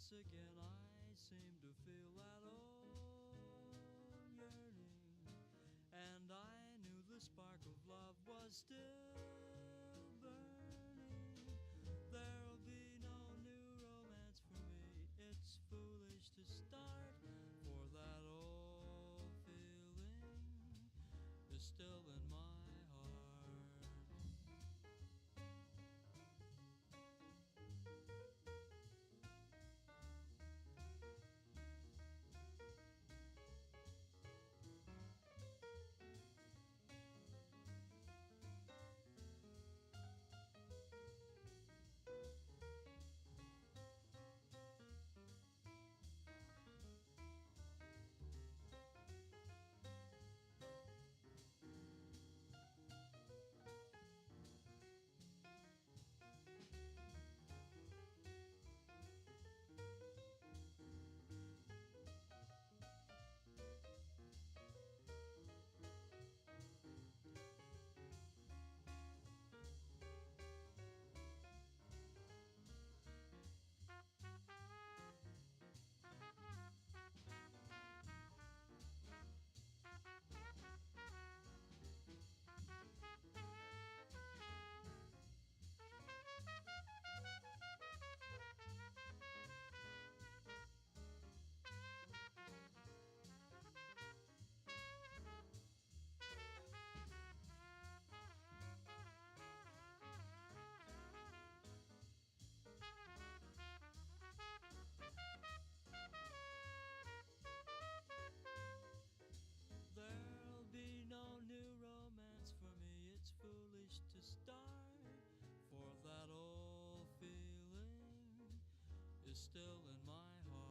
once again I seem to feel that old yearning, and I knew the spark of love was still burning. There'll be no new romance for me, it's foolish to start, for that old feeling is still in my heart. There'll be no new romance for me, it's foolish to start, for that old feeling is still in my heart.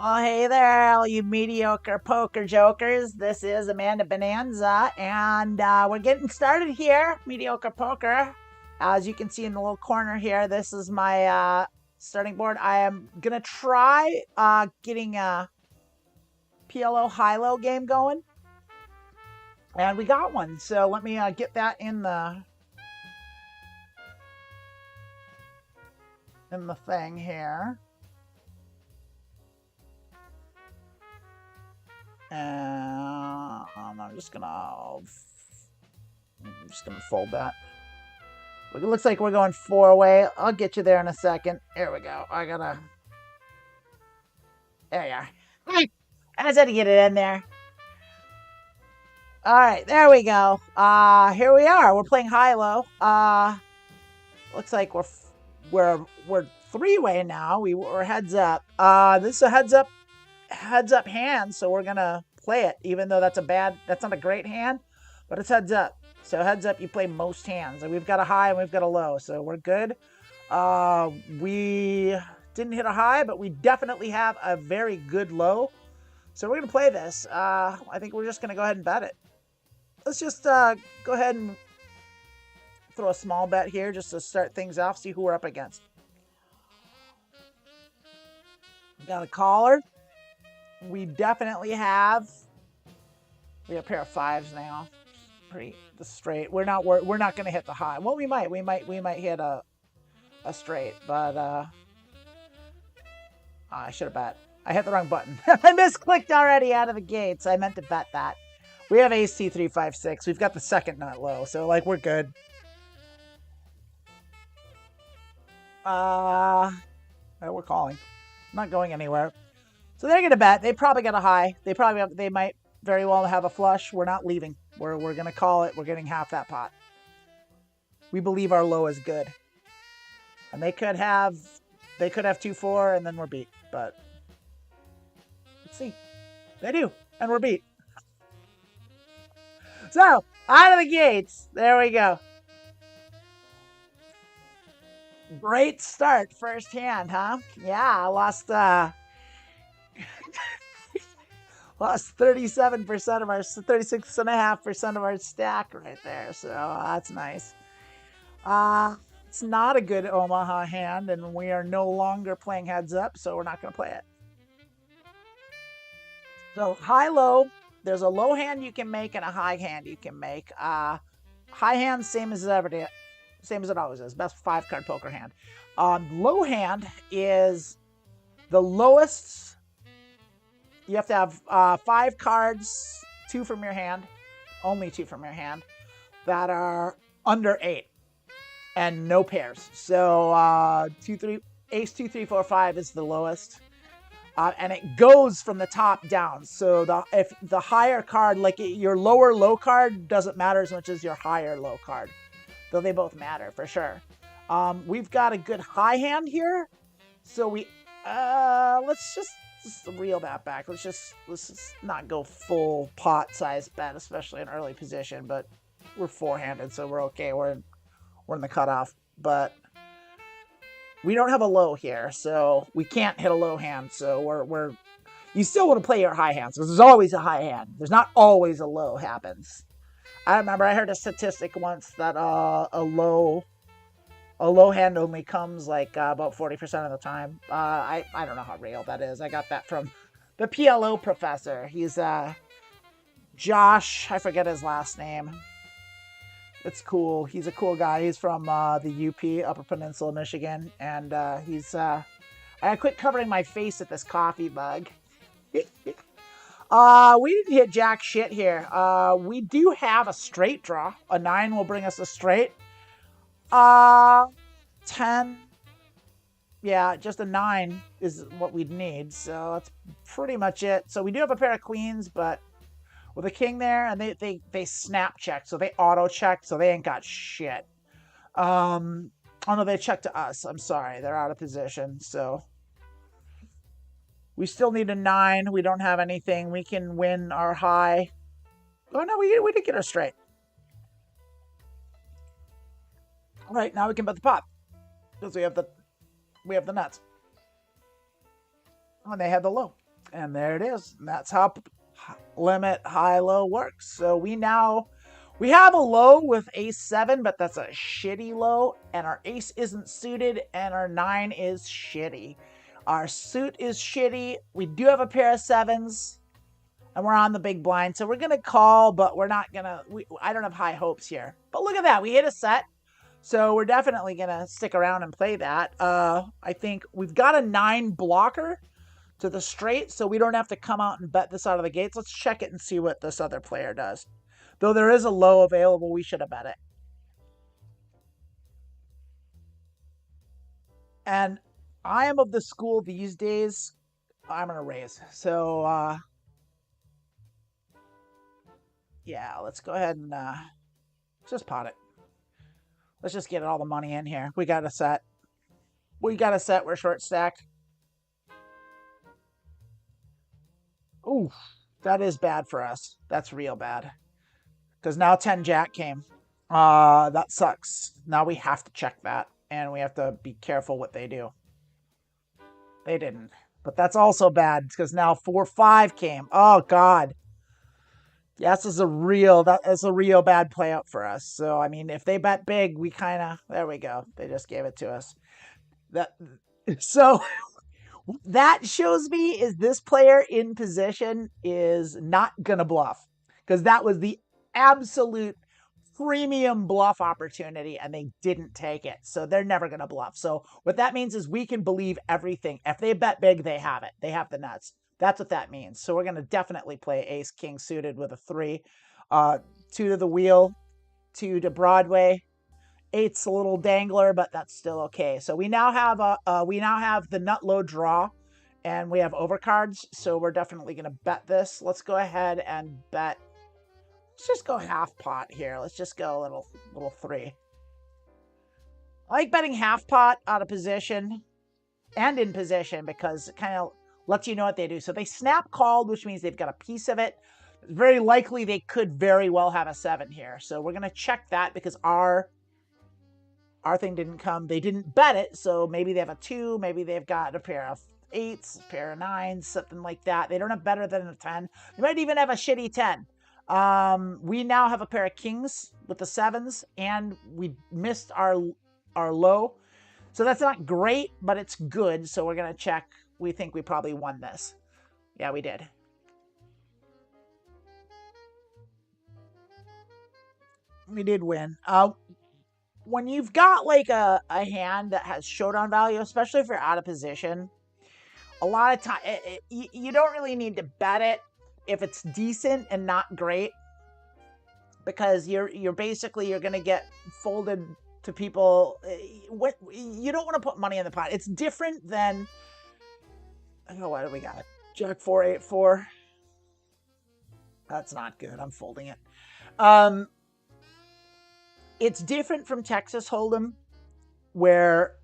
Well, hey there, all you mediocre poker jokers. This is Amanda Bonanza, and we're getting started here. Mediocre poker. As you can see in the little corner here, this is my starting board. I am gonna try getting a PLO Hi-Lo game going, and we got one. So let me get that in the thing here. And I'm just gonna fold that. It looks like we're going 4-way. I'll get you there in a second. Here we go. There you are. I just had to get it in there. All right, there we go. Here we are. We're playing high-low. Looks like we're 3-way now. We're heads up. This is a heads up hand, so we're gonna play it, even though that's not a great hand, but it's heads up. So heads up, you play most hands. And we've got a high and we've got a low, so we're good. We didn't hit a high, but we definitely have a very good low. So we're going to play this. I think we're just going to go ahead and bet it. Let's just go ahead and throw a small bet here just to start things off, see who we're up against. Got a caller. We definitely have... We have a pair of fives now. The straight. We're not going to hit the high. Well, we might hit a straight, but I should have bet. I hit the wrong button. I misclicked already out of the gates. I meant to bet that. We have ace t3 5 6. We've got the second nut low, so like we're good. We're calling. Not going anywhere. So they're gonna bet. They probably got a high. They might very well have a flush. We're not leaving. We're gonna call it. We're getting half that pot. We believe our low is good. And they could have 2-4 and then we're beat. But let's see. They do, and we're beat. So out of the gates, there we go. Great start, first hand, huh? Yeah, I lost 37% of our 36.5% of our stack right there. So that's nice. It's not a good Omaha hand, and we are no longer playing heads up, so we're not going to play it. So high-low, there's a low hand you can make and a high hand you can make. High hand, same as it always is. Best 5-card poker hand. Low hand is the lowest. You have to have 5 cards, 2 from your hand, only 2 from your hand, that are under 8. And no pairs. So ace 2 3 4 5 is the lowest, and it goes from the top down. So if the higher card, like your lower low card, doesn't matter as much as your higher low card, though they both matter for sure. We've got a good high hand here, so we let's just reel that back. Let's just not go full pot size bet, especially in early position. But we're 4-handed, so we're okay. We're in the cutoff, but we don't have a low here, so we can't hit a low hand. So you still want to play your high hands because there's always a high hand. There's not always a low happens. I remember I heard a statistic once that a low hand only comes like about 40% of the time. I don't know how real that is. I got that from the PLO professor. He's Josh. I forget his last name. It's cool. He's a cool guy. He's from the UP, Upper Peninsula, Michigan. And I quit covering my face with this coffee mug. We didn't hit jack shit here. We do have a straight draw. A 9 will bring us a straight. 10. Yeah, just a 9 is what we'd need. So that's pretty much it. So we do have a pair of queens, but with a king there, and they snap check, so they auto check, so they ain't got shit. Oh no, they check to us. I'm sorry, they're out of position. So we still need a 9. We don't have anything. We can win our high. Oh no, we did get our straight. All right, now we can bet the pot because we have the nuts. And they have the low. And there it is. And that's how limit high-low works. So we have a low with ace 7, but that's a shitty low, and our ace isn't suited, and our 9 is shitty. Our suit is shitty. We do have a pair of 7s, and we're on the big blind, so we're going to call, but we're not going to... I don't have high hopes here. But look at that. We hit a set, so we're definitely going to stick around and play that. I think we've got a 9 blocker to the straight, so we don't have to come out and bet this out of the gates. Let's check it and see what this other player does. Though there is a low available, we should have bet it. And I am of the school these days, I'm going to raise. So, yeah, let's go ahead and just pot it. Let's just get all the money in here. We got a set. We're short stacked. Ooh, that is bad for us. That's real bad. Because now 10 jack came. That sucks. Now we have to check that. And we have to be careful what they do. They didn't. But that's also bad. Because now 4-5 came. Oh, God. Yes, is a real bad play out for us. So, I mean, if they bet big, we kind of... There we go. They just gave it to us. So... That shows me is this player in position is not going to bluff. Because that was the absolute premium bluff opportunity and they didn't take it. So they're never going to bluff. So what that means is we can believe everything. If they bet big, they have it. They have the nuts. That's what that means. So we're going to definitely play ace king suited with a 3. 2 to the wheel, 2 to Broadway. 8's a little dangler, but that's still okay. So we now have the nut low draw, and we have overcards. So we're definitely going to bet this. Let's go ahead and bet. Let's just go half pot here. Let's just go a little 3. I like betting half pot out of position and in position because it kind of lets you know what they do. So they snap called, which means they've got a piece of it. It's very likely they could very well have a 7 here. So we're going to check that because our thing didn't come. They didn't bet it, so maybe they have a 2. Maybe they've got a pair of 8s, a pair of 9s, something like that. They don't have better than a 10. They might even have a shitty 10. We now have a pair of kings with the 7s, and we missed our low. So that's not great, but it's good. So we're going to check. We think we probably won this. Yeah, we did. We did win. When you've got like a hand that has showdown value, especially if you're out of position, a lot of time you don't really need to bet it if it's decent and not great, because you're basically going to get folded to people. You don't want to put money in the pot. It's different than, oh, what do we got? Jack 4, 8, 4. That's not good. I'm folding it. It's different from Texas Hold'em, where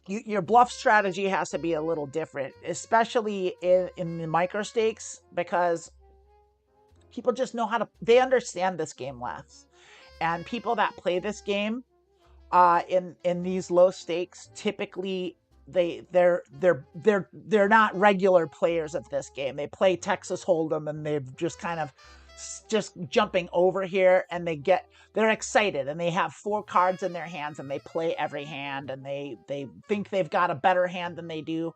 your bluff strategy has to be a little different, especially in the Microstakes, because people just know they understand this game less. And people that play this game in these low stakes, typically they're not regular players of this game. They play Texas Hold'em and they've just kind of just jumping over here, and they're excited and they have 4 cards in their hands and they play every hand and they think they've got a better hand than they do,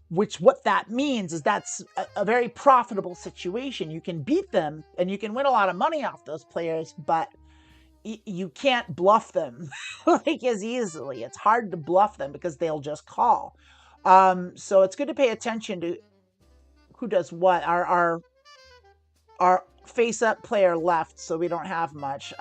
which what that means is that's a very profitable situation. You can beat them and you can win a lot of money off those players, but you can't bluff them like as easily. It's hard to bluff them because they'll just call. So it's good to pay attention to who does what. Our face-up player left, so we don't have much.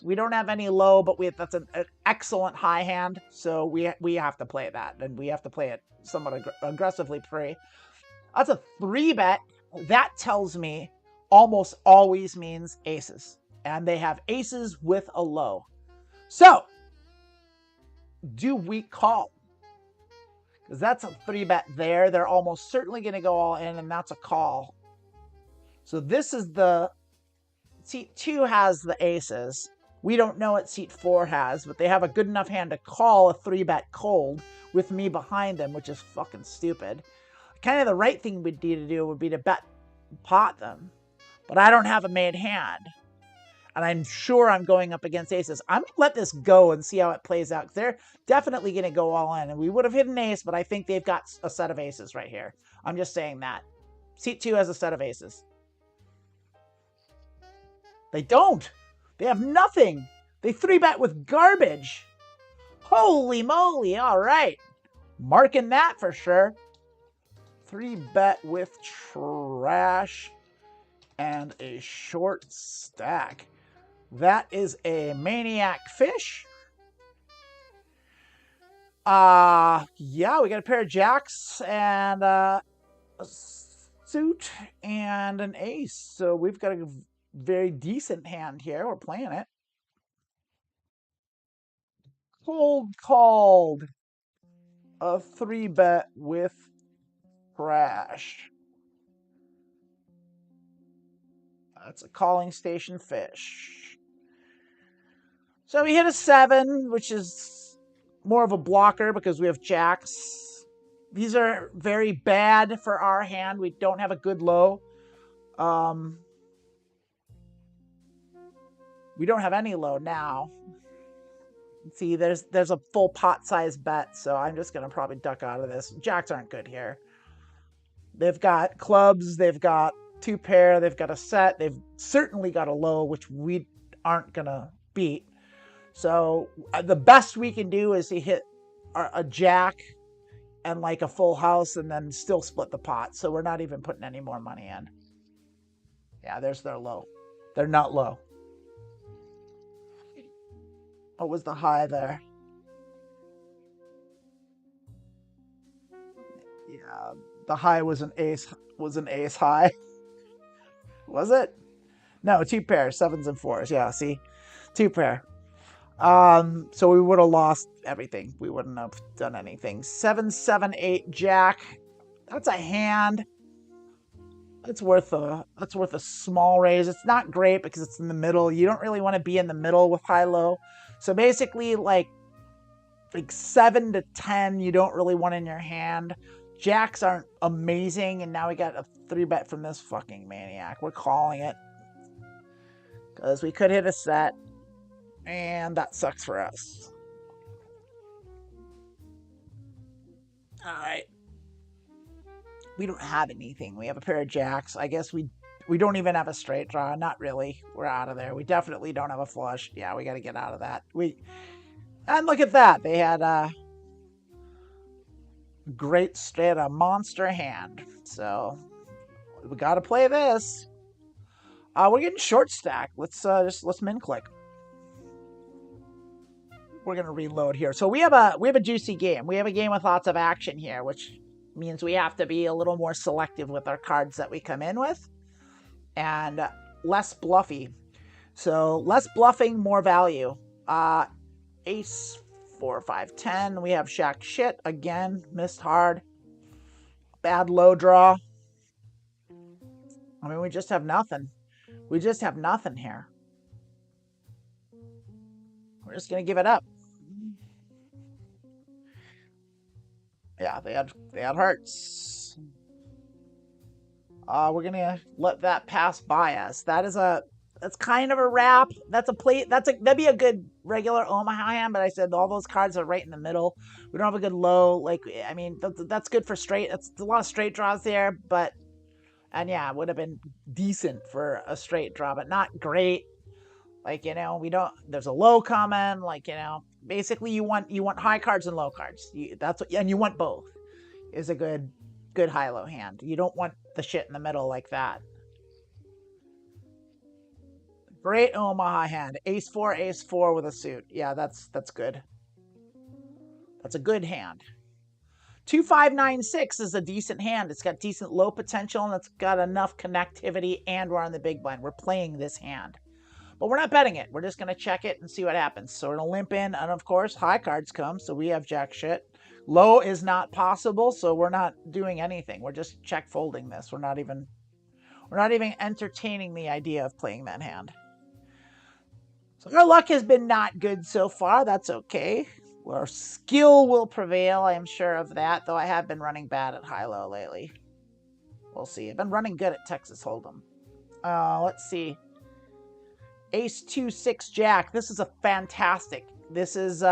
We don't have any low, but that's an excellent high hand, so we have to play that, and we have to play it somewhat aggressively pre. That's a 3-bet. That tells me almost always means aces, and they have aces with a low. So, do we call? Because that's a 3-bet there. They're almost certainly going to go all in, and that's a call. So this is seat 2 has the aces. We don't know what seat 4 has, but they have a good enough hand to call a 3-bet cold, with me behind them, which is fucking stupid. Kind of the right thing we'd need to do would be to bet pot them. But I don't have a made hand. And I'm sure I'm going up against aces. I'm going to let this go and see how it plays out. They're definitely going to go all in. And we would have hit an ace, but I think they've got a set of aces right here. I'm just saying that. Seat 2 has a set of aces. They don't. They have nothing. They 3-bet with garbage. Holy moly. All right. Marking that for sure. 3-bet with trash and a short stack. That is a maniac fish. Yeah, we got a pair of jacks and a suit and an ace. So we've got a very decent hand here. We're playing it. Cold called. A 3-bet with trash. That's a calling station fish. So we hit a 7, which is more of a blocker because we have jacks. These are very bad for our hand. We don't have a good low. We don't have any low now. See, there's a full pot size bet, so I'm just going to probably duck out of this. Jacks aren't good here. They've got clubs, they've got 2 pair, they've got a set, they've certainly got a low, which we aren't going to beat. So the best we can do is to hit a jack and like a full house and then still split the pot. So we're not even putting any more money in. Yeah, there's their low. They're not low. What was the high there? Yeah, the high was an ace high. Was it? No, 2 pair, 7s and 4s. Yeah, see? 2 pair. So we would have lost everything. We wouldn't have done anything. 7, 7, 8, jack. That's a hand. That's worth a small raise. It's not great because it's in the middle. You don't really want to be in the middle with high-low. So basically, like 7 to 10, you don't really want in your hand. Jacks aren't amazing, and now we got a 3-bet from this fucking maniac. We're calling it. Because we could hit a set, and that sucks for us. Alright. We don't have anything. We have a pair of jacks. I guess we don't even have a straight draw. Not really. We're out of there. We definitely don't have a flush. Yeah, we got to get out of that. And look at that. They had a great straight, a monster hand. So we got to play this. We're getting short stack. Let's min click. We're gonna reload here. So we have a juicy game. We have a game with lots of action here, which means we have to be a little more selective with our cards that we come in with, and less bluffy. So less bluffing, more value. Ace, 4, 5, 10. We have shack shit again. Missed hard. Bad low draw. I mean, we just have nothing. We just have nothing here. We're just gonna give it up. Yeah, they had hearts. We're gonna let that pass by us. That's kind of a wrap. That'd be a good regular Omaha hand, but I said all those cards are right in the middle. We don't have a good low. Like, I mean, that's good for straight. That's a lot of straight draws there, and yeah, it would have been decent for a straight draw, but not great. Like, there's a low coming, like, basically you want high cards and low cards. And you want both is a good high-low hand. You don't want the shit in the middle like that. Great Omaha hand. Ace 4 with a suit. Yeah, that's good. That's a good hand. 2, 5, 9, 6 is a decent hand. It's got decent low potential, and it's got enough connectivity, and we're on the big blind. We're playing this hand. But we're not betting it. We're just going to check it and see what happens. So we're going to limp in, and of course, high cards come, so we have jack shit. Low is not possible, so we're not doing anything. We're just check folding this. We're not even entertaining the idea of playing that hand. So our luck has been not good so far. That's okay. Our skill will prevail, I am sure of that, though I have been running bad at high-low lately. We'll see. I've been running good at Texas Hold'em. Let's see. Ace 2-6 Jack. This is a fantastic. This is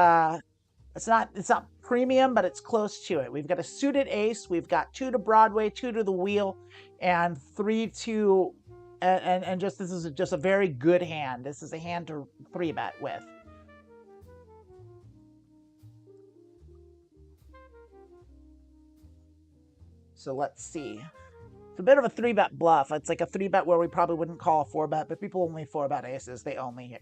it's not premium, but it's close to it. We've got a suited ace. We've got 2 to Broadway, 2 to the wheel, and 3 to and just this is just a very good hand. This is a hand to 3-bet with. So let's see. It's a bit of a 3-bet bluff. It's like a 3-bet where we probably wouldn't call a 4-bet, but people only 4-bet aces. They only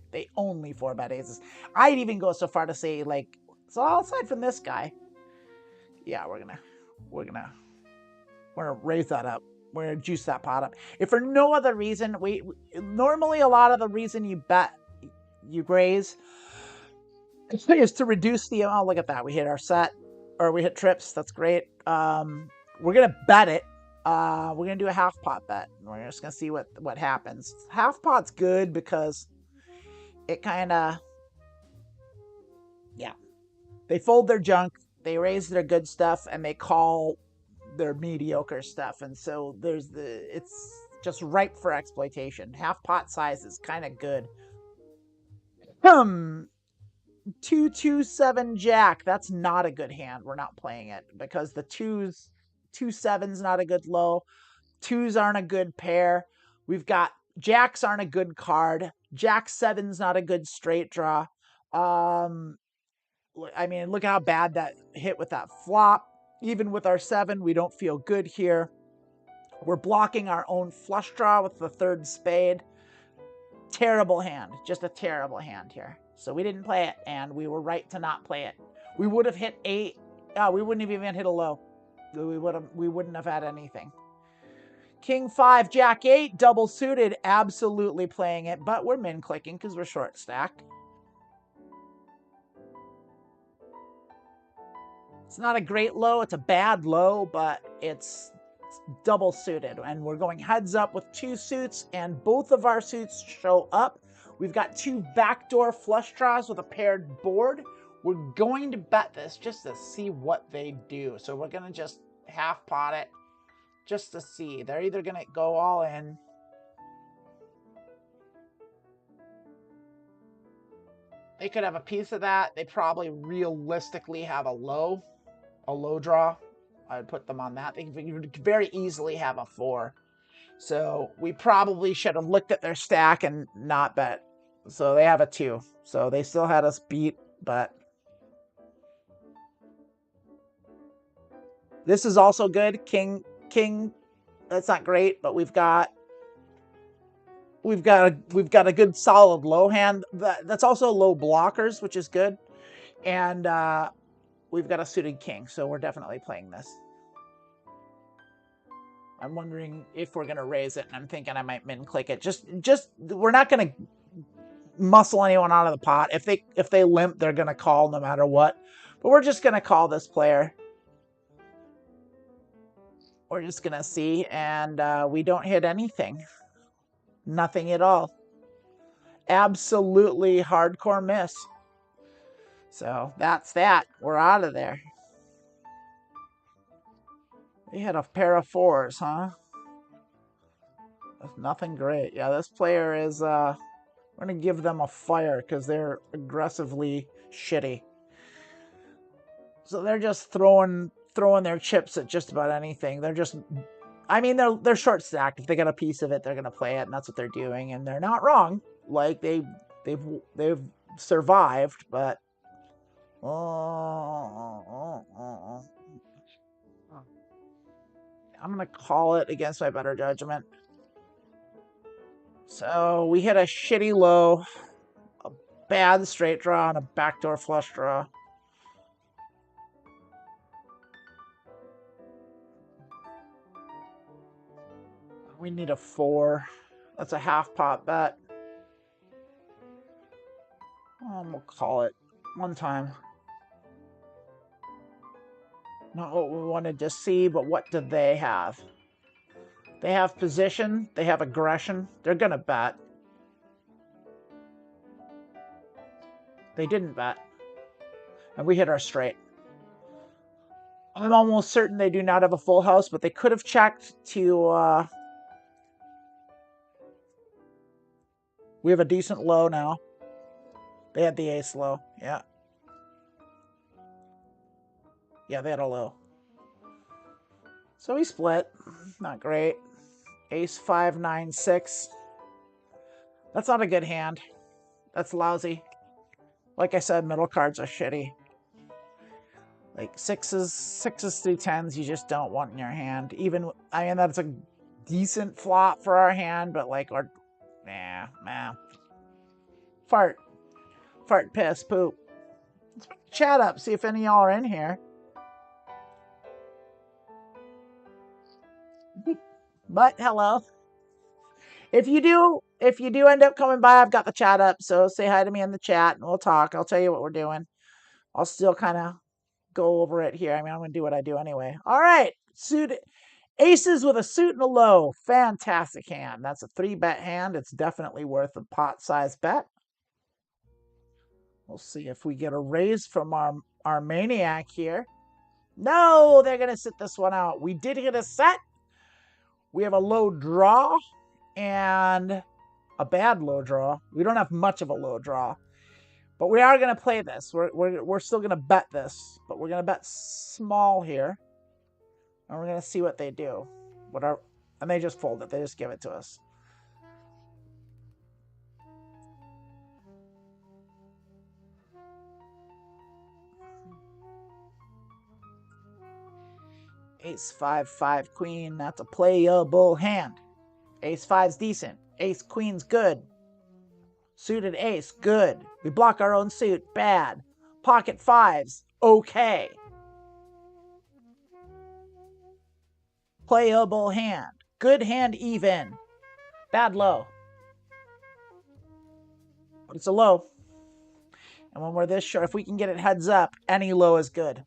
4-bet aces. I'd even go so far to say, like, so aside from this guy, yeah, we're gonna raise that up. We're gonna juice that pot up. If for no other reason, we normally a lot of the reason you raise is to reduce the. Oh, look at that. We hit our set, or we hit trips. That's great. We're gonna bet it. We're gonna do a half pot bet. We're just gonna see what happens. Half pot's good because it kind of, yeah. They fold their junk, they raise their good stuff, and they call their mediocre stuff. And so it's just ripe for exploitation. Half pot size is kind of good. 2-2-7 Jack. That's not a good hand. We're not playing it because the 2-7's not a good low. 2s aren't a good pair. We've got Jacks aren't a good card. Jack 7's not a good straight draw. I mean, look how bad that hit with that flop. Even with our 7, we don't feel good here. We're blocking our own flush draw with the 3rd spade. Terrible hand. Just a terrible hand here. So we didn't play it, and we were right to not play it. We would have hit 8. We wouldn't have even hit a low. We wouldn't have had anything. King 5, Jack 8, double suited. Absolutely playing it, but we're min clicking because we're short stacked. It's not a great low. It's a bad low, but it's double suited. And we're going heads up with 2 suits, and both of our suits show up. We've got 2 backdoor flush draws with a paired board. We're going to bet this just to see what they do. So we're going to just half pot it just to see. They're either going to go all in. They could have a piece of that. They probably realistically have a low draw. I would put them on that. They could very easily have a 4. So we probably should have looked at their stack and not bet. So they have a 2. So they still had us beat, but this is also good. King, that's not great, but we've got a good solid low hand. That's also low blockers, which is good. And we've got a suited king, so we're definitely playing this. I'm wondering if we're gonna raise it, and I'm thinking I might min click it. Just we're not gonna muscle anyone out of the pot. If they limp, they're gonna call no matter what. But we're just gonna call this player. We're just gonna see, and we don't hit anything. Nothing at all. Absolutely hardcore miss. So that's that. We're out of there. They had a pair of 4s, huh? That's nothing great. Yeah, this player is, we're going to give them a fire because they're aggressively shitty. So they're just throwing their chips at just about anything. They're just, I mean, they're short stacked. If they get a piece of it, they're going to play it, and that's what they're doing. And they're not wrong. Like, they've survived, but I'm going to call it against my better judgment. So we hit a shitty low, a bad straight draw, and a backdoor flush draw. We need a 4. That's a half pot bet. We'll call it one time. Not what we wanted to see, but what do they have? They have position. They have aggression. They're going to bet. They didn't bet. And we hit our straight. I'm almost certain they do not have a full house, but they could have checked to... we have a decent low now. They had the ace low. Yeah. Yeah, they had a low. So we split. Not great. Ace 5, 9, 6. That's not a good hand. That's lousy. Like I said, middle cards are shitty. Like sixes through tens, you just don't want in your hand. Even, I mean, that's a decent flop for our hand, but like, or, nah. Fart, piss, poop. Let's chat up, see if any of y'all are in here. But hello. If you do end up coming by, I've got the chat up, so say hi to me in the chat and we'll talk. I'll tell you what we're doing. I'll still kind of go over it here. I mean, I'm going to do what I do anyway. All right. Suited aces with a suit and a low. Fantastic hand. That's a 3-bet hand. It's definitely worth a pot-sized bet. We'll see if we get a raise from our maniac here. No, they're going to sit this one out. We did hit a set. We have a low draw and a bad low draw. We don't have much of a low draw. But we are going to play this. We're still going to bet this. But we're going to bet small here. And we're going to see what they do. And they just fold it. They just give it to us. Ace 5, 5, queen. That's a playable hand. Ace 5's decent. Ace queen's good. Suited ace, good. We block our own suit, bad. Pocket 5s, okay. Playable hand. Good hand, even. Bad low. But it's a low. And when we're this short, if we can get it heads up, any low is good.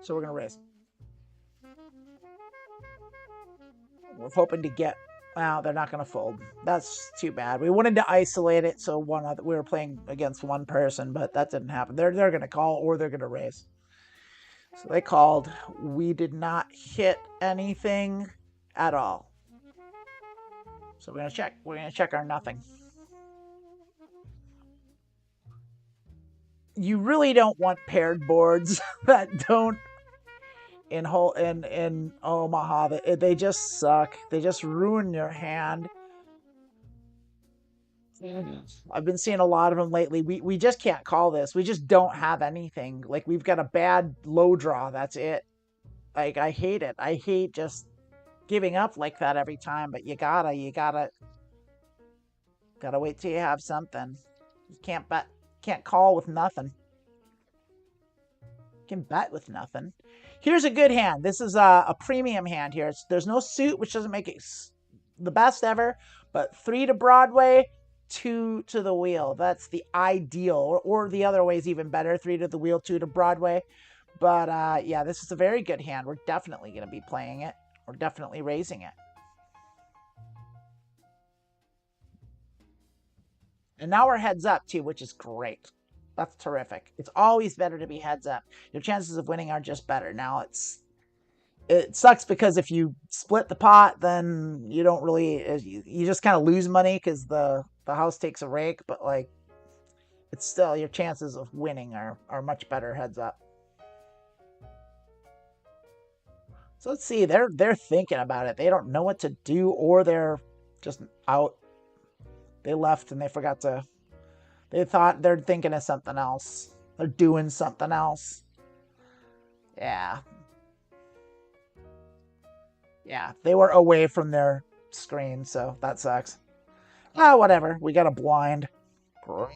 So we're going to raise. We're hoping to get... Wow, they're not going to fold. That's too bad. We wanted to isolate it so we were playing against one person, but that didn't happen. They're going to call or they're going to raise. So they called. We did not hit anything at all. So we're going to check. We're going to check our nothing. You really don't want paired boards that don't in Omaha. They just suck. They just ruin your hand. I've been seeing a lot of them lately. We just can't call this. We just don't have anything. Like, we've got a bad low draw. That's it. Like, I hate it. I hate just giving up like that every time. But you gotta wait till you have something. You can't bet. Can't call with nothing. You can bet with nothing. Here's a good hand. This is a premium hand here. There's no suit, which doesn't make it the best ever. But 3 to Broadway, 2 to the wheel. That's the ideal. Or the other way is even better. 3 to the wheel, 2 to Broadway. But yeah, this is a very good hand. We're definitely going to be playing it. We're definitely raising it. And now we're heads up too, which is great. That's terrific. It's always better to be heads up. Your chances of winning are just better. Now it sucks because if you split the pot, then you don't really, you just kind of lose money because the house takes a rake. But like, it's still, your chances of winning are much better heads up. So let's see. They're thinking about it. They don't know what to do, or they're just out. They left and they forgot to. They thought they're thinking of something else. They're doing something else. Yeah. Yeah, they were away from their screen, so that sucks. Ah, whatever. We got a blind. Great.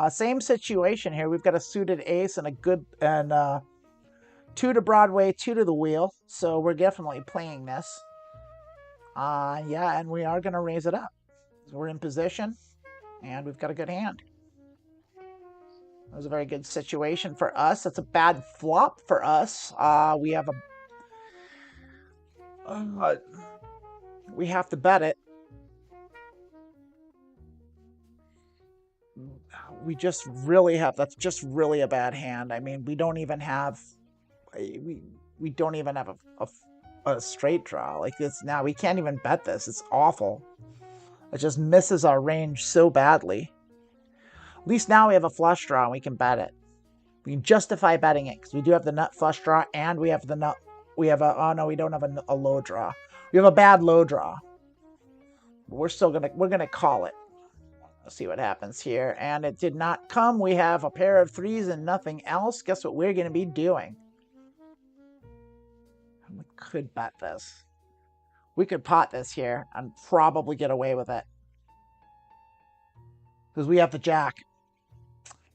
Same situation here. We've got a suited ace and a good 2 to Broadway, 2 to the wheel. So we're definitely playing this. Yeah, and we are going to raise it up. So we're in position, and we've got a good hand. That was a very good situation for us. That's a bad flop for us. We have we have to bet it. we just really have, that's just really a bad hand. I mean, we don't even have we don't even have a straight draw like this now. We can't even bet this. It's awful. It just misses our range so badly. At least now we have a flush draw and we can bet it. We can justify betting it because we do have the nut flush draw and we have the nut. We have a, oh no, we don't have a low draw. We have a bad low draw. But we're gonna call it. Let's see what happens here. And it did not come. We have a pair of threes and nothing else. Guess what we're gonna be doing? We could bet this. We could pot this here and probably get away with it. Because we have the jack.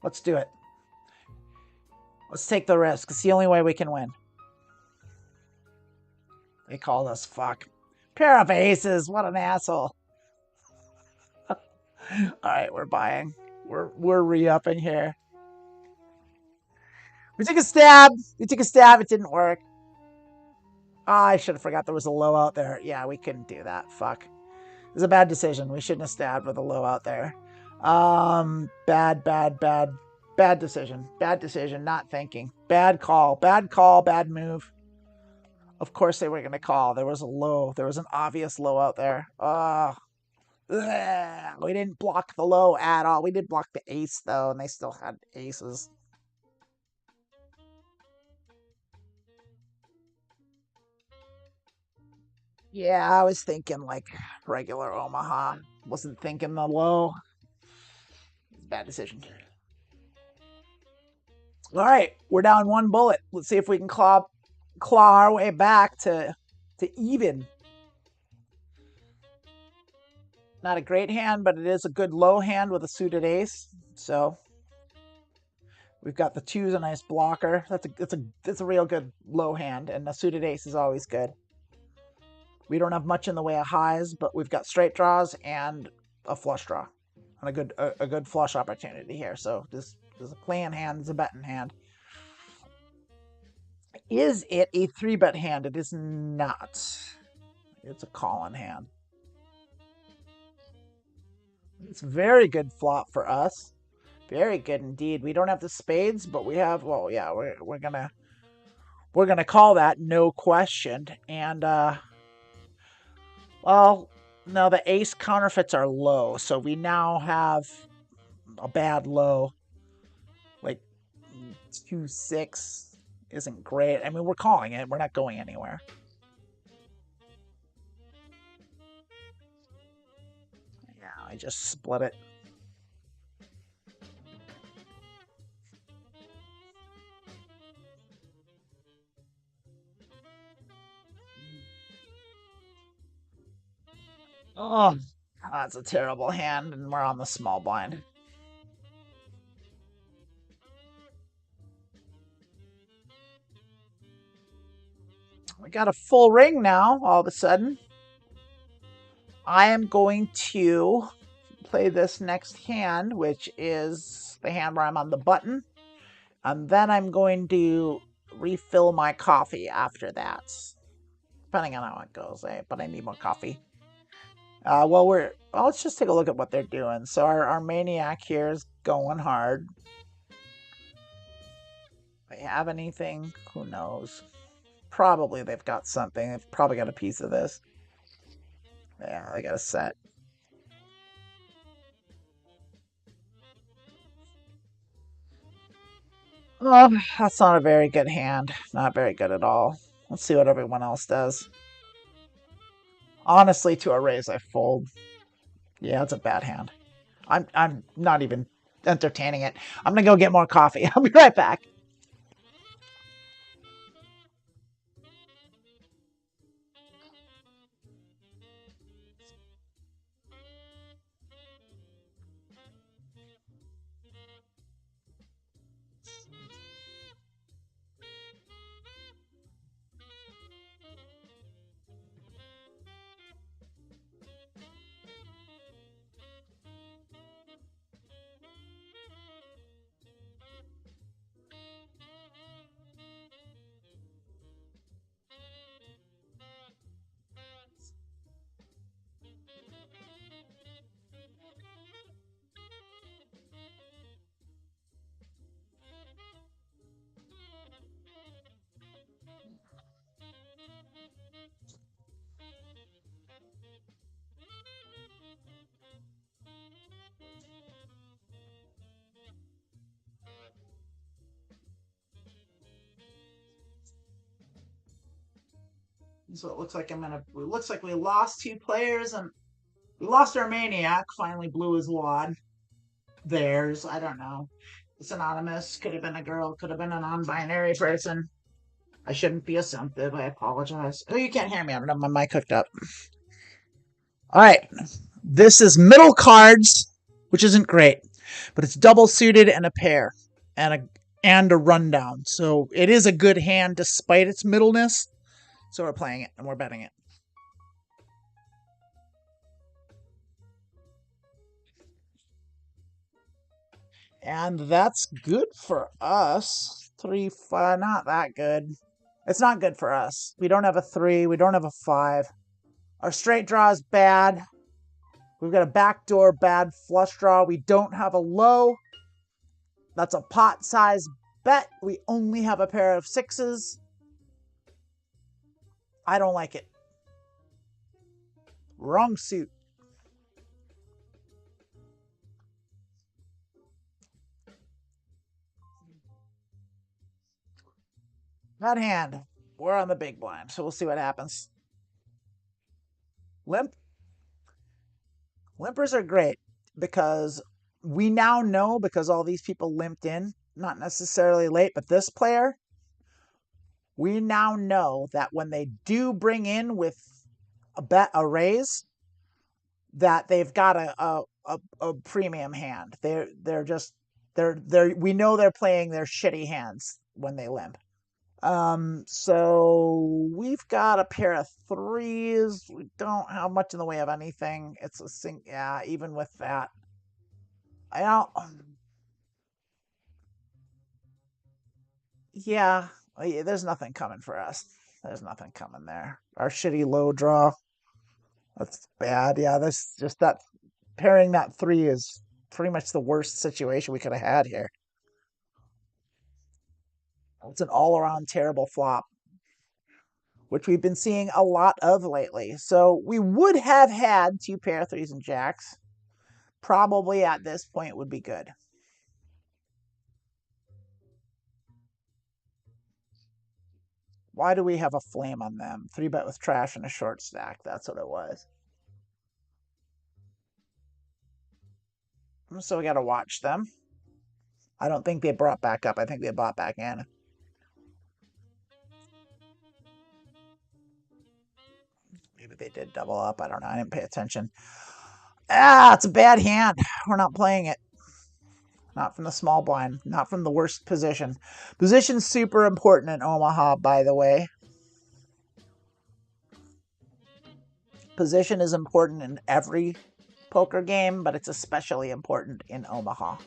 Let's do it. Let's take the risk. It's the only way we can win. They called us fuck. Pair of aces. What an asshole. All right, we're buying. We're re-upping here. We took a stab. It didn't work. Oh, I should have forgot there was a low out there. Yeah, we couldn't do that. Fuck. It was a bad decision. We shouldn't have stabbed with a low out there. Bad decision. Bad decision. Not thinking. Bad call. Bad move. Of course they were going to call. There was a low. There was an obvious low out there. We didn't block the low at all. We did block the ace, though, and they still had aces. Yeah, I was thinking like regular Omaha. Wasn't thinking the low. Bad decision. All right, we're down one bullet. Let's see if we can claw our way back to even. Not a great hand, but it is a good low hand with a suited ace. So we've got the twos, a nice blocker. That's a real good low hand, and a suited ace is always good. We don't have much in the way of highs, but we've got straight draws and a flush draw, and a good flush opportunity here. So this is a playing hand. It's a betting hand. Is it a 3-bet hand? It is not. It's a calling hand. It's very good flop for us. Very good indeed. We don't have the spades, but we have. Well, yeah, we're gonna call that, no question. And well, no, the ace counterfeits are low, so we now have a bad low. Like 2-6 isn't great. I mean, we're calling it. We're not going anywhere. Yeah, I just split it. Oh, that's a terrible hand, and we're on the small blind. We got a full ring now, all of a sudden. I am going to play this next hand, which is the hand where I'm on the button. And then I'm going to refill my coffee after that. Depending on how it goes, but I need more coffee. Well, let's just take a look at what they're doing. So our maniac here is going hard. They have anything? Who knows? Probably they've got something. They've probably got a piece of this. Yeah, they got a set. Oh, that's not a very good hand. Not very good at all. Let's see what everyone else does. Honestly, to a raise, I fold. Yeah, it's a bad hand. I'm not even entertaining it. I'm gonna go get more coffee. I'll be right back. So it looks like it looks like we lost 2 players, and we lost our maniac. Finally blew his wad. Theirs, I don't know. It's anonymous. Could have been a girl. Could have been a non-binary person. I shouldn't be assumptive. I apologize. Oh, you can't hear me. I don't have my mic hooked up. All right. This is middle cards, which isn't great, but it's double suited and a pair and a rundown. So it is a good hand despite its middleness. So we're playing it and we're betting it. And that's good for us. 3, 5, not that good. It's not good for us. We don't have a 3. We don't have a 5. Our straight draw is bad. We've got a backdoor bad flush draw. We don't have a low. That's a pot size bet. We only have a pair of 6s. I don't like it. Wrong suit. Bad hand. We're on the big blind, so we'll see what happens. Limp. Limpers are great because we now know, because all these people limped in, not necessarily late, but this player, we now know that when they do bring in with a raise, that they've got a premium hand. They're just we know they're playing their shitty hands when they limp. So we've got a pair of 3s. We don't have much in the way of anything. It's a sing. Yeah, even with that, I don't. Yeah, there's nothing coming for us. There's nothing coming there. Our shitty low draw. That's bad. Yeah, that's just that. Pairing that 3 is pretty much the worst situation we could have had here. It's an all-around terrible flop, which we've been seeing a lot of lately. So we would have had 2 pair 3s and jacks. Probably at this point would be good. Why do we have a flame on them? 3-bet with trash and a short stack. That's what it was. So we got to watch them. I don't think they brought back up. I think they bought back in. Maybe they did double up. I don't know. I didn't pay attention. It's a bad hand. We're not playing it. Not from the small blind. Not from the worst position. Position's super important in Omaha, by the way. Position is important in every poker game, but it's especially important in Omaha.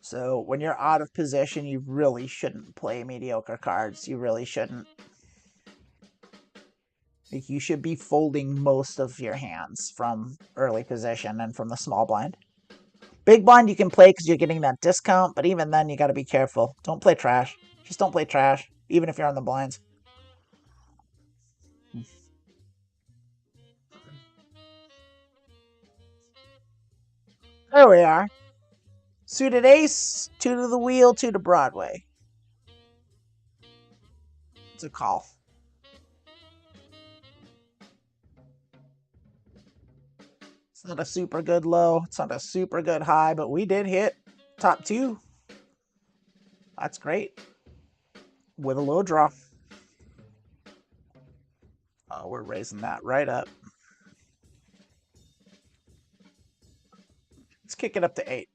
So when you're out of position, you really shouldn't play mediocre cards. You really shouldn't. You should be folding most of your hands from early position and from the small blind. Big blind you can play because you're getting that discount, but even then you got to be careful. Don't play trash. Just don't play trash, even if you're on the blinds. There we are. Suited ace, 2 to the wheel, 2 to Broadway. It's a call. It's not a super good low. It's not a super good high, but we did hit top 2. That's great. With a low draw. Oh, we're raising that right up. Let's kick it up to 8.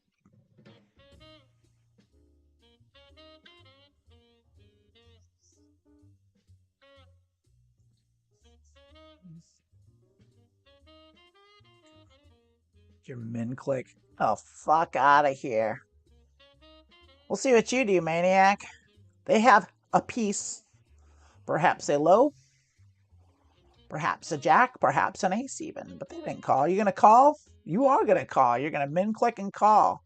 Your min click. Oh, fuck out of here. We'll see what you do, maniac. They have a piece. Perhaps a low. Perhaps a jack. Perhaps an ace even. But they didn't call. You going to call? You are going to call. You're going to min click and call.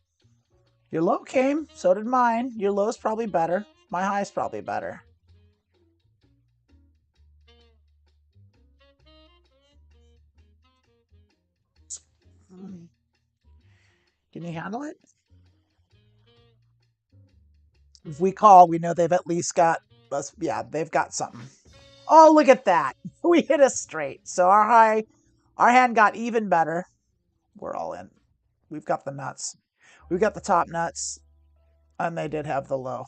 Your low came. So did mine. Your low's probably better. My high's probably better. Can you handle it? If we call, we know they've at least got us. Yeah, they've got something. Oh, look at that. We hit a straight. So our hand got even better. We're all in. We've got the nuts. We've got the top nuts. And they did have the low.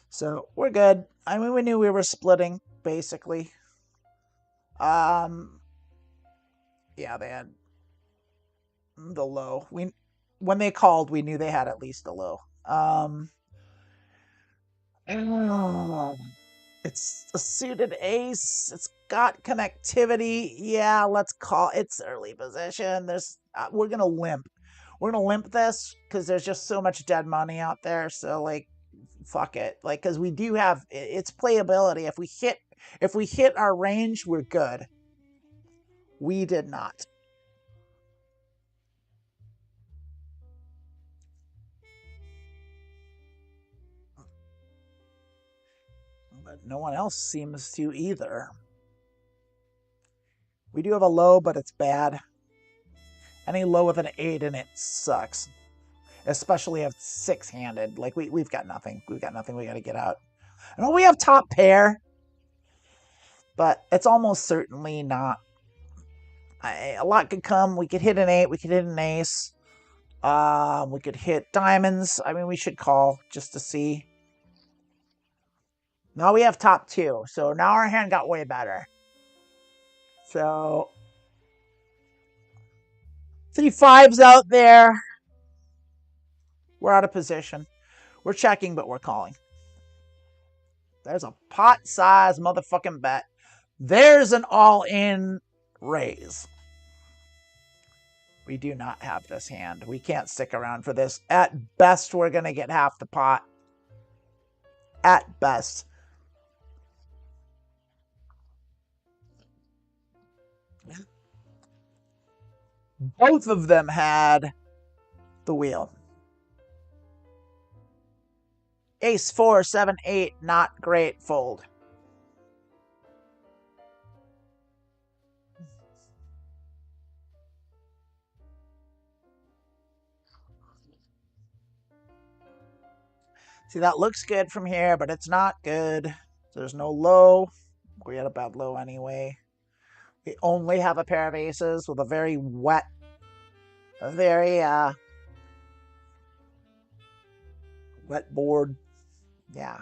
So we're good. I mean, we knew we were splitting, basically. Yeah, they had the low. When they called, we knew they had at least a low. It's a suited ace. It's got connectivity. Yeah, let's call it's early position. We're gonna limp. We're gonna limp this because there's just so much dead money out there. So like, fuck it. Like, because we do have it's playability. If we hit our range, we're good. We did not. But no one else seems to either. We do have a low, but it's bad. Any low with an 8 in it sucks. Especially if it's 6-handed. Like, we've got nothing. We've got nothing. We got to get out. I know we have top pair, but it's almost certainly not. A lot could come. We could hit an 8. We could hit an ace. We could hit diamonds. I mean, we should call just to see. Now we have top 2. So now our hand got way better. So 3 5s out there. We're out of position. We're checking, but we're calling. There's a pot-sized motherfucking bet. There's an all-in raise. We do not have this hand. We can't stick around for this. At best, we're going to get half the pot. At best. Both of them had the wheel. Ace 4, 7, 8, not great fold. See, that looks good from here, but it's not good. There's no low. We had a bad low anyway. We only have a pair of aces with a very wet, wet board. Yeah,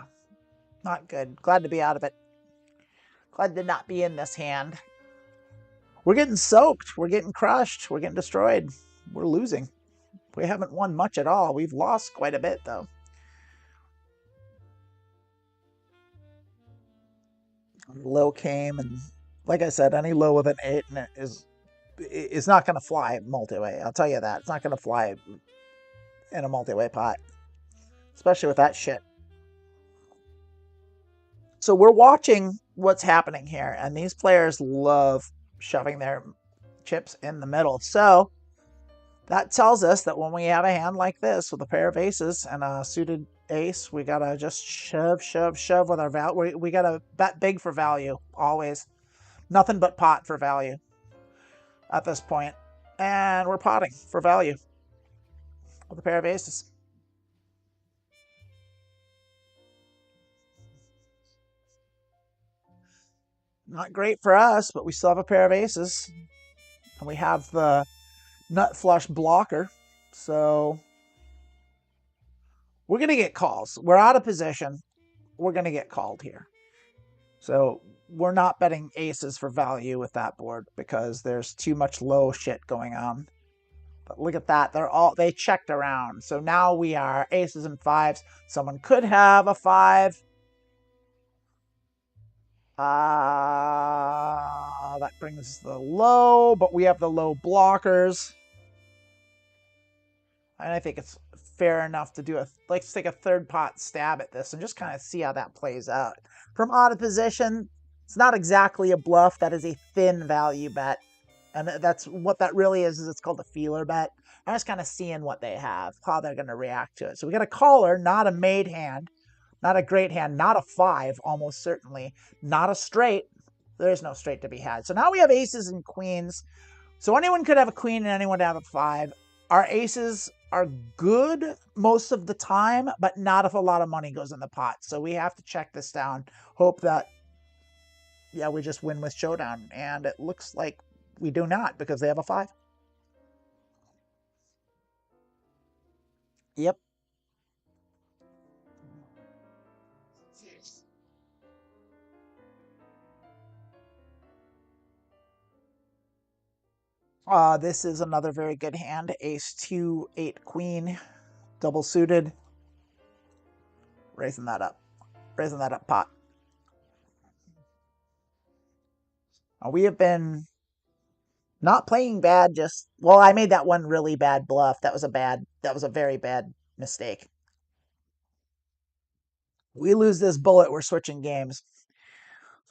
not good. Glad to be out of it. Glad to not be in this hand. We're getting soaked. We're getting crushed. We're getting destroyed. We're losing. We haven't won much at all. We've lost quite a bit, though. Low came, and like I said, any low with an 8 in it is not going to fly multi-way. I'll tell you that. It's not going to fly in a multi-way pot, especially with that shit. So we're watching what's happening here, and these players love shoving their chips in the middle. So that tells us that when we have a hand like this with a pair of aces and a suited ace, we gotta just shove with our value. We gotta bet big for value, always. Nothing but pot for value at this point. And we're potting for value with a pair of aces. Not great for us, but we still have a pair of aces. And we have the nut flush blocker. So we're going to get calls. We're out of position. We're going to get called here. So we're not betting aces for value with that board because there's too much low shit going on. But look at that. They checked around. So now we are aces and 5s. Someone could have a 5. That brings the low, but we have the low blockers. And I think it's fair enough to do let's take a third pot stab at this and just kind of see how that plays out. From out of position, it's not exactly a bluff. That is a thin value bet. And that's what that really is it's called a feeler bet. I'm just kind of seeing what they have, how they're going to react to it. So we got a caller, not a made hand, not a great hand, not a 5, almost certainly, not a straight. There's no straight to be had. So now we have aces and queens. So anyone could have a queen and anyone could have a 5. Our aces are good most of the time, but not if a lot of money goes in the pot. So we have to check this down. Hope that yeah, we just win with showdown, and it looks like we do not because they have a 5. Yep. This is another very good hand. Ace 2, 8 queen, double suited. Raising that up. Raising that up pot. We have been not playing bad, just, well, I made that one really bad bluff. That was a very bad mistake. We lose this bullet, we're switching games.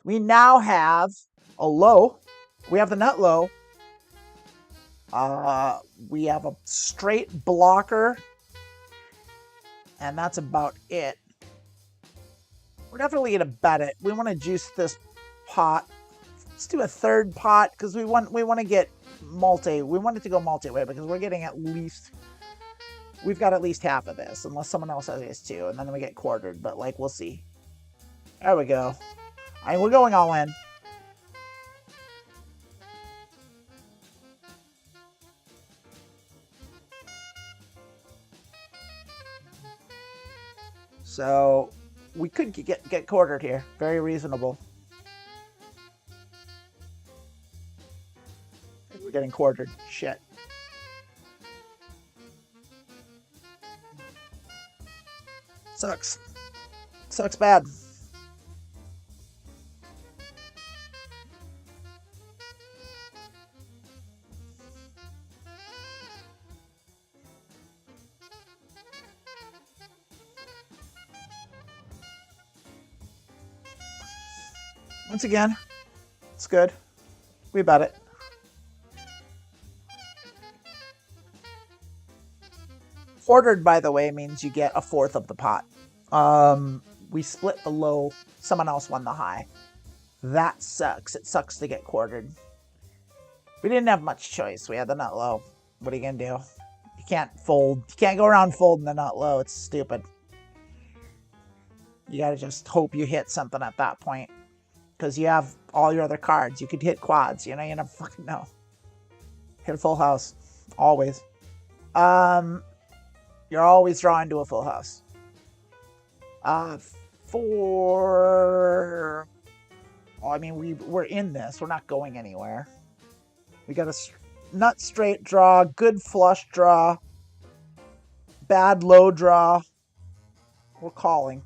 We now have a low. We have the nut low. We have a straight blocker, and that's about it. We're definitely gonna bet it. We want to juice this pot. Let's do a third pot because we want to get multi. We want it to go multi-way because we're getting at least, we've got at least half of this, unless someone else has ace 2, and then we get quartered. But like, we'll see. There we go. I mean, we're going all in. So we could get quartered here. Very reasonable. We're getting quartered. Shit. Sucks. Sucks bad. Once again, it's good. We bet it. Quartered, by the way, means you get a fourth of the pot. We split the low. Someone else won the high. That sucks. It sucks to get quartered. We didn't have much choice. We had the nut low. What are you going to do? You can't fold. You can't go around folding the nut low. It's stupid. You got to just hope you hit something at that point. Because you have all your other cards. You could hit quads. You know, you never fucking know. Hit a full house. Always. You're always drawing to a full house. Well, I mean, we're in this. We're not going anywhere. We got a nut straight draw, good flush draw, bad low draw. We're calling.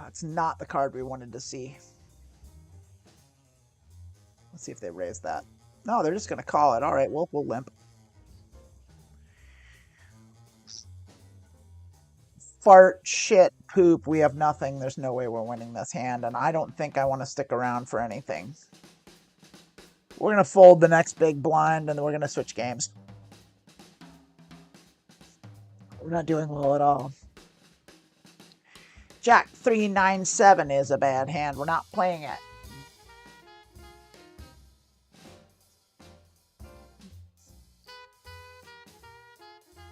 It's not the card we wanted to see. Let's see if they raise that. No, they're just going to call it. All right, we'll limp. Fart, shit, poop. We have nothing. There's no way we're winning this hand, and I don't think I want to stick around for anything. We're going to fold the next big blind, and then we're going to switch games. We're not doing well at all. Jack 397 is a bad hand. We're not playing it.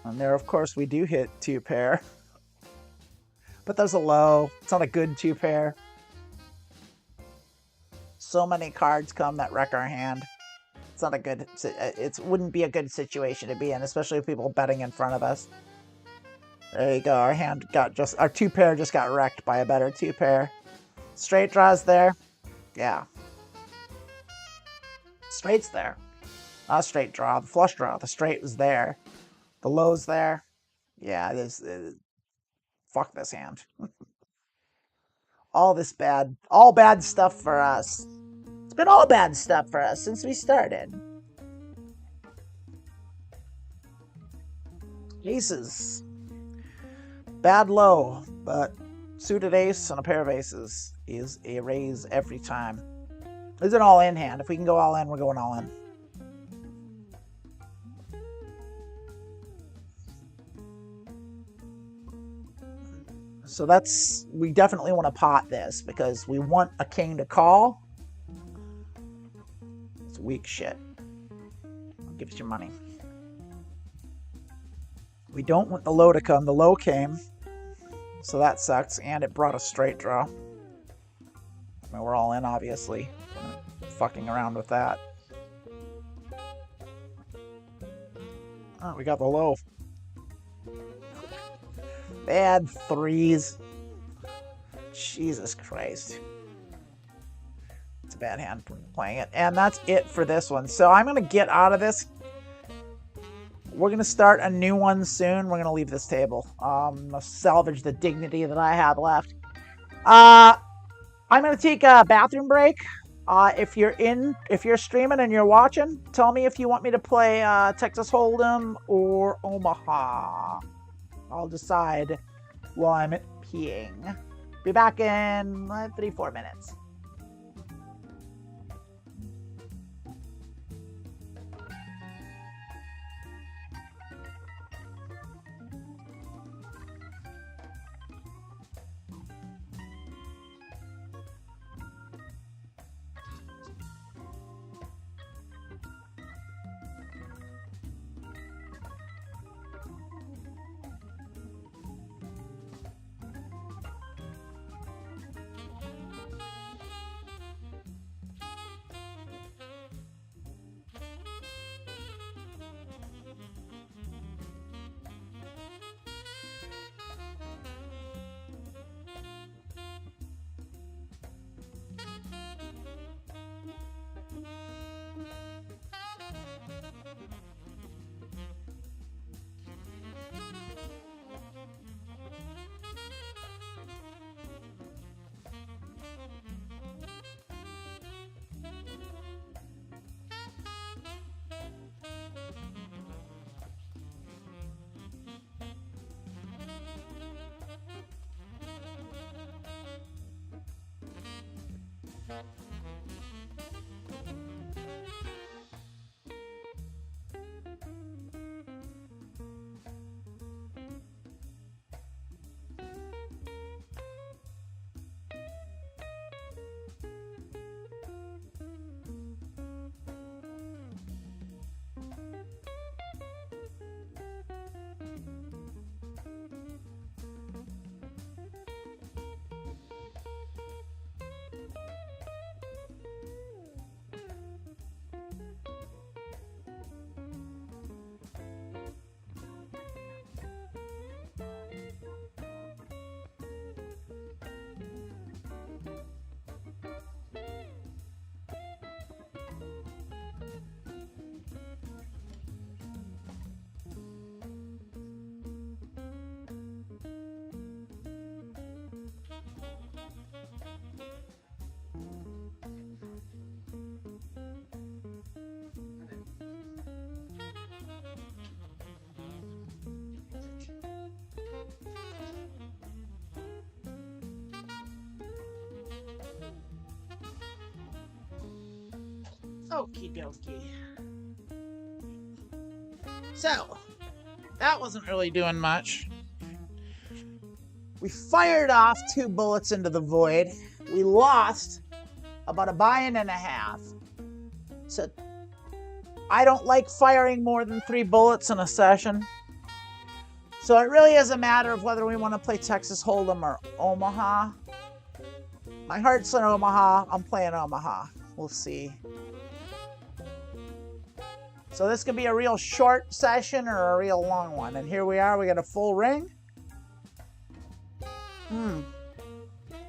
And there, of course, we do hit 2 pair. But there's a low. It's not a good 2 pair. So many cards come that wreck our hand. It's not a good, it wouldn't be a good situation to be in, especially with people betting in front of us. There you go. Our hand got our 2 pair just got wrecked by a better 2 pair. Straight draws there. Yeah. Straight's there. Not a straight draw. The flush draw. The straight was there. The low's there. Yeah, fuck this hand. All bad stuff for us. It's been all bad stuff for us since we started. Aces. Bad low, but suited ace and a pair of aces is a raise every time. It's an all-in hand. If we can go all in, we're going all in. So we definitely want to pot this because we want a king to call. weak shit. I'll give you your money. We don't want the low to come. The low came. So that sucks. And it brought a straight draw. I mean, we're all in, obviously. Fucking around with that. Oh, we got the low. Bad threes. Jesus Christ. It's a bad hand for playing it. And that's it for this one. So I'm going to get out of this. We're going to start a new one soon. We're going to leave this table. I'll salvage the dignity that I have left. I'm going to take a bathroom break. If you're streaming and you're watching, tell me if you want me to play Texas Hold'em or Omaha. I'll decide while I'm peeing. Be back in 3-4 minutes. Okie dokie. So, that wasn't really doing much. We fired off 2 bullets into the void. We lost about a buy-in and a half. So, I don't like firing more than 3 bullets in a session. So it really is a matter of whether we want to play Texas Hold'em or Omaha. My heart's in Omaha. I'm playing Omaha. We'll see. So this could be a real short session or a real long one. And here we are. We got a full ring. I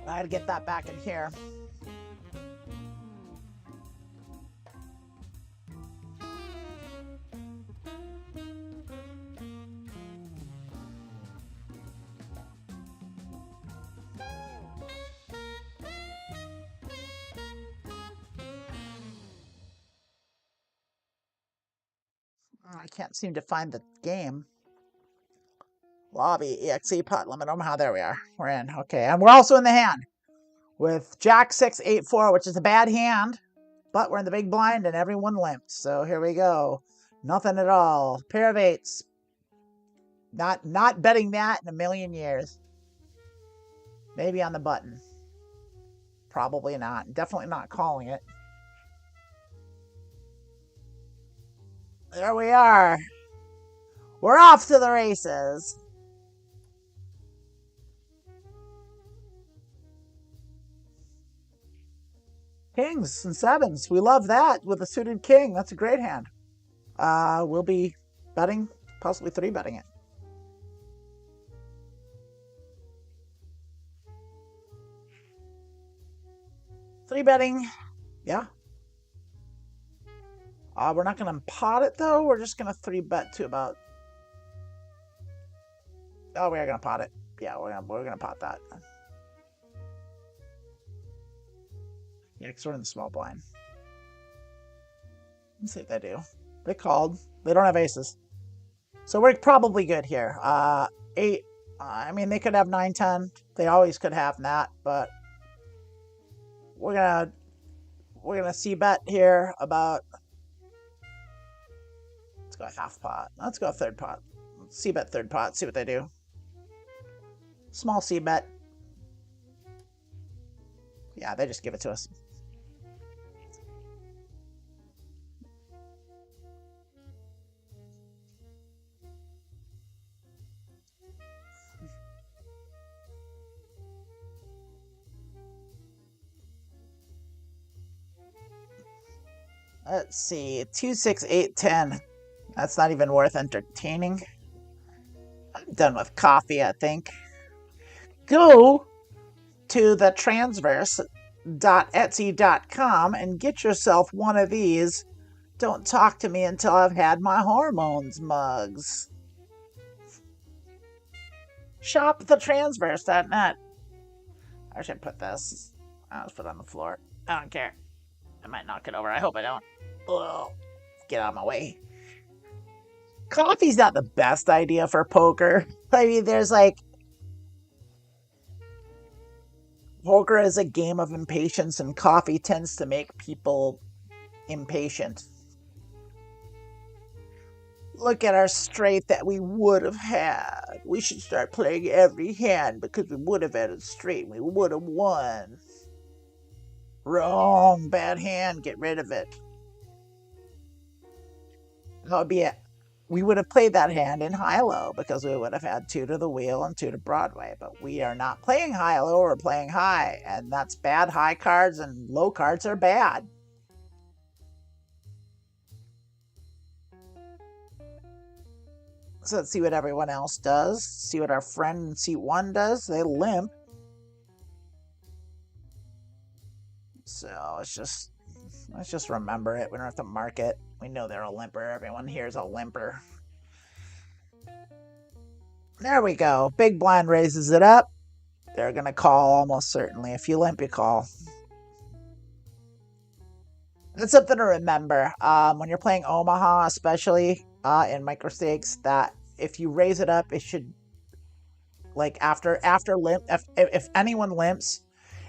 gotta get that back in here. I can't seem to find the game. Lobby, EXE, Pot Limit Omaha. There we are. We're in. Okay, and we're also in the hand with Jack 6, 8, 4, which is a bad hand, but we're in the big blind and everyone limped. So here we go. Nothing at all. Pair of 8s. Not betting that in a million years. Maybe on the button. Probably not. Definitely not calling it. There we are. We're off to the races. Kings and sevens. We love that with a suited king. That's a great hand. We'll be betting, possibly 3-betting it. Three betting, yeah. We're not going to pot it though. We're just going to 3-bet to about. Oh, we are going to pot it. Yeah, we're gonna pot that. Yeah, because we're in the small blind. Let's see if they do. They called. They don't have aces, so we're probably good here. 8. I mean, they could have 9, 10. They always could have that, but we're gonna c-bet here about. Let's go half pot. Let's go third pot. C-bet third pot. See what they do. Small c-bet. Yeah, they just give it to us. Let's see. 2, 6, 8, 10. That's not even worth entertaining. I'm done with coffee, I think. Go to the transverse.etsy.com and get yourself one of these. Don't talk to me until I've had my hormones mugs. Shop thetransverse.net. I should put this. I'll just put it on the floor. I don't care. I might knock it over. I hope I don't. Ugh. Get out of my way. Coffee's not the best idea for poker. I mean, there's like... Poker is a game of impatience, and coffee tends to make people impatient. Look at our straight that we would have had. We should start playing every hand because we would have had a straight. We would have won. Wrong. Bad hand. Get rid of it. That would be it. We would have played that hand in Hi-Lo because we would have had 2 to the wheel and 2 to Broadway. But we are not playing Hi-Lo. We're playing high. And that's bad. High cards and low cards are bad. So let's see what everyone else does. See what our friend in seat 1 does. They limp. So let's just remember it. We don't have to mark it. We know they're a limper. Everyone here is a limper. There we go. Big blind raises it up. They're going to call almost certainly. If you limp, you call. That's something to remember. When you're playing Omaha, especially in Microstakes, that if you raise it up, it should, like after limp, if anyone limps,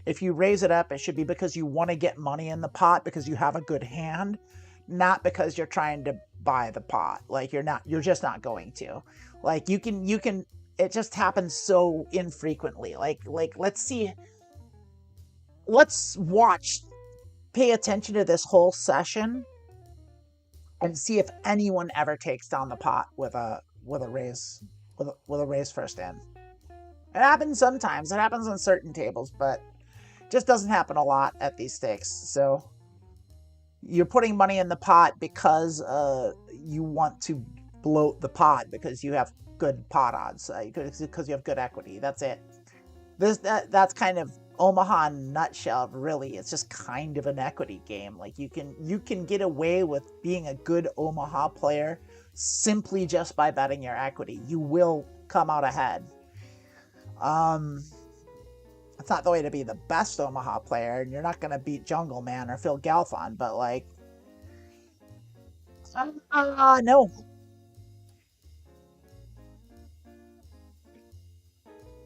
if you raise it up, it should be because you want to get money in the pot because you have a good hand, not because you're trying to buy the pot. Like you're just not going to. Like you can, it just happens so infrequently. Like let's watch, pay attention to this whole session and see if anyone ever takes down the pot with a raise first in. It happens sometimes. It happens on certain tables, but just doesn't happen a lot at these stakes. So you're putting money in the pot because you want to bloat the pot because you have good pot odds, because you have good equity. That's it. That's kind of Omaha in a nutshell. Really, it's just kind of an equity game. Like you can get away with being a good Omaha player simply just by betting your equity. You will come out ahead. It's not the way to be the best Omaha player, and you're not going to beat Jungle Man or Phil Galfond, but like, no.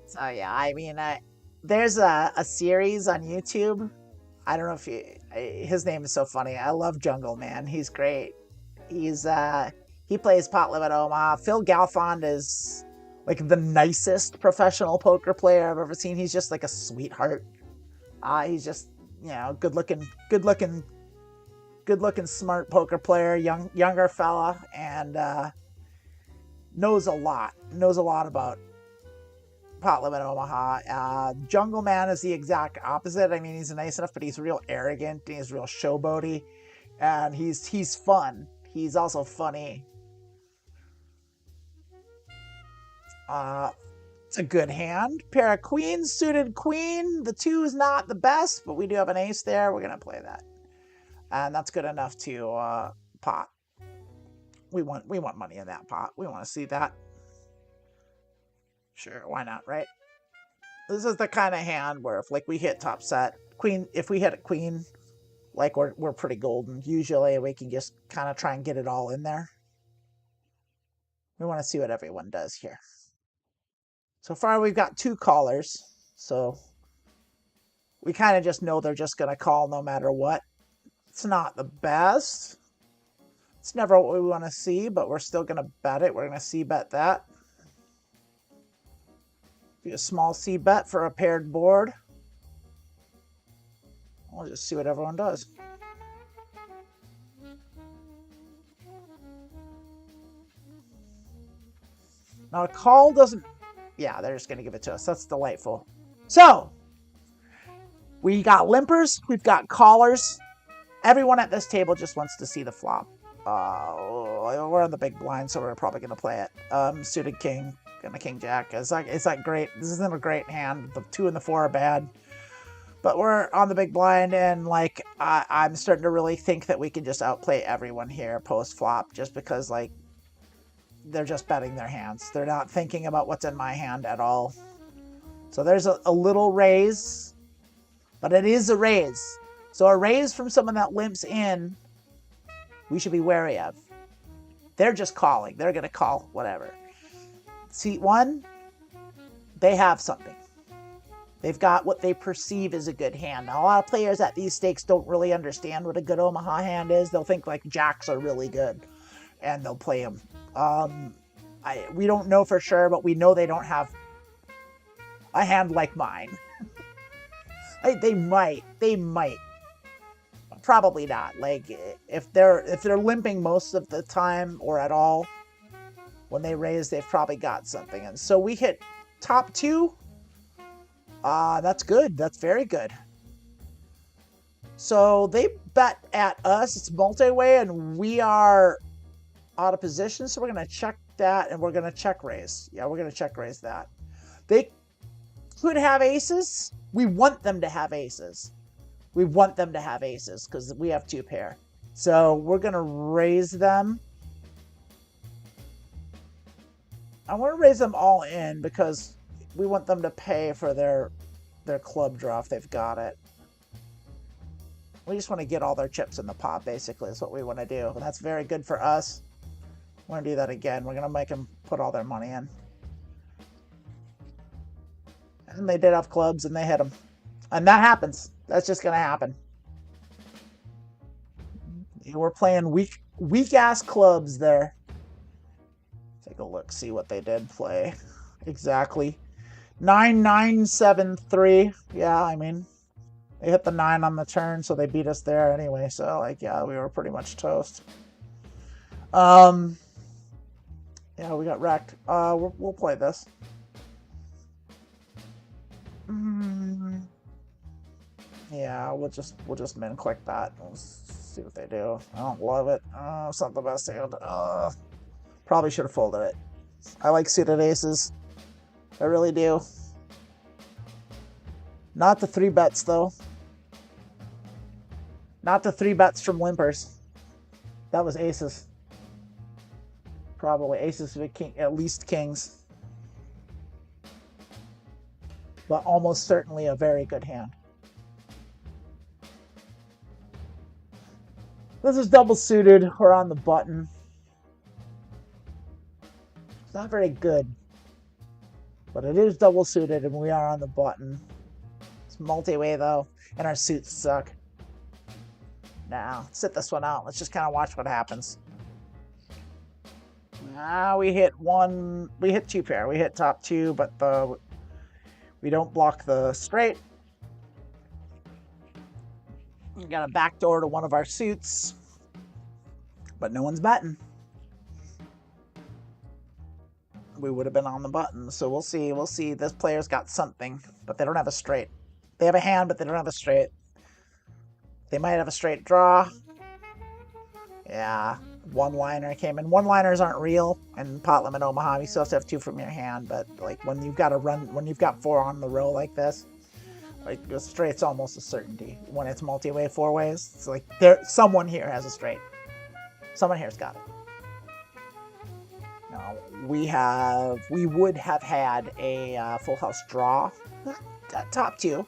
So yeah, I mean, there's a series on YouTube. I don't know if his name is so funny. I love Jungle Man. He's great. He plays Pot Limit Omaha. Phil Galfond is like the nicest professional poker player I've ever seen. He's just like a sweetheart. He's just, good looking good-looking, smart poker player, younger fella, and knows a lot about Pot Limit Omaha. Jungle Man is the exact opposite. I mean, he's nice enough, but he's real arrogant, and he's real showboaty, and he's fun. He's also funny. It's a good hand. Pair of queens, suited queen. The 2 is not the best, but we do have an ace there. We're going to play that. And that's good enough to pot. We want money in that pot. We want to see that. Sure, why not, right? This is the kind of hand where if like we hit top set, queen, if we hit a queen, like we're pretty golden. Usually we can just kind of try and get it all in there. We want to see what everyone does here. So far we've got 2 callers, so we kind of just know they're just going to call no matter what. It's not the best. It's never what we want to see, but we're still going to bet it. We're going to c-bet that. Be a small c-bet for a paired board. We'll just see what everyone does. Now a call doesn't... Yeah, they're just going to give it to us. That's delightful. So, we got limpers. We've got callers. Everyone at this table just wants to see the flop. We're on the big blind, so we're probably going to play it. Suited king and a king jack. It's like great. This isn't a great hand. The 2 and the 4 are bad. But we're on the big blind, and like I'm starting to really think that we can just outplay everyone here post flop, just because like they're just betting their hands. They're not thinking about what's in my hand at all. So there's a little raise, but it is a raise. So a raise from someone that limps in, we should be wary of. They're just calling. They're going to call whatever. Seat 1, they have something. They've got what they perceive as a good hand. Now, a lot of players at these stakes don't really understand what a good Omaha hand is. They'll think like jacks are really good, and they'll play them. We don't know for sure, but we know they don't have a hand like mine. They might. Probably not. Like if they're limping most of the time or at all, when they raise, they've probably got something. And so we hit top 2. That's good. That's very good. So they bet at us. It's multi-way, and we are out of position. So we're going to check that, and we're going to check raise. Yeah, we're going to check raise that. They could have aces. We want them to have aces. We want them to have aces because we have 2 pair. So we're going to raise them. I want to raise them all in because we want them to pay for their club draw if they've got it. We just want to get all their chips in the pot, basically, is what we want to do. And that's very good for us. We're going to do that again. We're going to make them put all their money in. And they did have clubs, and they hit them. And that happens. That's just going to happen. We're playing weak-ass clubs there. Take a look, see what they did play. Exactly. 9-9-7-3. Yeah, I mean, they hit the 9 on the turn, so they beat us there anyway. So, like, yeah, we were pretty much toast. Yeah, we got wrecked. We'll play this. Yeah, we'll just min click that. We'll see what they do. I don't love it. It's not the best hand. Probably should have folded it. I like suited aces. I really do. Not the 3 bets though. Not the 3 bets from limpers. That was aces. Probably aces with king, at least kings. But almost certainly a very good hand. This is double suited. We're on the button. It's not very good. But it is double suited and we are on the button. It's multi-way though. And our suits suck. Now, sit this one out. Let's just kind of watch what happens. Now we hit 2 pair. We hit top 2, but we don't block the straight. We got a backdoor to one of our suits. But no one's betting. We would have been on the button. So we'll see. We'll see. This player's got something, but they don't have a straight. They have a hand, but they don't have a straight. They might have a straight draw. Yeah, one-liner came in. One-liners aren't real in Pot Limit Omaha. You still have to have 2 from your hand, but like when you've got to run, when you've got 4 on the row like this, like the straight's almost a certainty. When it's multi-way 4 ways, it's like someone here has a straight. Someone here's got it. Now we would have had a full house draw, top 2.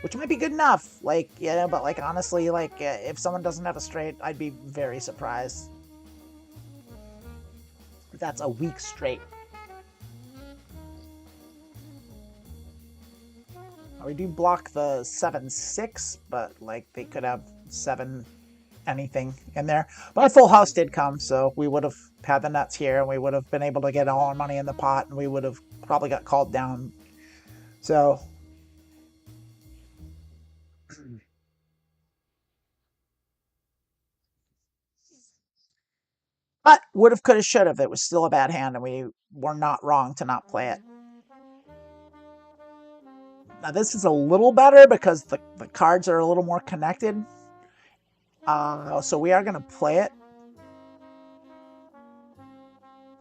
Which might be good enough, like, yeah, but, like, honestly, like, if someone doesn't have a straight, I'd be very surprised. That's a weak straight. We do block the 7-6, but, like, they could have 7 anything in there. But a full house did come, so we would have had the nuts here, and we would have been able to get all our money in the pot, and we would have probably got called down. So... But would have, could have, should have. It was still a bad hand, and we were not wrong to not play it. Now this is a little better because the cards are a little more connected. So we are going to play it.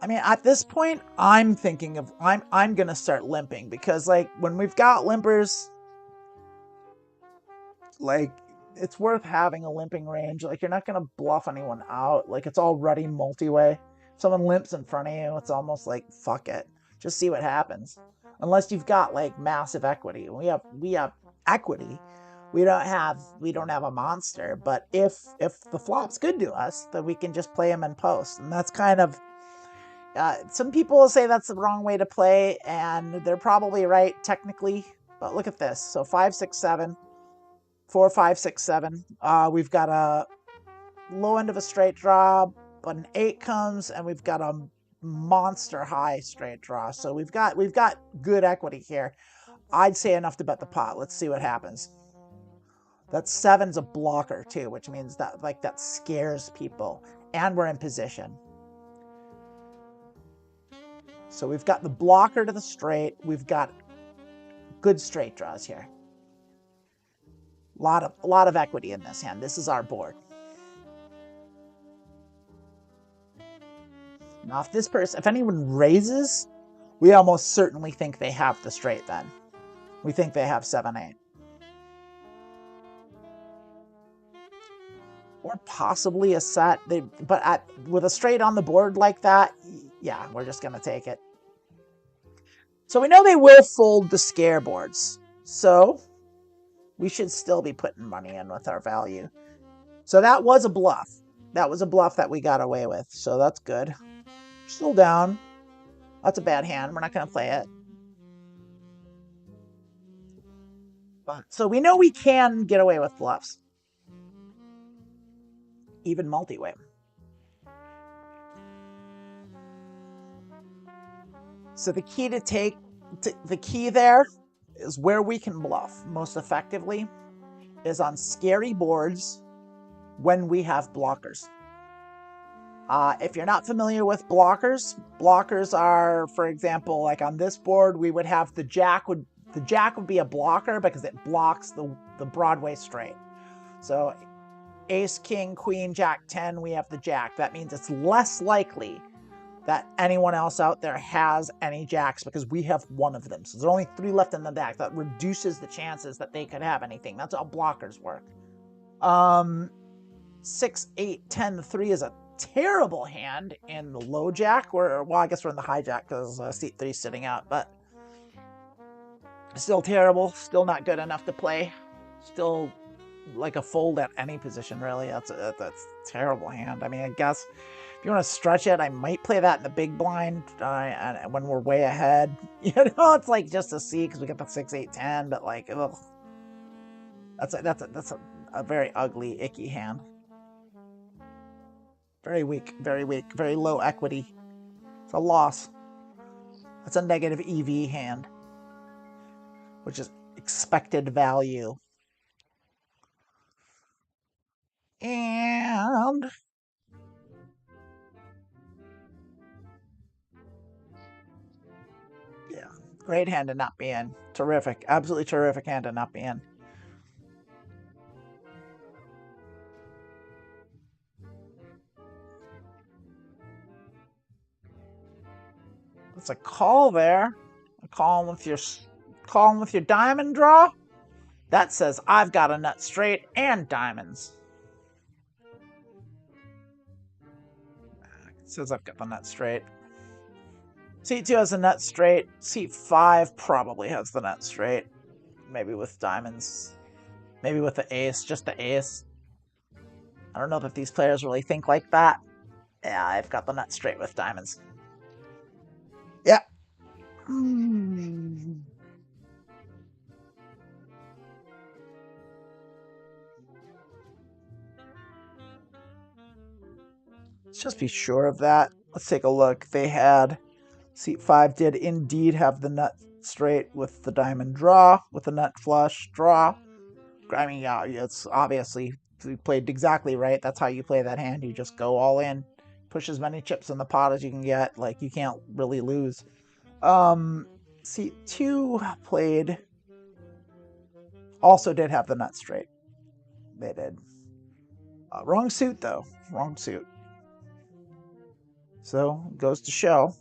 I mean, at this point, I'm thinking of I'm going to start limping because, like, when we've got limpers, like, it's worth having a limping range. Like, you're not going to bluff anyone out. Like, it's already multi-way. If someone limps in front of you, it's almost like, fuck it. Just see what happens. Unless you've got, like, massive equity. We have equity. We don't have a monster. But if the flop's good to us, then we can just play him in post. And that's kind of... some people will say that's the wrong way to play, and they're probably right, technically. But look at this. So 5, 6, 7... 4, 5, 6, 7. We've got a low end of a straight draw, but an 8 comes, and we've got a monster high straight draw. So we've got good equity here. I'd say enough to bet the pot. Let's see what happens. That 7's a blocker too, which means that, like, that scares people, and we're in position. So we've got the blocker to the straight. We've got good straight draws here. A lot of equity in this hand. This is our board. Now, if anyone raises, we almost certainly think they have the straight then. We think they have 7-8. Or possibly a set. With a straight on the board like that, yeah, we're just going to take it. So we know they will fold the scare boards. So we should still be putting money in with our value. So that was a bluff. That was a bluff that we got away with. So that's good. Still down. That's a bad hand. We're not going to play it. But, so we know we can get away with bluffs. Even multi-way. So the key there is where we can bluff most effectively is on scary boards when we have blockers. If you're not familiar with blockers are, for example, like on this board, we would have the jack would be a blocker because it blocks the Broadway straight. So ace, king, queen, jack 10, we have the jack. That means it's less likely that anyone else out there has any jacks because we have one of them. So there's only 3 left in the deck. That reduces the chances that they could have anything. That's how blockers work. 6, 8, 10, 3 is a terrible hand in the low jack. Well, I guess we're in the high jack because seat 3 is sitting out, but still terrible. Still not good enough to play. Still like a fold at any position, really. That's a terrible hand. I mean, I guess if you want to stretch it, I might play that in the big blind when we're way ahead. You know, it's like just a C because we got the 6, 8, 10, but like, ugh. That's a very ugly, icky hand. Very weak, very low equity. It's a loss. That's a negative EV hand, which is expected value. And Great hand to not be in. Terrific. Absolutely terrific hand to not be in. It's a call there. Calling with your diamond draw. That says I've got a nut straight and diamonds. It says I've got the nut straight. Seat 2 has a nut straight. Seat 5 probably has the nut straight. Maybe with diamonds. Maybe with the ace, just the ace. I don't know that these players really think like that. Yeah, I've got the nut straight with diamonds. Yeah. Let's just be sure of that. Let's take a look. They had... Seat 5 did indeed have the nut straight with the diamond draw, with the nut flush draw. I mean, yeah, it's obviously you played exactly right. That's how you play that hand. You just go all in, push as many chips in the pot as you can get. Like, you can't really lose. Seat 2 played, also did have the nut straight. They did. Wrong suit, though. Wrong suit. So, goes to show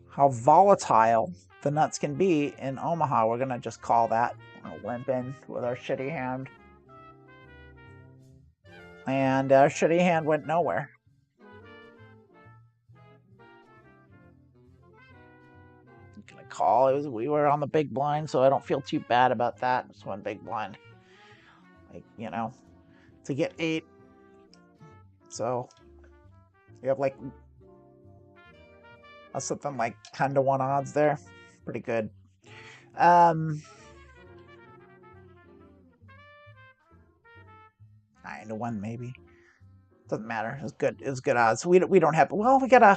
how volatile the nuts can be in Omaha. We're going to just call that. We're going to limp in with our shitty hand. And our shitty hand went nowhere. I'm going to call. We were on the big blind, so I don't feel too bad about that. It's one big blind. Like, you know, to get 8. So, we have like... something like 10 to 1 odds there. Pretty good. 9 to 1 maybe. Doesn't matter. It's good. It's good odds. We don't have... Well, we're gonna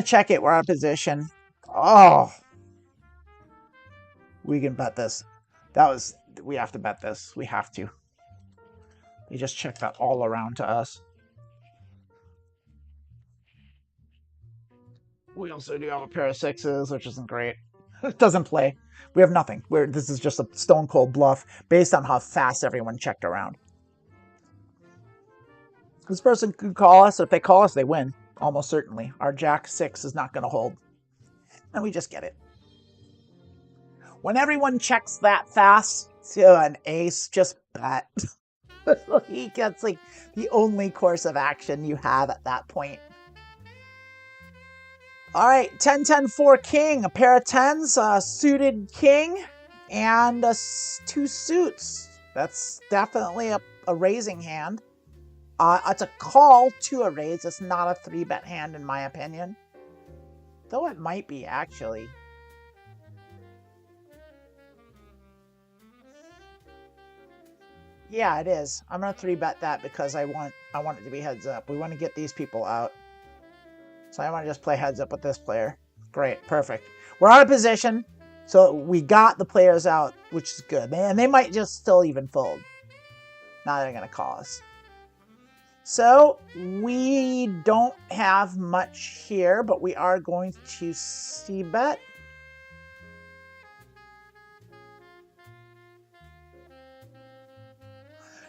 check it. We're out of position. Oh! We can bet this. We have to bet this. We have to. We just checked that all around to us. We also do have a pair of 6s, which isn't great. It doesn't play. We have nothing. This is just a stone cold bluff based on how fast everyone checked around. This person could call us. If they call us, they win. Almost certainly. Our Jack 6 is not going to hold. And we just get it. When everyone checks that fast to an ace, just bet. He gets like the only course of action you have at that point. All right, 10-10-4 king, a pair of 10s, a suited king, and 2 suits. That's definitely a raising hand. It's a call to a raise. It's not a 3-bet hand, in my opinion. Though it might be, actually. Yeah, it is. I'm going to 3-bet that because I want it to be heads up. We want to get these people out. So I want to just play heads up with this player. Great, perfect. We're out of position, so we got the players out, which is good. And they might just still even fold. Now they're going to call us. So we don't have much here, but we are going to c-bet.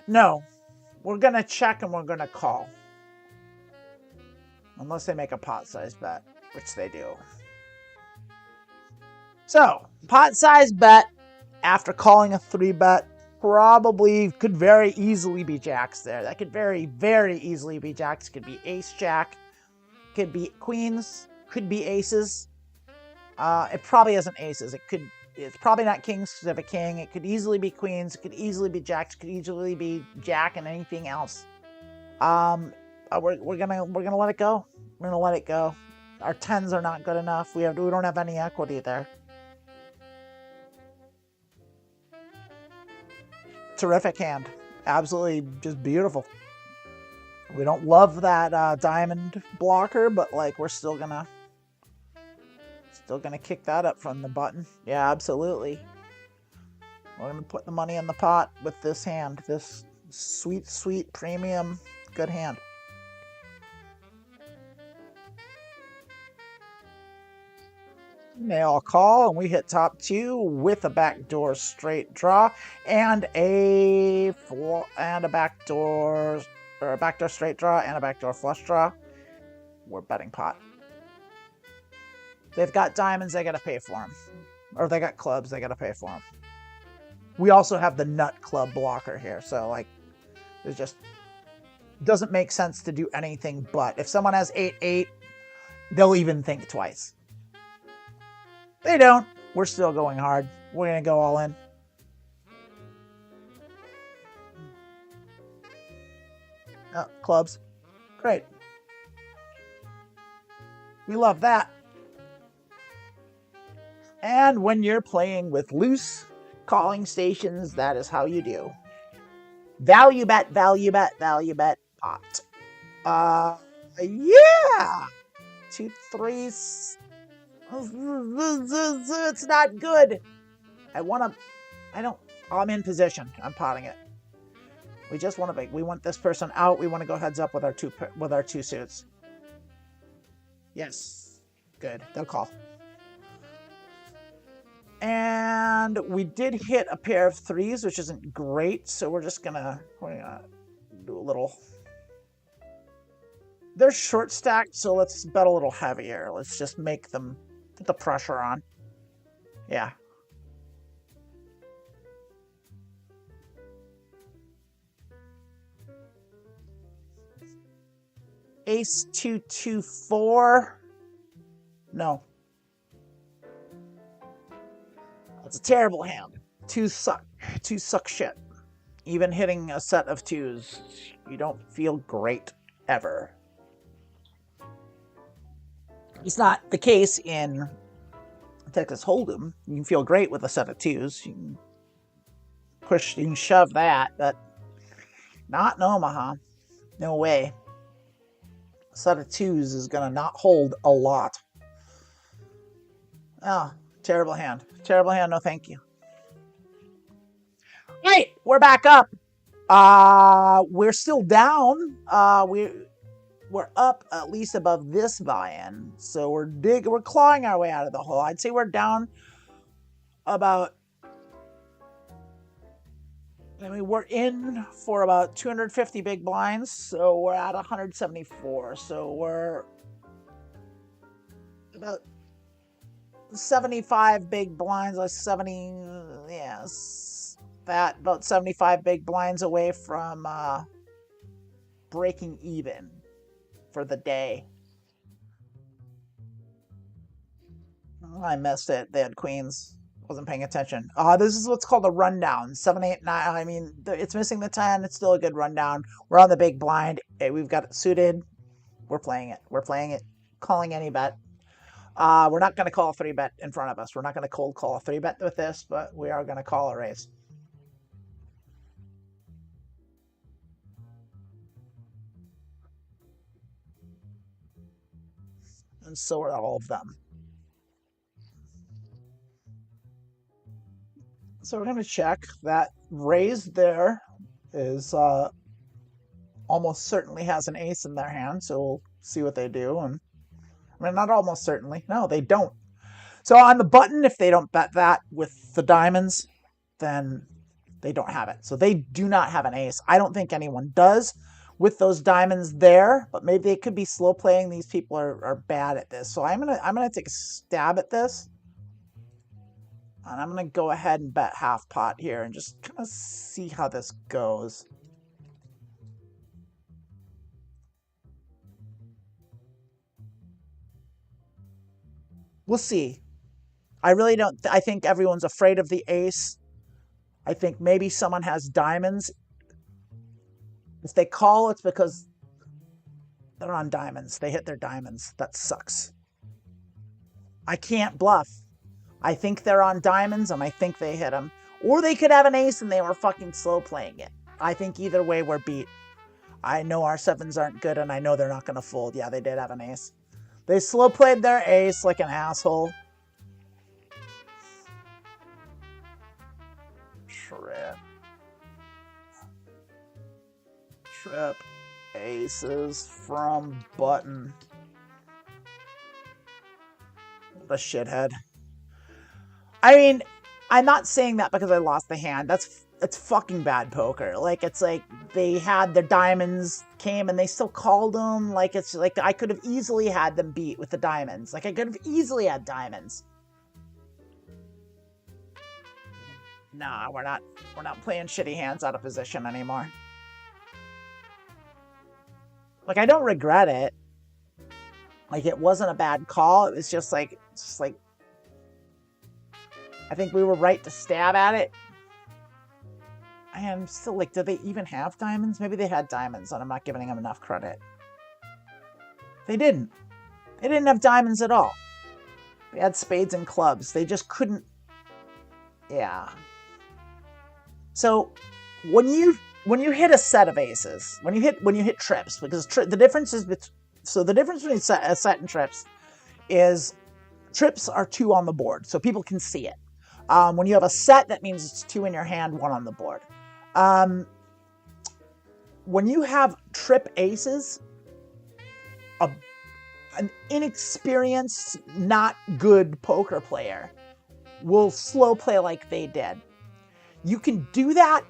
No, we're going to check and we're going to call. Unless they make a pot-size bet, which they do. So, pot-size bet after calling a 3-bet probably could very easily be jacks there. That could very, very easily be jacks. Could be ace-jack. Could be queens. Could be aces. It probably isn't aces. It's probably not kings because I have a king. It could easily be queens. It could easily be jacks. It could easily be jack and anything else. We're gonna let it go. We're gonna let it go. Our 10s are not good enough. We don't have any equity there. Terrific hand. Absolutely just beautiful. We don't love that diamond blocker, but like we're still gonna kick that up from the button. Yeah, absolutely. We're gonna put the money in the pot with this hand. This sweet, sweet premium good hand. They all call, and we hit top two with a backdoor straight draw and a backdoor straight draw and a backdoor flush draw. We're betting pot. They've got diamonds, they gotta pay for them. Or they got clubs, they gotta pay for them. We also have the nut club blocker here, so like, it just doesn't make sense to do anything but. If someone has 8-8, they'll even think twice. They don't. We're still going hard. We're gonna go all in. Oh, clubs. Great. We love that. And when you're playing with loose calling stations, that is how you do. Value bet, value bet, value bet, pot. Yeah! 2 3s. It's not good. I'm in position. I'm potting it. We just want to we want this person out. We want to go heads up with our two suits. Yes. Good. They'll call. And we did hit a pair of 3s, which isn't great, so we're gonna do a little. They're short stacked, so let's bet a little heavier. Let's just make them put the pressure on. Yeah. Ace 2-2-4. No. That's a terrible hand. Twos suck shit. Even hitting a set of 2s, you don't feel great ever. It's not the case in Texas Hold'em. You can feel great with a set of 2s. You can push, you can shove that, but not in Omaha. No way. A set of 2s is gonna not hold a lot. Oh, terrible hand. Terrible hand, no thank you. Right, we're back up. We're still down. We're up at least above this buy-in. So we're clawing our way out of the hole. I'd say we're down about, we're in for about 250 big blinds. So we're at 174. So we're about 75 big blinds, like 70, yes, that about 75 big blinds away from breaking even for the day. Oh, I missed it. They had queens. Wasn't paying attention. This is what's called a rundown. 7, 8, 9. I mean, it's missing the 10. It's still a good rundown. We're on the big blind. We've got it suited. We're playing it. We're playing it. Calling any bet. We're not going to call a 3-bet in front of us. We're not going to cold call a 3-bet with this, but we are going to call a raise. And so are all of them. So we're going to check. That raise there is almost certainly has an ace in their hand, so we'll see what they do. And I mean, not almost certainly. No, they don't. So on the button, if they don't bet that with the diamonds, then they don't have it. So they do not have an ace. I don't think anyone does with those diamonds there, but maybe they could be slow playing. These people are bad at this. So I'm gonna take a stab at this. And I'm gonna go ahead and bet half pot here and just kind of see how this goes. We'll see. I really don't. I think everyone's afraid of the ace. I think maybe someone has diamonds. If they call, it's because they're on diamonds. They hit their diamonds. That sucks. I can't bluff. I think they're on diamonds, and I think they hit them. Or they could have an ace, and they were fucking slow playing it. I think either way, we're beat. I know our 7s aren't good, and I know they're not going to fold. Yeah, they did have an ace. They slow played their ace like an asshole. Trip. Aces from button. What a shithead. I mean, I'm not saying that because I lost the hand. It's fucking bad poker. Like, it's like they had the diamonds came and they still called them. Like, it's like I could have easily had them beat with the diamonds. Like, I could have easily had diamonds. Nah, we're not playing shitty hands out of position anymore. Like, I don't regret it. Like, it wasn't a bad call. It was just like I think we were right to stab at it. I am still like, do they even have diamonds? Maybe they had diamonds, and I'm not giving them enough credit. They didn't. They didn't have diamonds at all. They had spades and clubs. They just couldn't. Yeah. So when you hit a set of aces, when you hit trips, because the difference is the difference between a set and trips is trips are 2 on the board, so people can see it. When you have a set, that means it's 2 in your hand, 1 on the board. When you have trip aces, an inexperienced, not good poker player will slow play like they did. You can do that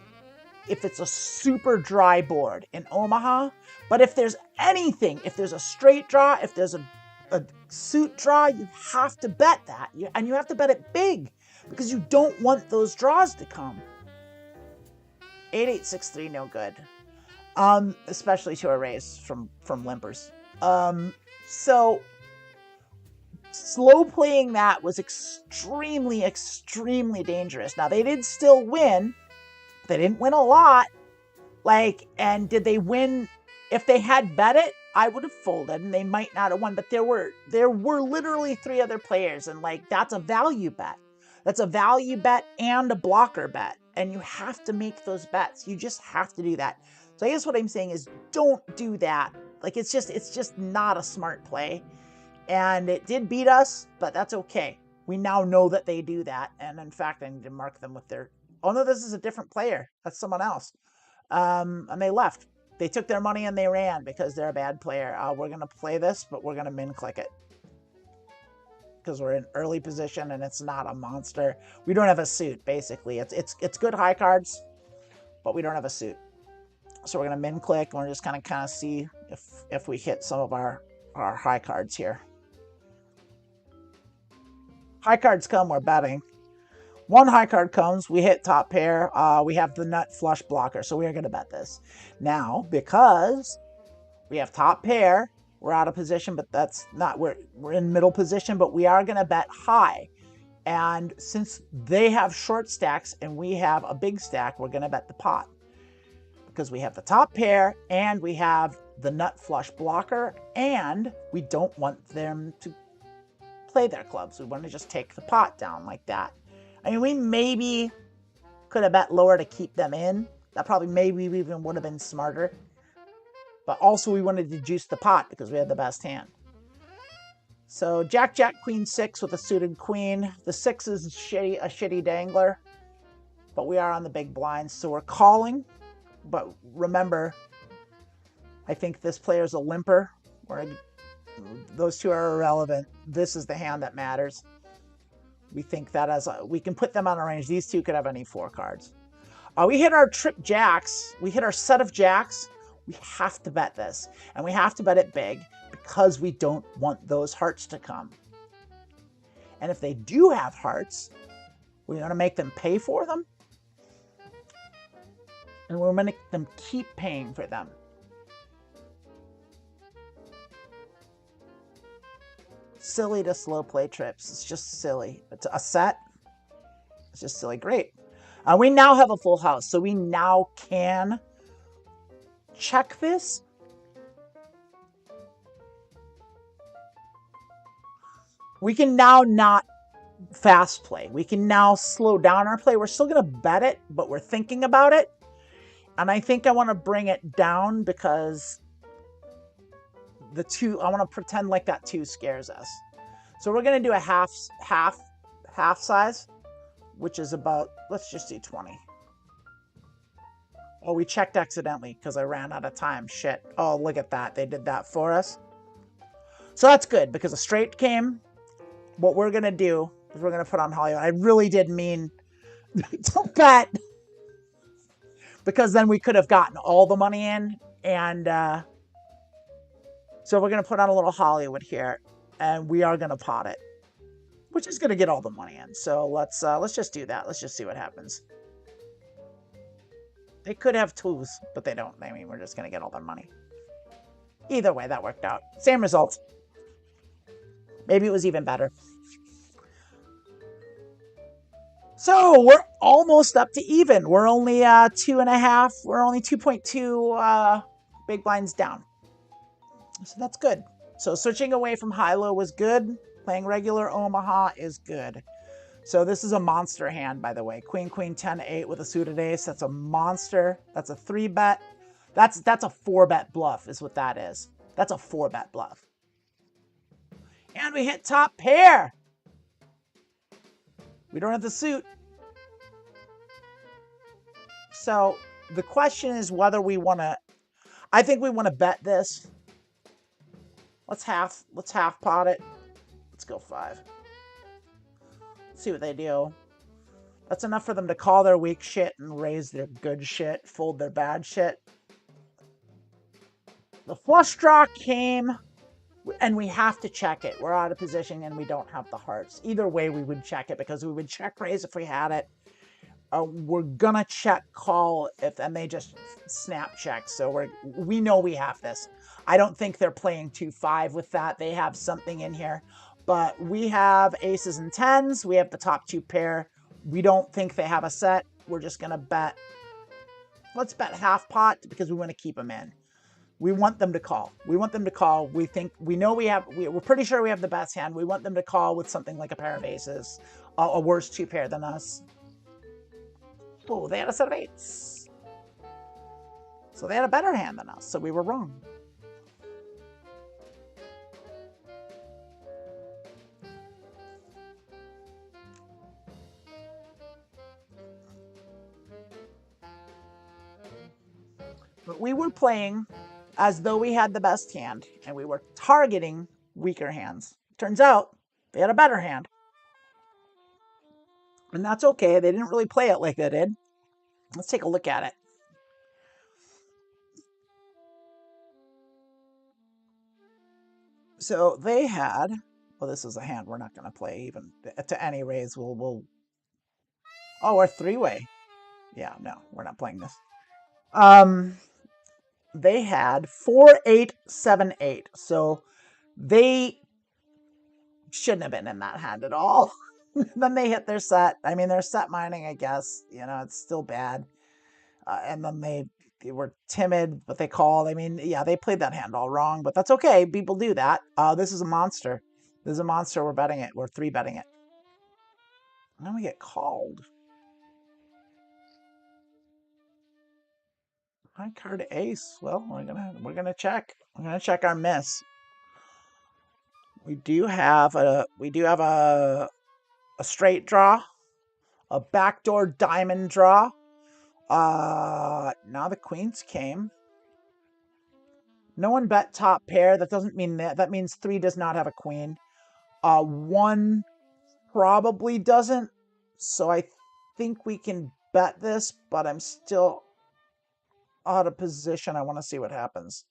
if it's a super dry board in Omaha, but if there's anything, if there's a straight draw, if there's a suit draw, you have to bet that. And you have to bet it big because you don't want those draws to come. 8863, no good. Especially to a raise from limpers. So slow playing that was extremely, extremely dangerous. Now, they did still win. They didn't win a lot. Like, and did they win? If they had bet it, I would have folded and they might not have won. But there were literally 3 other players, and like, that's a value bet. That's a value bet and a blocker bet. And you have to make those bets. You just have to do that. So I guess what I'm saying is, don't do that. Like, it's just not a smart play. And it did beat us, but that's okay. We now know that they do that. And in fact, I need to mark them with their... Oh no, this is a different player. That's someone else. And they left. They took their money and they ran because they're a bad player. We're going to play this, but we're going to min click it. Because we're in early position and it's not a monster. We don't have a suit, basically. It's good high cards, but we don't have a suit. So we're going to min click and we're just kind of see if we hit some of our high cards here. High cards come, we're betting. 1 high card comes, we hit top pair. We have the nut flush blocker, so we are going to bet this. Now, because we have top pair, we're out of position, but that's not, we're in middle position, but we are going to bet high. And since they have short stacks and we have a big stack, we're going to bet the pot. Because we have the top pair and we have the nut flush blocker, and we don't want them to play their clubs. We want to just take the pot down like that. I mean, we maybe could have bet lower to keep them in. That probably maybe even would have been smarter. But also we wanted to juice the pot because we had the best hand. So Jack, Jack, Queen 6 with a suited queen. The 6 is a shitty dangler. But we are on the big blinds, so we're calling. But remember, I think this player's a limper. Those 2 are irrelevant. This is the hand that matters. We think that we can put them on a range. These 2 could have any 4 cards. We hit our trip jacks. We hit our set of jacks. We have to bet this. And we have to bet it big because we don't want those hearts to come. And if they do have hearts, we're going to make them pay for them. And we're going to make them keep paying for them. Silly to slow play trips. It's just silly. It's a set. It's just silly. Great. We now have a full house, so we now can check this. We can now not fast play. We can now slow down our play. We're still going to bet it, but we're thinking about it. And I think I want to bring it down because the 2, I want to pretend like that 2 scares us. So we're going to do a half size, which is about, let's just do 20. Oh, we checked accidentally because I ran out of time. Shit. Oh, look at that. They did that for us. So that's good because a straight came. What we're going to do If we're going to put on Hollywood. I really did mean to bet, because then we could have gotten all the money in. And so we're going to put on a little Hollywood here, and we are going to pot it, which is going to get all the money in. So let's just do that. Let's just see what happens. They could have twos, but they don't. I mean, we're just going to get all their money. Either way, that worked out. Same result. Maybe it was even better. So we're almost up to even. We're only 2.5. We're only 2.2 big blinds down. So that's good. So switching away from Hi-Lo was good. Playing regular Omaha is good. So this is a monster hand, by the way. Queen, queen, 10, 8 with a suited ace. That's a monster. That's a 3-bet. That's a 4-bet bluff is what that is. That's a 4-bet bluff. And we hit top pair. We don't have the suit. So the question is whether we want to... I think we want to bet this. Let's half pot it. Let's go 5. Let's see what they do. That's enough for them to call their weak shit and raise their good shit, fold their bad shit. The flush draw came, and we have to check it. We're out of position and we don't have the hearts. Either way, we would check it because we would check raise if we had it. We're gonna check call and they just snap check. So we know we have this. I don't think they're playing 2-5 with that. They have something in here, but we have aces and 10s. We have the top 2 pair. We don't think they have a set. We're just gonna bet. Let's bet half pot because we want to keep them in. We want them to call. We want them to call. We're pretty sure we have the best hand. We want them to call with something like a pair of aces, a worse 2 pair than us. Oh, they had a set of 8s. So they had a better hand than us, so we were wrong. But we were playing as though we had the best hand, and we were targeting weaker hands. Turns out they had a better hand. And that's okay. They didn't really play it like they did. Let's take a look at it. So they had, well, this is a hand we're not going to play even to any raise. Oh, we're 3-way. Yeah, no, we're not playing this. They had 4, 8, 7, 8. So they shouldn't have been in that hand at all. Then they hit their set. I mean, they're set mining, I guess. You know, it's still bad. And then they were timid, but they called. I mean, yeah, they played that hand all wrong, but that's okay. People do that. This is a monster. This is a monster. We're betting it. We're 3-betting it. And then we get called. High card ace. Well, we're gonna check. We're gonna check our miss. We do have a straight draw, a backdoor diamond draw. Now the queens came. No one bet top pair. That doesn't mean that. That means 3 does not have a queen. 1 probably doesn't. So I think we can bet this, but I'm still out of position. I want to see what happens.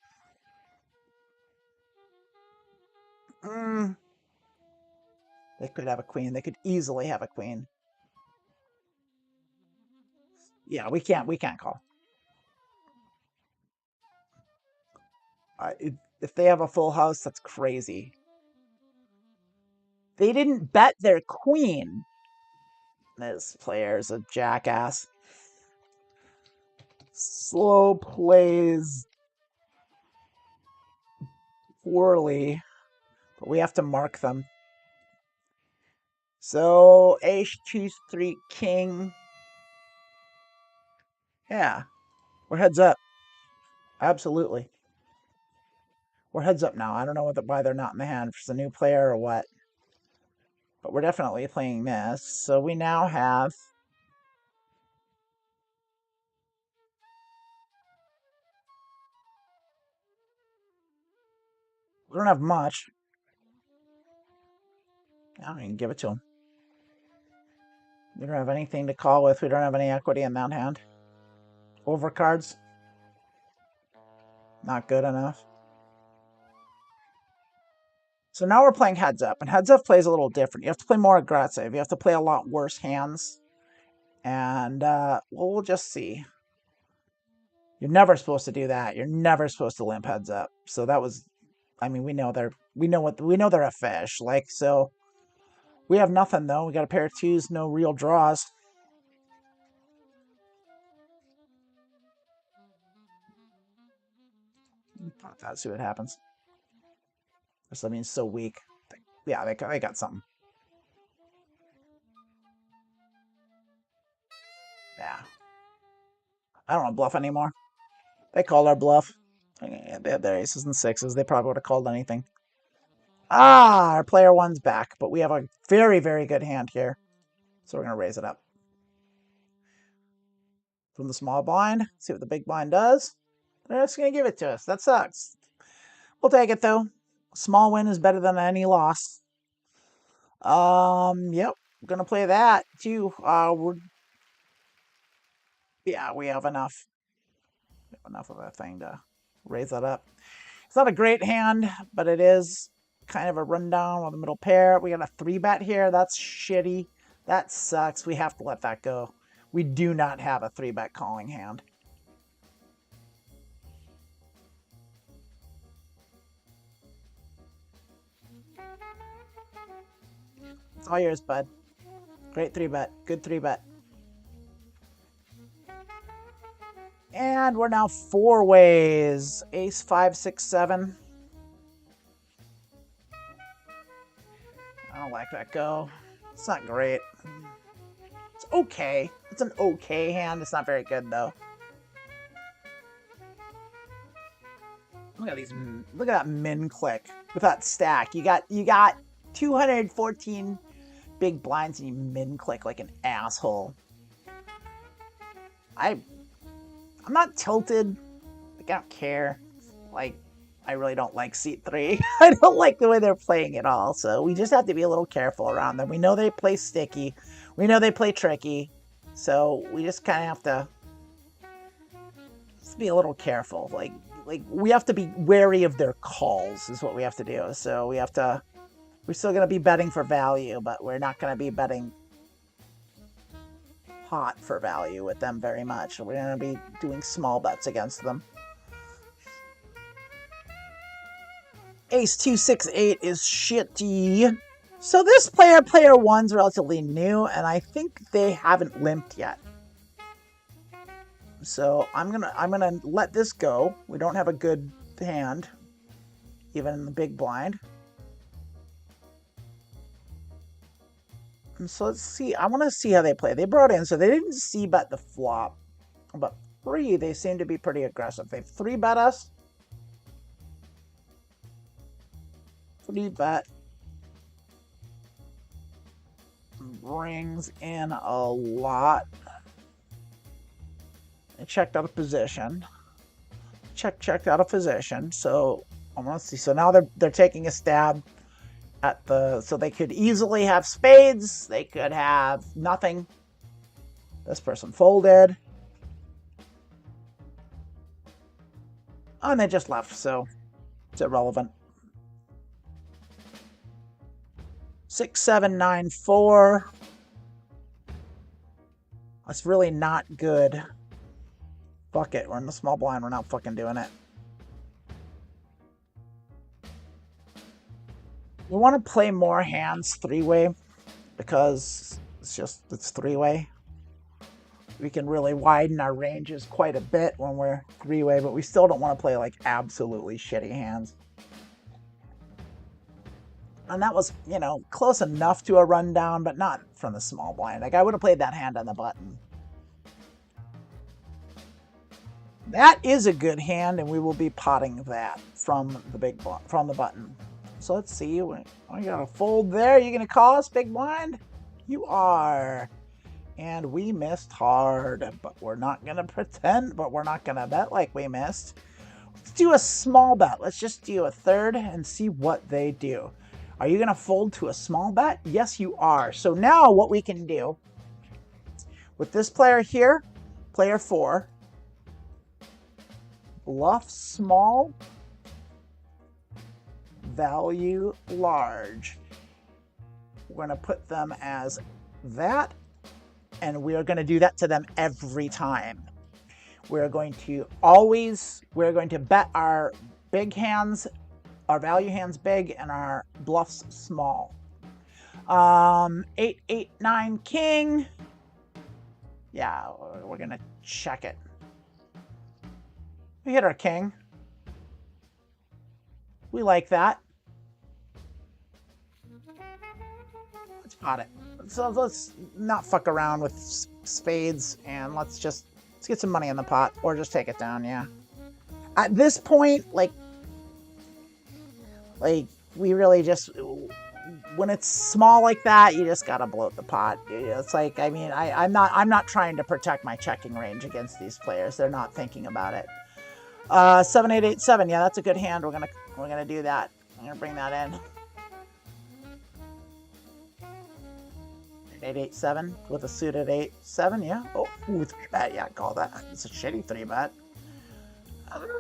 They could have a queen. They could easily have a queen. Yeah, we can't call. If they have a full house, that's crazy. They didn't bet their queen. This player's a jackass. Slow plays poorly, but we have to mark them. So ace, 2, 3, king. Yeah, we're heads up. Absolutely. We're heads up now. I don't know why they're not in the hand. If it's a new player or what. But we're definitely playing this. So we now have... We don't have much. I can give it to him. We don't have anything to call with. We don't have any equity in that hand. Overcards. Not good enough. So now we're playing heads up, and heads up plays a little different. You have to play more aggressive. You have to play a lot worse hands. And we'll just see. You're never supposed to do that. You're never supposed to limp heads up. So that was, I mean, we know they're a fish. Like, so we have nothing though. We got a pair of twos, no real draws. Pop that, see what happens. This, I mean, so weak. Yeah, they got something. Yeah. I don't want to bluff anymore. They called our bluff. They had their aces and sixes. They probably would have called anything. Ah, our player one's back, but we have a very, very good hand here. So we're going to raise it up. From the small blind, see what the big blind does. They're just going to give it to us. That sucks. We'll take it, though. Small win is better than any loss. Yep. We're going to play that, too. Yeah, we have enough. We have enough of a thing to raise that up. It's not a great hand, but it is kind of a rundown with a middle pair. We got a 3-bet here. That's shitty. That sucks. We have to let that go. We do not have a 3-bet calling hand. It's all yours, bud. Great 3-bet. Good 3-bet. And we're now 4 ways. Ace, 5, 6, 7. I don't like that go. It's not great. It's okay. It's an okay hand. It's not very good, though. Look at these. Look at that min click with that stack. You got 214 big blinds and you min click like an asshole. I'm not tilted. Like, I don't care. Like, I really don't like seat 3. I don't like the way they're playing at all. So we just have to be a little careful around them. We know they play sticky. We know they play tricky. So we just kind of have to just be a little careful. Like we have to be wary of their calls is what we have to do. So we're still going to be betting for value, but we're not going to be betting hot for value with them very much. We're going to be doing small bets against them. Ace 2, 6, 8 is shitty. So this player 1's relatively new, and I think they haven't limped yet. So I'm gonna let this go. We don't have a good hand, even in the big blind. And so let's see. I want to see how they play. They brought in, so they didn't c-bet the flop, but free they seem to be pretty aggressive. They 3-bet us. 3-bet brings in a lot. I checked out of position. Checked out of position. So I want to see. So now they're taking a stab at the. So they could easily have spades. They could have nothing. This person folded. Oh, and they just left. So it's irrelevant. 6, 7, 9, 4. That's really not good. Fuck it. We're in the small blind. We're not fucking doing it. We want to play more hands 3-way because it's 3-way. We can really widen our ranges quite a bit when we're 3-way, but we still don't want to play like absolutely shitty hands. And that was, close enough to a rundown, but not from the small blind. Like, I would have played that hand on the button. That is a good hand, and we will be potting that from the button. So let's see. We got a fold there. You gonna call us, big blind? You are. And we missed hard, but we're not gonna pretend. But we're not gonna bet like we missed. Let's do a small bet. Let's just do a third and see what they do. Are you gonna fold to a small bet? Yes, you are. So now what we can do With this player here, player 4, bluff small, value large. We're going to put them as that, and we are going to do that to them every time. We're going to bet our big hands, our value hands big, and our bluffs small. 8, 8, 9, king. Yeah, we're going to check it. We hit our king. We like that. Let's pot it. So let's not fuck around with spades, and let's get some money in the pot, or just take it down. Yeah. At this point, like we really just, when it's small like that, you just gotta bloat the pot. It's like, I mean, I'm not trying to protect my checking range against these players. They're not thinking about it. 7, 8, 8, 7. Yeah, that's a good hand. We're gonna do that. I'm gonna bring that in. 8, 8, 7 with a suited 8, 7. Yeah. Oh, ooh, 3-bet. Yeah, call that. It's a shitty 3-bet.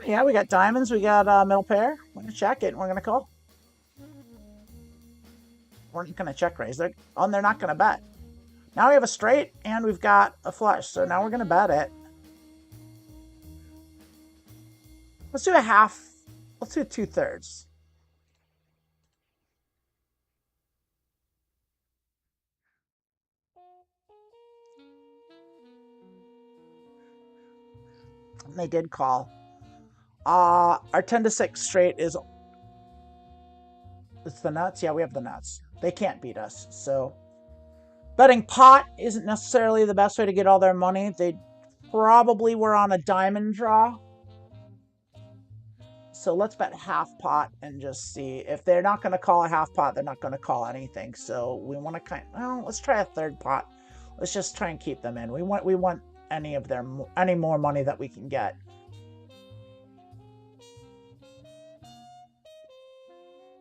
Yeah, we got diamonds. We got middle pair. We're gonna check it. And we're gonna call. We're not gonna check raise. They're not gonna bet. Now we have a straight and we've got a flush. So now we're gonna bet it. Let's do a half. Let's do 2/3. They did call. Our 10-6 straight is. It's the nuts. Yeah, we have the nuts. They can't beat us. So betting pot isn't necessarily the best way to get all their money. They probably were on a diamond draw. So let's bet half pot and just see. If they're not going to call a half pot, they're not going to call anything. So we want to let's try a third pot. Let's just try and keep them in. We want any more money that we can get.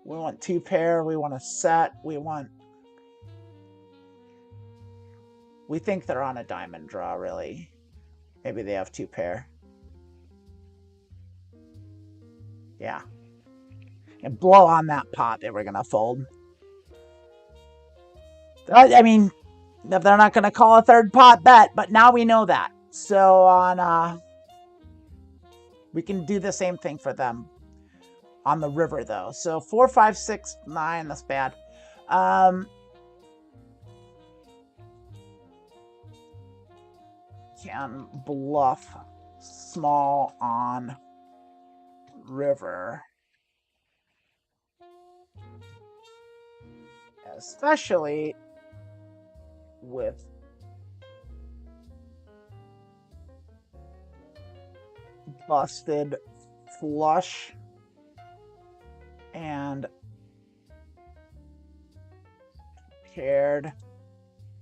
We want 2 pair. We want a set. We think they're on a diamond draw, really. Maybe they have 2 pair. Yeah. And blow on that pot, they were going to fold. I mean, if they're not going to call a third pot, bet. But now we know that. So we can do the same thing for them on the river, though. So 4, 5, 6, 9. That's bad. Can bluff small on river, especially with busted flush and paired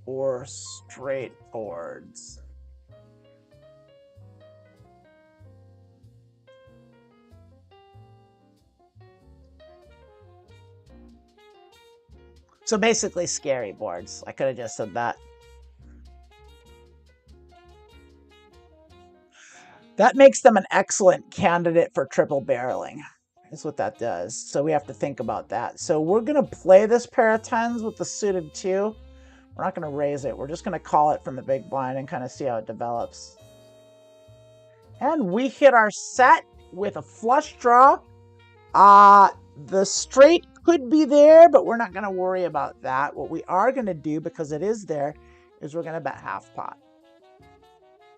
or straight boards. So basically scary boards. I could have just said that. That makes them an excellent candidate for triple barreling. Is what that does. So we have to think about that. So we're going to play this pair of 10s with the suited 2. We're not going to raise it. We're just going to call it from the big blind and kind of see how it develops. And we hit our set with a flush draw. The straight could be there, but we're not going to worry about that. What we are going to do, because it is there, is we're going to bet half pot.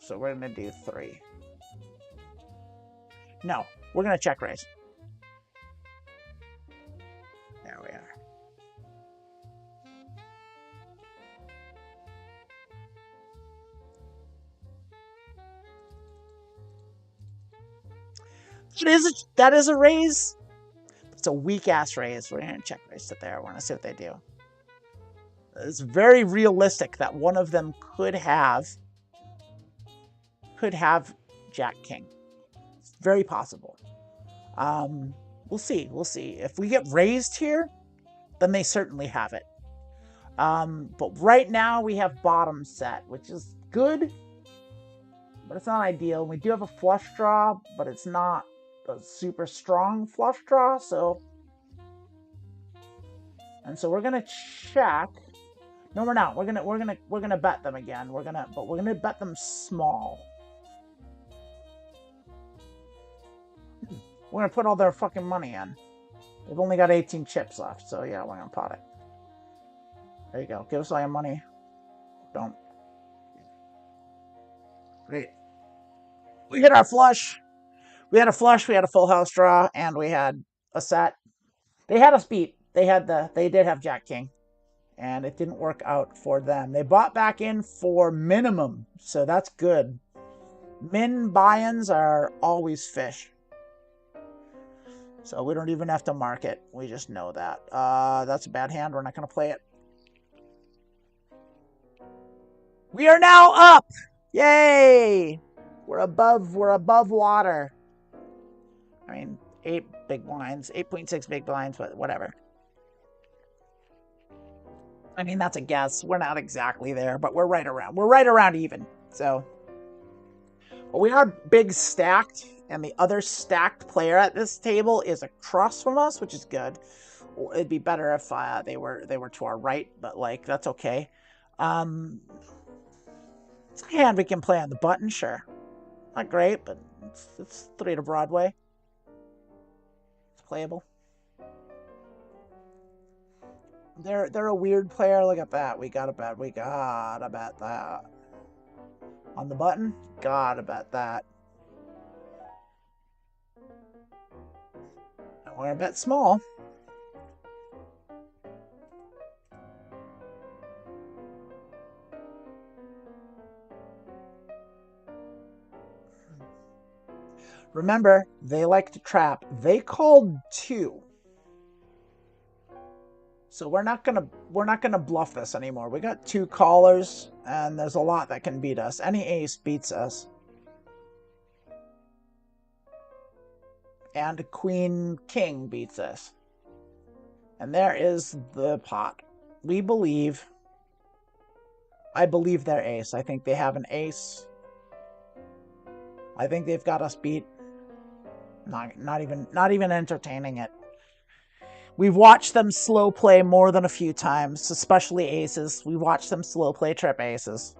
So we're going to do 3. No, we're going to check raise. There we are. That is a raise. It's a weak-ass raise. We're going to check raise it there. We're going to see what they do. It's very realistic that one of them could have Jack King. It's very possible. We'll see. We'll see. If we get raised here, then they certainly have it. But right now we have bottom set, which is good, but it's not ideal. We do have a flush draw, but it's not a super strong flush draw, so. And so we're gonna check. No, we're not. We're gonna bet them again. We're gonna bet them small. We're gonna put all their fucking money in. They've only got 18 chips left, so yeah, we're gonna pot it. There you go. Give us all your money. Don't. Great. We hit our flush. We had a flush, we had a full house draw, and we had a set. They had us beat. They did have Jack King. And it didn't work out for them. They bought back in for minimum, so that's good. Min buy-ins are always fish. So we don't even have to mark it. We just know that. That's a bad hand. We're not going to play it. We are now up! Yay! We're above water. I mean, 8 big blinds, 8.6 big blinds, but whatever. I mean, that's a guess. We're not exactly there, but we're right around even. So we are big stacked, and the other stacked player at this table is across from us, which is good. It'd be better if they were to our right, but like that's okay. It's a hand we can play on the button, sure. Not great, but it's 3 to Broadway. It's playable. They're a weird player. Look at that. We gotta bet that. On the button? Gotta bet that. And we're gonna bet small. Remember, they like to trap. They called 2. So we're not gonna bluff this anymore. We got 2 callers, and there's a lot that can beat us. Any ace beats us. And queen king beats us. And there is the pot. I believe they're ace. I think they have an ace. I think they've got us beat. Not even entertaining it. We've watched them slow play more than a few times, especially aces. We watched them slow play trip aces.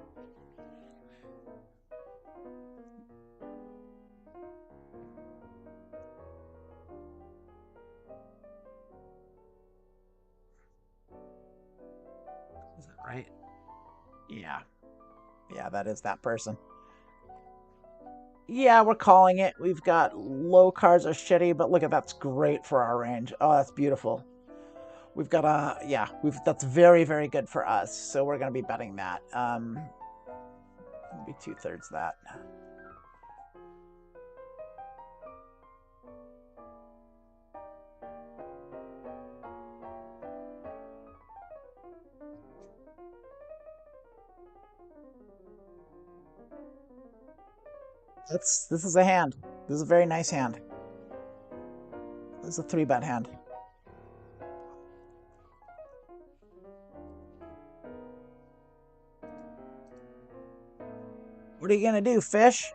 Is that right? Yeah. Yeah, that is that person. Yeah, we're calling it. We've got low cards are shitty, but look at that's great for our range. Oh, that's beautiful. We've got that's very, very good for us. So we're gonna be betting that. Be 2/3 that. This is a hand. This is a very nice hand. This is a 3-bet hand. What are you gonna do, fish?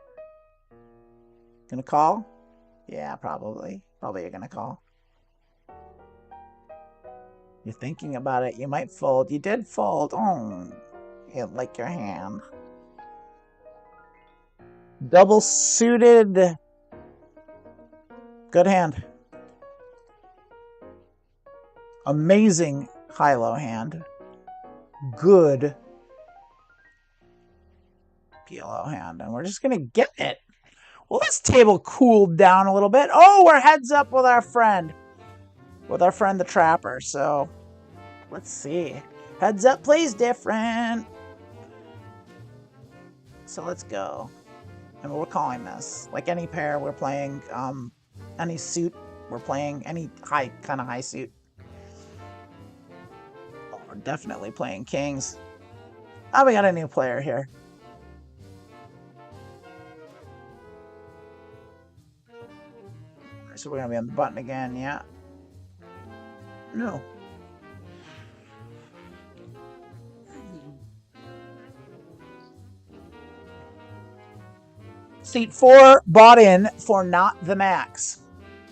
Gonna call? Yeah, probably. Probably you're gonna call. You're thinking about it. You might fold. You did fold. Oh, you like your hand. Double suited. Good hand. Amazing Hi-Lo hand. Good PLO hand. And we're just going to get it. Well, this table cooled down a little bit. Oh, we're heads up with our friend. With our friend the Trapper. So, let's see. Heads up plays different. So let's go. And we're calling this. Like any pair, we're playing any suit. We're playing any kind of high suit. Oh, we're definitely playing kings. Oh, we got a new player here. So we're going to be on the button again, yeah. No. Seat 4 bought in for not the max.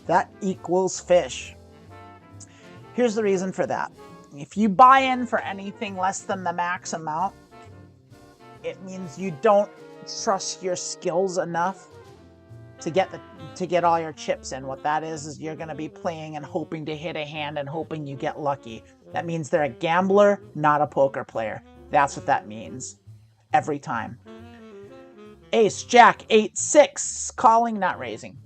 That equals fish. Here's the reason for that. If you buy in for anything less than the max amount, it means you don't trust your skills enough to get all your chips in. What that is you're going to be playing and hoping to hit a hand and hoping you get lucky. That means they're a gambler, not a poker player. That's what that means. Every time. Ace, Jack, 8, 6. Calling, not raising.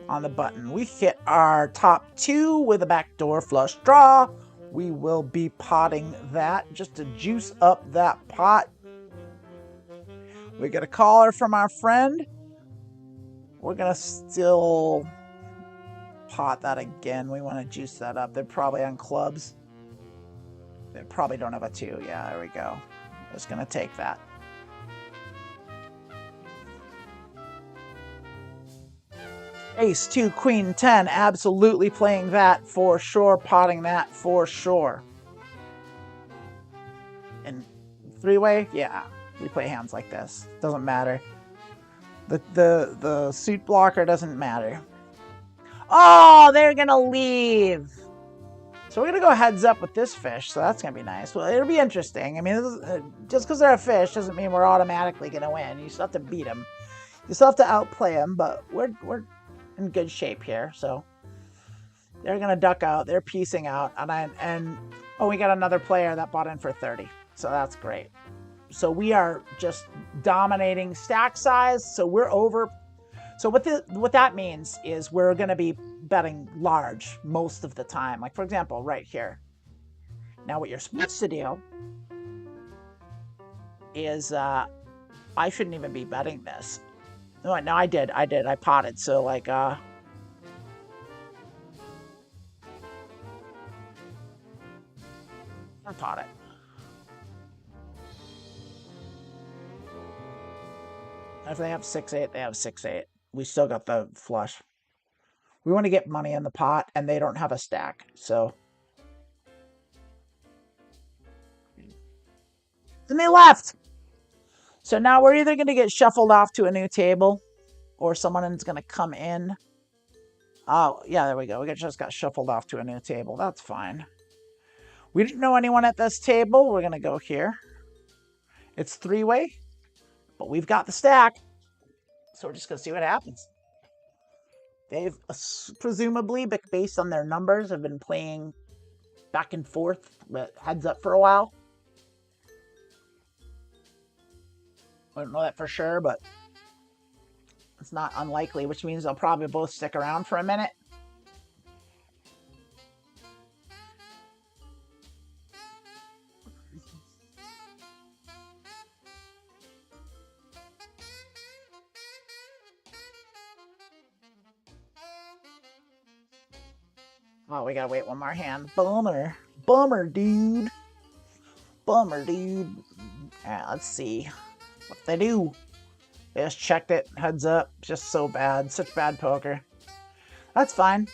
On the button. We hit our top 2 with a backdoor flush draw. We will be potting that just to juice up that pot. We get a caller from our friend. We're going to still pot that again. We want to juice that up. They're probably on clubs. They probably don't have a 2. Yeah, there we go. Just going to take that. Ace, 2, Queen, 10. Absolutely playing that for sure. Potting that for sure. And 3-way? Yeah. We play hands like this. Doesn't matter. The suit blocker doesn't matter. Oh, they're going to leave. So we're going to go heads up with this fish. So that's going to be nice. Well, it'll be interesting. I mean, just because they're a fish doesn't mean we're automatically going to win. You still have to beat them. You still have to outplay them. But we're in good shape here. So they're going to duck out. They're piecing out. And we got another player that bought in for 30. So that's great. So we are just dominating stack size. So we're over. So what that means is we're going to be betting large most of the time. Like, for example, right here. Now what you're supposed to do is I shouldn't even be betting this. No, I did. I potted. So like I pot it. If they have 6-8, they have 6-8. We still got the flush. We want to get money in the pot, and they don't have a stack. So, and they left. So now we're either going to get shuffled off to a new table, or someone is going to come in. Oh, yeah, there we go. We just got shuffled off to a new table. That's fine. We didn't know anyone at this table. We're going to go here. It's 3-way. But we've got the stack, so we're just going to see what happens. They've presumably, based on their numbers, have been playing back and forth, but heads up for a while. I don't know that for sure, but it's not unlikely, which means they'll probably both stick around for a minute. Oh, we gotta wait one more hand. Bummer. Bummer, dude. Bummer, dude. Yeah, let's see what they do. They just checked it. Heads up. Just so bad. Such bad poker. That's fine.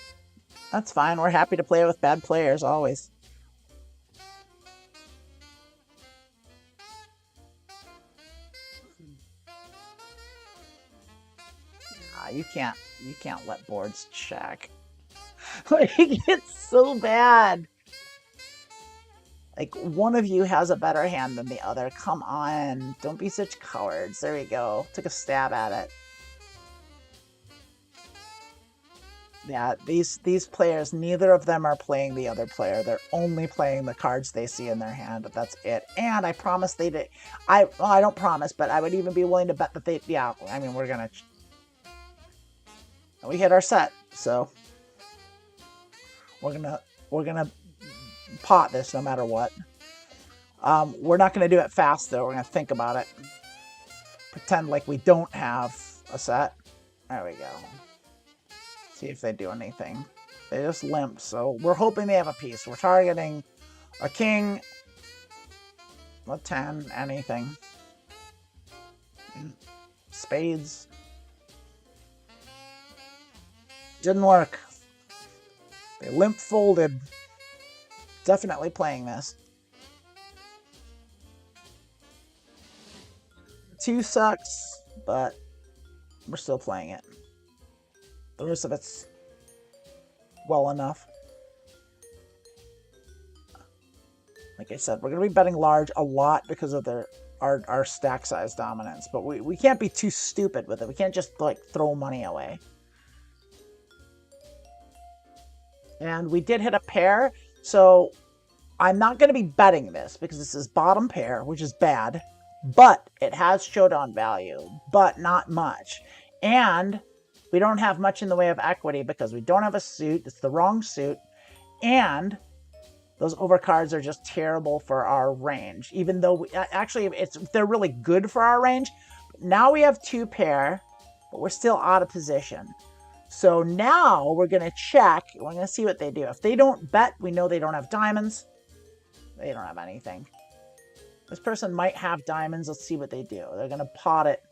That's fine. We're happy to play with bad players, always. You can't let boards check. Like, it's so bad. Like, one of you has a better hand than the other. Come on. Don't be such cowards. There we go. Took a stab at it. Yeah, these players, neither of them are playing the other player. They're only playing the cards they see in their hand, but that's it. And I promise they did. I don't promise, but I would even be willing to bet that they, yeah, I mean, we're going to, we hit our set, so we're gonna pot this no matter what. We're not gonna do it fast though. We're gonna think about it. Pretend like we don't have a set. There we go. See if they do anything. They just limp, so we're hoping they have a piece. We're targeting a king, a 10, anything. Spades. Didn't work. They limp folded. Definitely playing this. 2 sucks, but We're still playing it. The rest of it's well enough. Like I said, we're going to be betting large a lot because of our stack size dominance. But we can't be too stupid with it. We can't just like throw money away. And we did hit a pair, so I'm not going to be betting this because this is bottom pair, which is bad. But it has showdown value, but not much. And we don't have much in the way of equity because we don't have a suit. It's the wrong suit. And those overcards are just terrible for our range. Even though, actually, they're really good for our range. Now we have two pair, but we're still out of position. So now we're going to check. We're going to see what they do. If they don't bet, we know they don't have diamonds. They don't have anything. This person might have diamonds. Let's see what they do. They're going to pot it.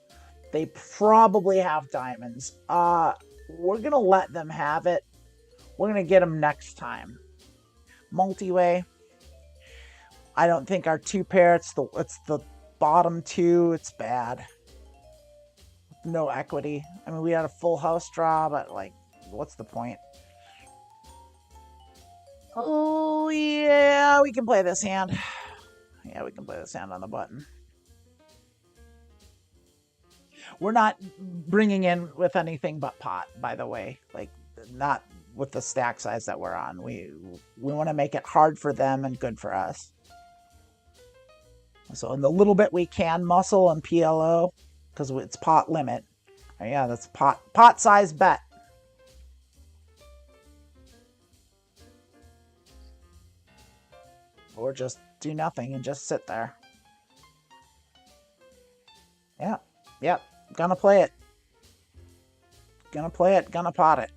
They probably have diamonds. We're going to let them have it. We're going to get them next time. Multi-way. I don't think our two pair, it's the bottom two. It's bad. No equity. I mean, we had a full house draw, but like, what's the point? Oh, yeah, we can play this hand. Yeah, we can play this hand on the button. We're not bringing in with anything but pot, by the way. Like, not with the stack size that we're on. We want to make it hard for them and good for us. So in the little bit we can muscle and PLO, because it's pot limit. Yeah, that's pot size bet. Or just do nothing and just sit there. Yeah, yep, gonna play it. Gonna play it, gonna pot it.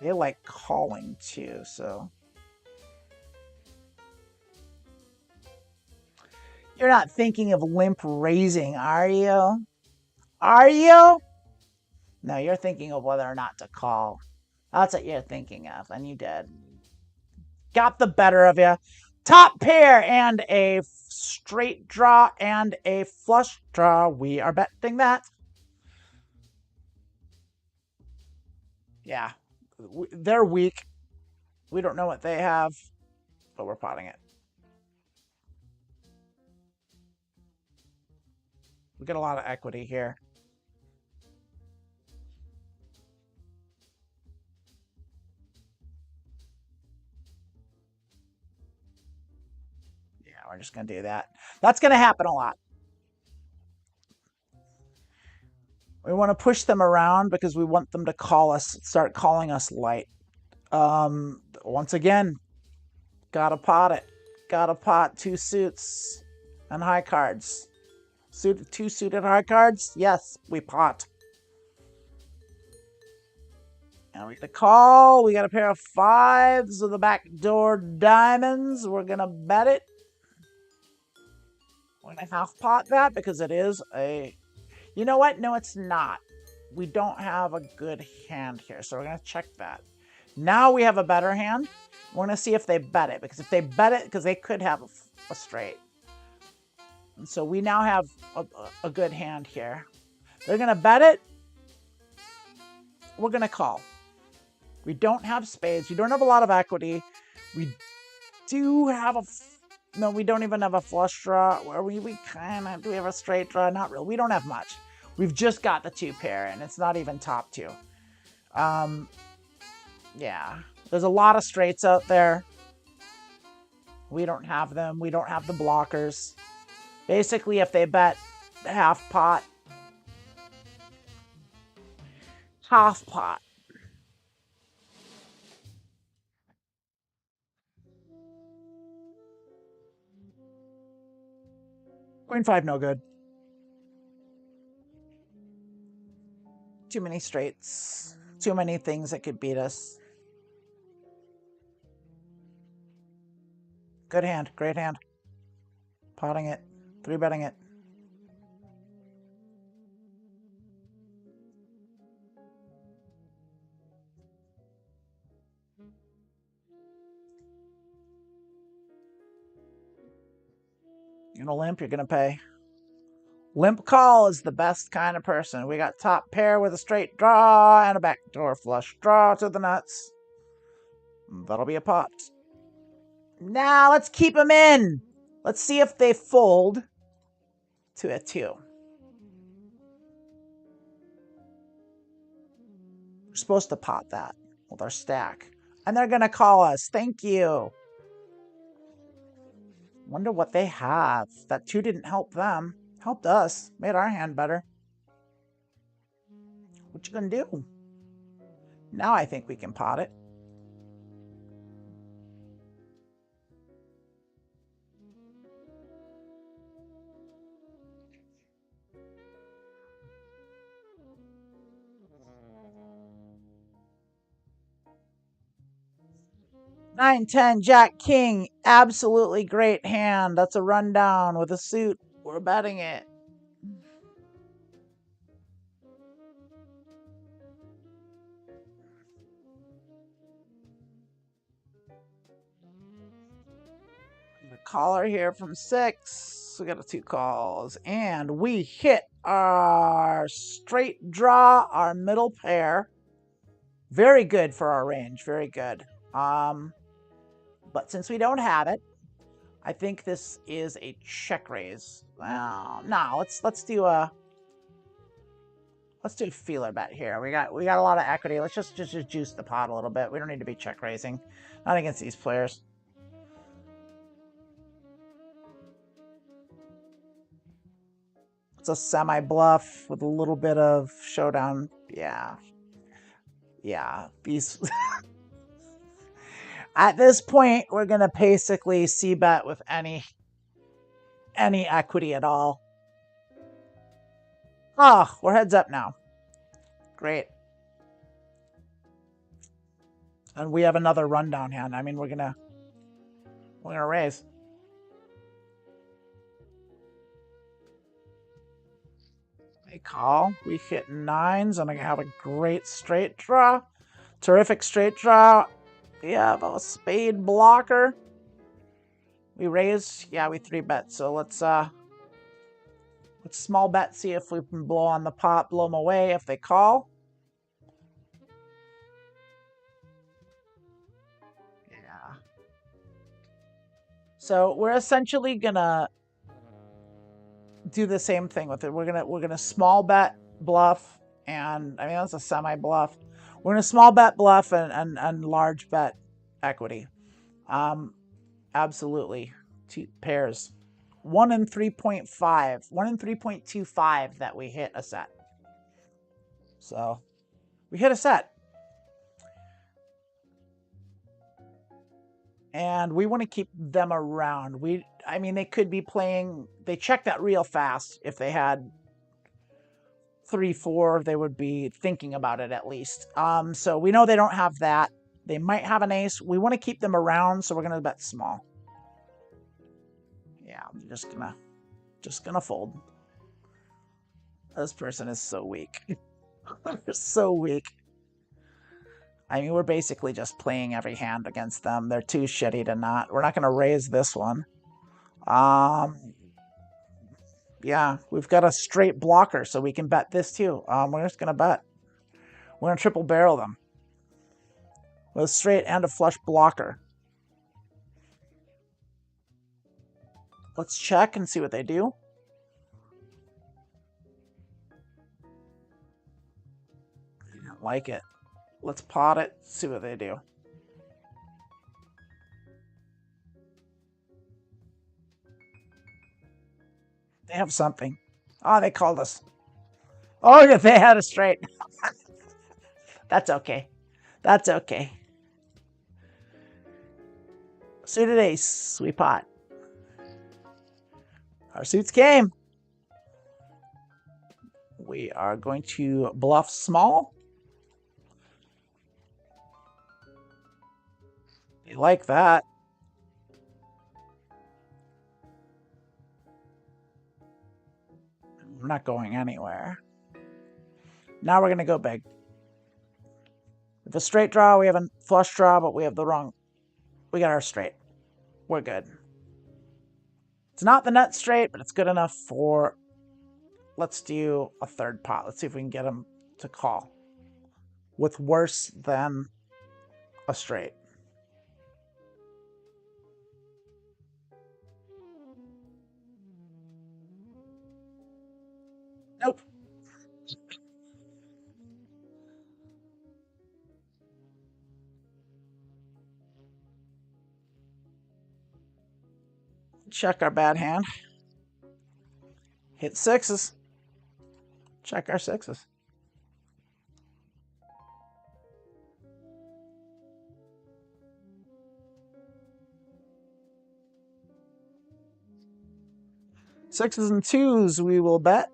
They like calling too, so. You're not thinking of limp raising, are you? Are you? No, you're thinking of whether or not to call. That's what you're thinking of, and you did. Got the better of you. Top pair and a straight draw and a flush draw. We are betting that. Yeah, they're weak. We don't know what they have, but we're potting it. We get a lot of equity here. Yeah, we're just going to do that. That's going to happen a lot. We want to push them around because we want them to start calling us light. Once again, gotta pot it. Gotta pot two suits and high cards. Two suited high cards? Yes, we pot. And we get a call. We got a pair of fives with the backdoor diamonds. We're gonna bet it. We're gonna half pot that because it is a... You know what? No, it's not. We don't have a good hand here, so we're gonna check that. Now we have a better hand. We're going to see if they bet it. Because if they bet it, because they could have a straight. And so we now have a good hand here. They're going to bet it. We're going to call. We don't have spades. We don't have a lot of equity. We do have a... No, we don't even have a flush draw. We kind of... Do we have a straight draw? Not really. We don't have much. We've just got the two pair, and it's not even top two. Yeah, there's a lot of straights out there. We don't have them. We don't have the blockers. Basically, if they bet half pot, half pot. Queen 5, no good. Too many straights. Too many things that could beat us. Good hand. Great hand. Potting it. 3-betting it. You're gonna limp, you're gonna pay. Limp call is the best kind of person. We got top pair with a straight draw and a backdoor flush draw to the nuts. That'll be a pot. Now let's keep them in. Let's see if they fold to a 2. We're supposed to pot that with our stack. And they're gonna call us. Thank you. Wonder what they have. That 2 didn't help them. Helped us. Made our hand better. What you gonna do? Now I think we can pot it. Nine, 10, Jack, King. Absolutely great hand. That's a rundown with a suit. We're betting it. The caller here from 6. We got 2 calls. And we hit our straight draw, our middle pair. Very good for our range. Very good. But since we don't have it, I think this is a check raise. Well, no, let's do a feeler bet here. We got a lot of equity. Let's just juice the pot a little bit. We don't need to be check raising. Not against these players. It's a semi bluff with a little bit of showdown. Yeah. Yeah. These at this point, we're gonna basically c-bet with any equity at all. Oh, we're heads up now. Great. And we have another rundown hand. I mean, we're gonna raise. They call. We hit 9s, and I have a great straight draw. Terrific straight draw. We have a spade blocker. We raise. Yeah, we 3-bet. So let's small bet, see if we can blow on the pot, blow them away if they call. Yeah. So we're essentially gonna do the same thing with it. We're gonna small bet bluff, and I mean that's a semi bluff. We're gonna small bet bluff and large bet equity. Absolutely. 2 pairs. 1 in 3.5. 1 in 3.25 that we hit a set. So we hit a set. And we want to keep them around. I mean, they could be playing. They check that real fast. If they had 3-4, they would be thinking about it at least. So we know they don't have that. They might have an ace. We want to keep them around, so we're gonna bet small. Yeah, I'm just gonna fold. This person is so weak. They're so weak. I mean, we're basically just playing every hand against them. They're too shitty to not. We're not gonna raise this one. Yeah, we've got a straight blocker, so we can bet this too. We're just gonna bet. We're gonna triple barrel them with a straight and a flush blocker. Let's check and see what they do. I don't like it. Let's pot it, see what they do. They have something. Oh, they called us. Oh, yeah, they had a straight. That's okay. That's okay. Suited ace, we pot. Our suits came. We are going to bluff small. They like that. We're not going anywhere. Now we're going to go big. With a straight draw, we have a flush draw, but we have the wrong. We got our straight. We're good. It's not the nut straight, but it's good enough for... Let's do a third pot. Let's see if we can get him to call with worse than a straight. Nope. Check our bad hand. Hit sixes. Check our sixes. Sixes and twos we will bet.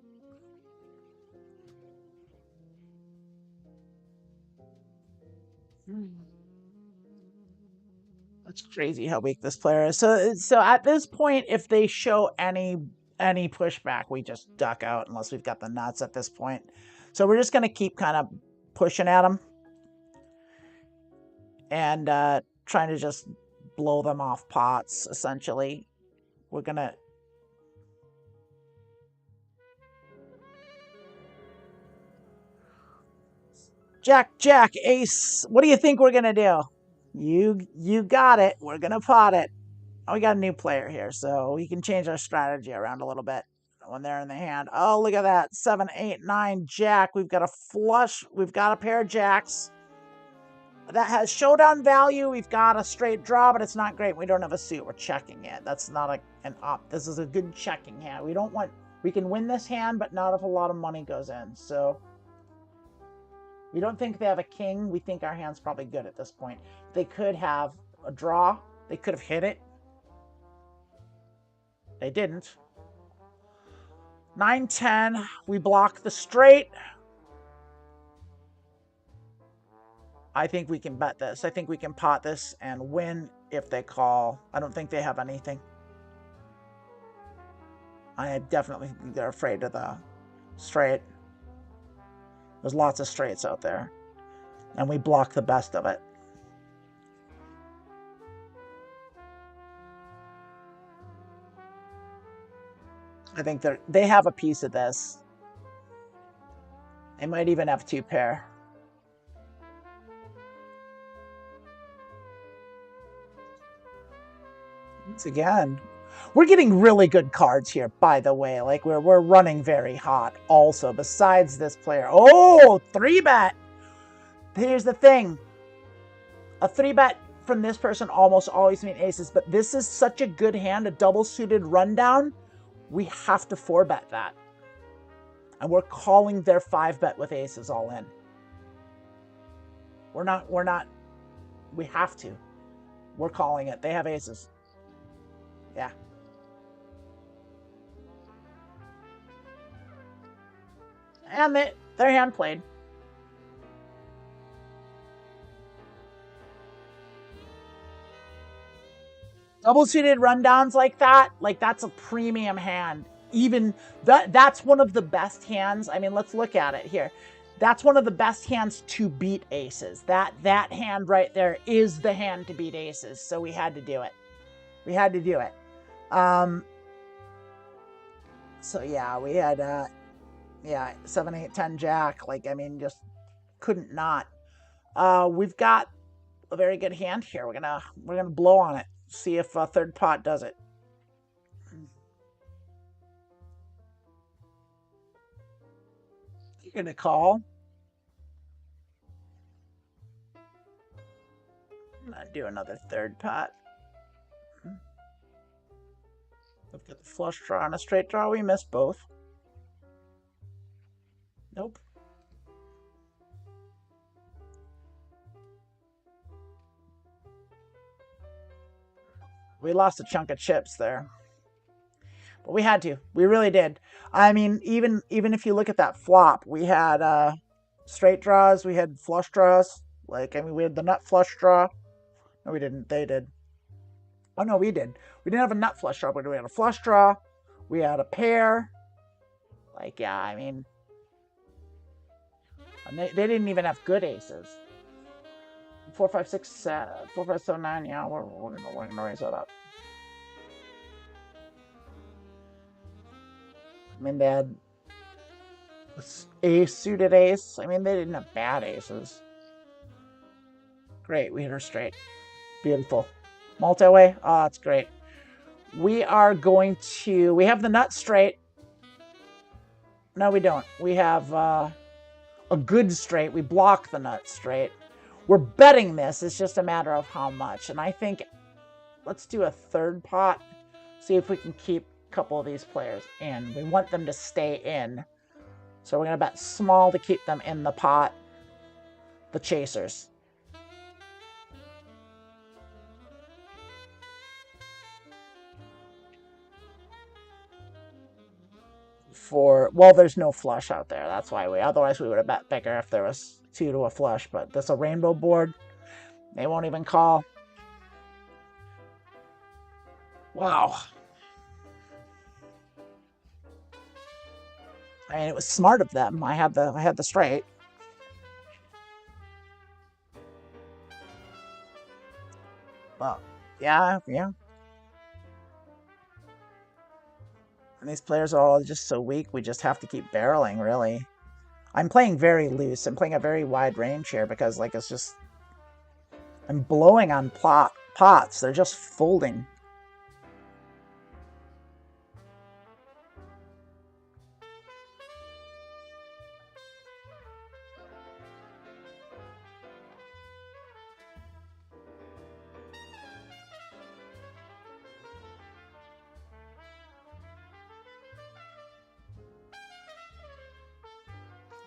That's crazy how weak this player is. So at this point, if they show any pushback, we just duck out unless we've got the nuts at this point. So we're just going to keep kind of pushing at them and trying to just blow them off pots, essentially. We're going to... Jack, Jack, ace. What do you think we're going to do? You got it. We're going to pot it. Oh, we got a new player here, so we can change our strategy around a little bit when they're in the hand. Oh, look at that. 7, 8, 9, jack. We've got a flush. We've got a pair of jacks. That has showdown value. We've got a straight draw, but it's not great. We don't have a suit. We're checking it. That's not an up. This is a good checking hand. We don't want... We can win this hand, but not if a lot of money goes in. So we don't think they have a king. We think our hand's probably good at this point. They could have a draw. They could have hit it. They didn't. 9, 10. We block the straight. I think we can bet this. I think we can pot this and win if they call. I don't think they have anything. I definitely think they're afraid of the straight. There's lots of straights out there. And we block the best of it. I think they have a piece of this. They might even have two pair. Once again, we're getting really good cards here, by the way. Like, we're running very hot also, besides this player. Oh, 3-bet. Here's the thing. A 3-bet from this person almost always means aces, but this is such a good hand, a double-suited rundown. We have to 4-bet that. And we're calling their 5-bet with aces all in. We're not, we have to. We're calling it. They have aces. Yeah. And their hand played. Double-suited rundowns like that's a premium hand. Even that's one of the best hands. I mean, let's look at it here. That's one of the best hands to beat aces. That hand right there is the hand to beat aces. So we had to do it. We had to do it. So yeah, we had 7, 8, 10 jack. Like, I mean, just couldn't not. We've got a very good hand here. We're gonna blow on it. See if a third pot does it. You're gonna call. I'm gonna do another third pot. We've got the flush draw and a straight draw. We missed both. Nope. We lost a chunk of chips there. But we had to. We really did. I mean, even if you look at that flop, we had straight draws. We had flush draws. Like, I mean, we had the nut flush draw. No, we didn't. They did. Oh, no, we did. We didn't have a nut flush draw, but we had a flush draw. We had a pair. Like, yeah, I mean... And they didn't even have good aces. 4, 5, 6, 4, 5, 7, 9. Yeah, we're gonna raise that up. I mean, they had ace, suited ace. I mean, they didn't have bad aces. Great, we hit her straight. Beautiful. Multi-way? Oh, that's great. We are going to... We have the nut straight. No, we don't. We have a good straight. We block the nut straight. We're betting this. It's just a matter of how much. And I think... Let's do a third pot. See if we can keep a couple of these players in. We want them to stay in. So we're going to bet small to keep them in the pot. The chasers. Well, there's no flush out there. That's why otherwise we would have bet bigger if there was 2 to a flush. But this is a rainbow board. They won't even call. Wow. I mean, it was smart of them. I had the straight. Well, yeah. And these players are all just so weak. We just have to keep barreling, really. I'm playing very loose. I'm playing a very wide range here because, like, it's just... I'm blowing on pots. They're just folding.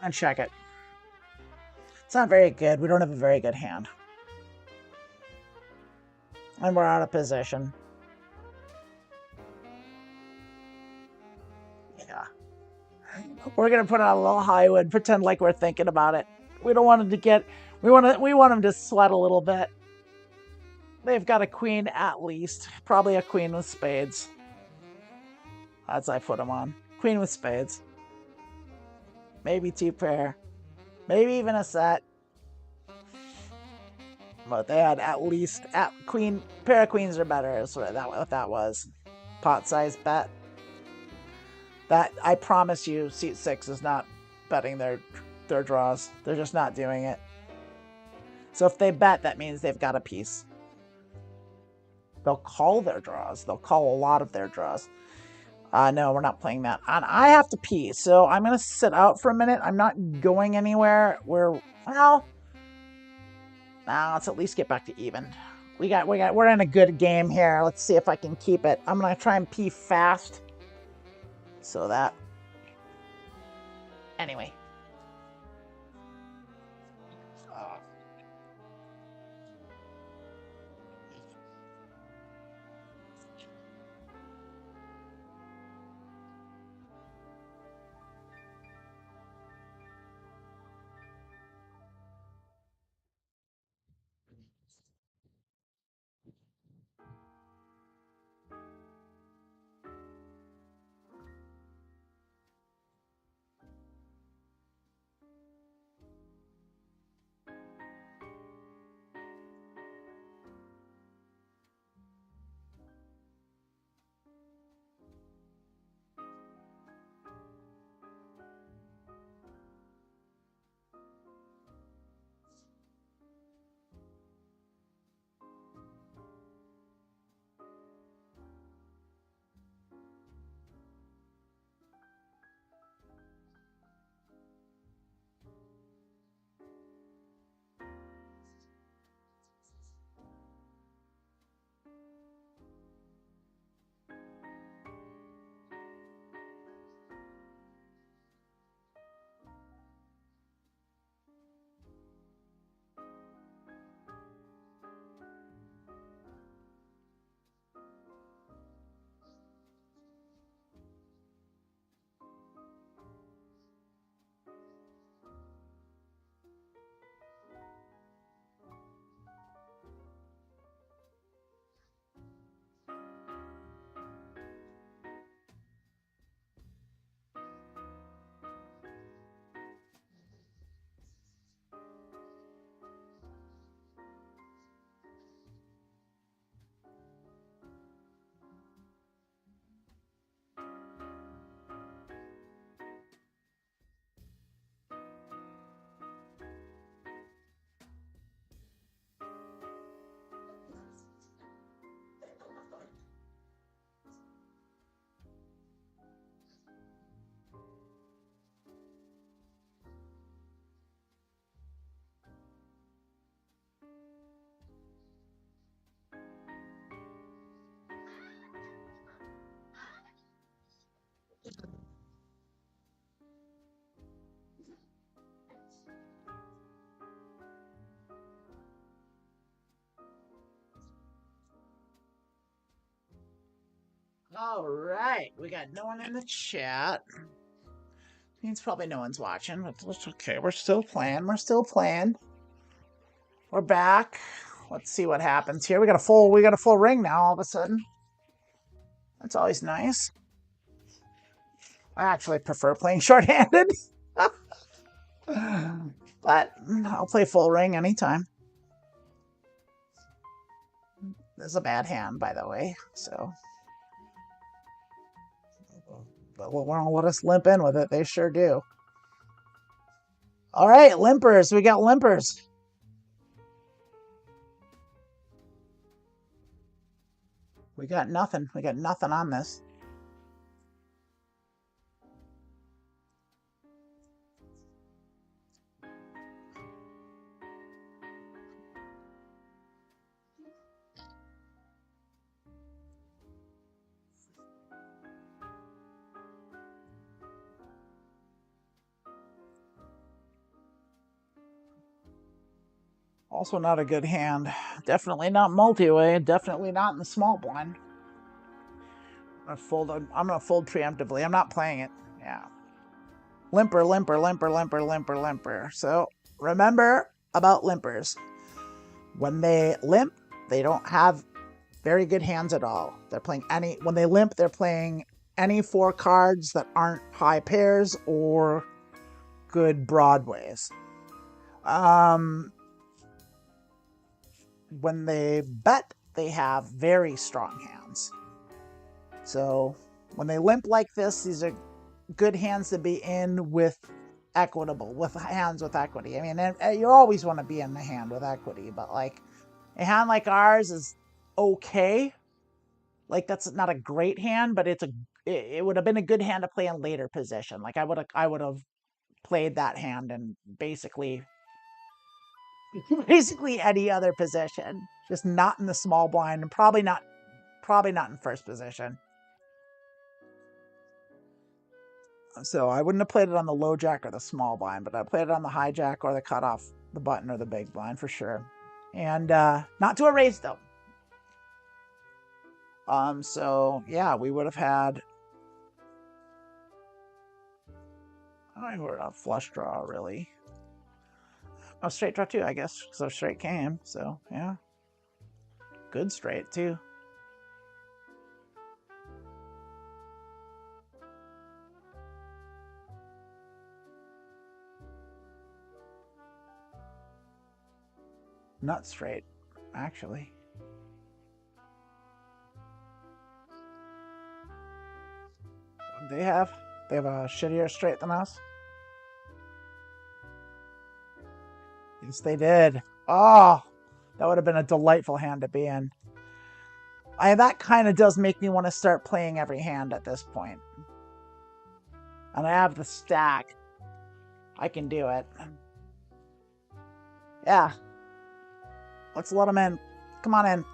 And check it. It's not very good. We don't have a very good hand. And we're out of position. Yeah. We're gonna put on a little Hollywood, pretend like we're thinking about it. We don't want them to get... We want them to sweat a little bit. They've got a queen at least. Probably a queen with spades. As I put them on. Queen with spades. Maybe 2 pair. Maybe even a set. But they had at least... pair of queens or better is what that was. Pot size bet. That, I promise you, seat 6 is not betting their draws. They're just not doing it. So if they bet, that means they've got a piece. They'll call their draws. They'll call a lot of their draws. No, we're not playing that. And I have to pee, so I'm going to sit out for a minute. I'm not going anywhere. Well, now let's at least get back to even. We're in a good game here. Let's see if I can keep it. I'm going to try and pee fast. So that... Anyway. All right, we got no one in the chat. Means probably no one's watching, but that's okay. We're still playing. We're still playing. We're back. Let's see what happens here. We got a full ring now all of a sudden. That's always nice. I actually prefer playing shorthanded. But I'll play full ring anytime. This is a bad hand, by the way, so. But won't let us limp in with it. They sure do. All right, limpers. We got limpers. We got nothing. We got nothing on this. Also not a good hand. Definitely not multi-way. Definitely not in the small blind. I'm gonna fold preemptively. I'm not playing it. Yeah. Limper, limper, limper, limper, limper, limper. So remember about limpers. When they limp, they don't have very good hands at all. When they limp, they're playing any 4 cards that aren't high pairs or good broadways. When they bet, they have very strong hands. So when they limp like this, these are good hands to be in with hands with equity. I mean, you always want to be in the hand with equity, but like a hand like ours is okay. Like that's not a great hand, but it would have been a good hand to play in later position. Like I would have played that hand in basically any other position, just not in the small blind, and probably not in first position. So I wouldn't have played it on the low jack or the small blind, but I played it on the high jack or the cutoff, the button or the big blind for sure. And not to erase them. So yeah, we would have had a flush draw really. Oh, straight draw too, I guess, because our straight came. So yeah, good straight too. Not straight, actually. They have a shittier straight than us. Yes, they did. Oh, that would have been a delightful hand to be in. That kind of does make me want to start playing every hand at this point. And I have the stack. I can do it. Yeah. Let's let them in. Come on in.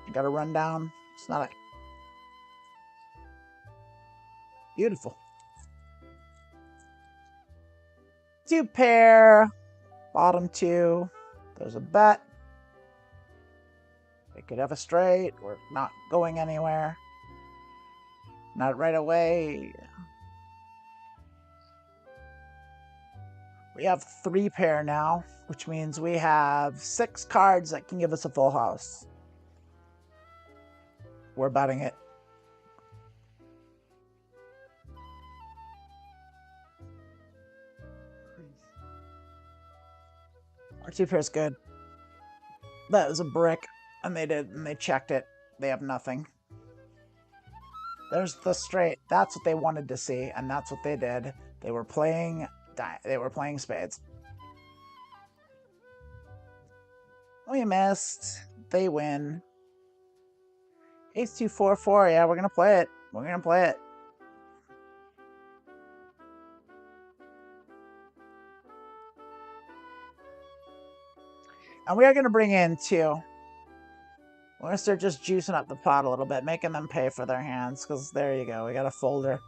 You gotta run down. It's not a... Beautiful. 2 pair. Bottom 2. There's a bet. They could have a straight. We're not going anywhere. Not right away. We have 3 pair now, which means we have 6 cards that can give us a full house. We're betting it. Our 2 pair is good. That was a brick, and they checked it. They have nothing. There's the straight. That's what they wanted to see, and that's what they did. They were playing spades. We missed. They win. Ace 2 4 4. Yeah, we're gonna play it. We're gonna play it. And we are gonna bring in 2. We're gonna start just juicing up the pot a little bit, making them pay for their hands. Because there you go. We got a folder.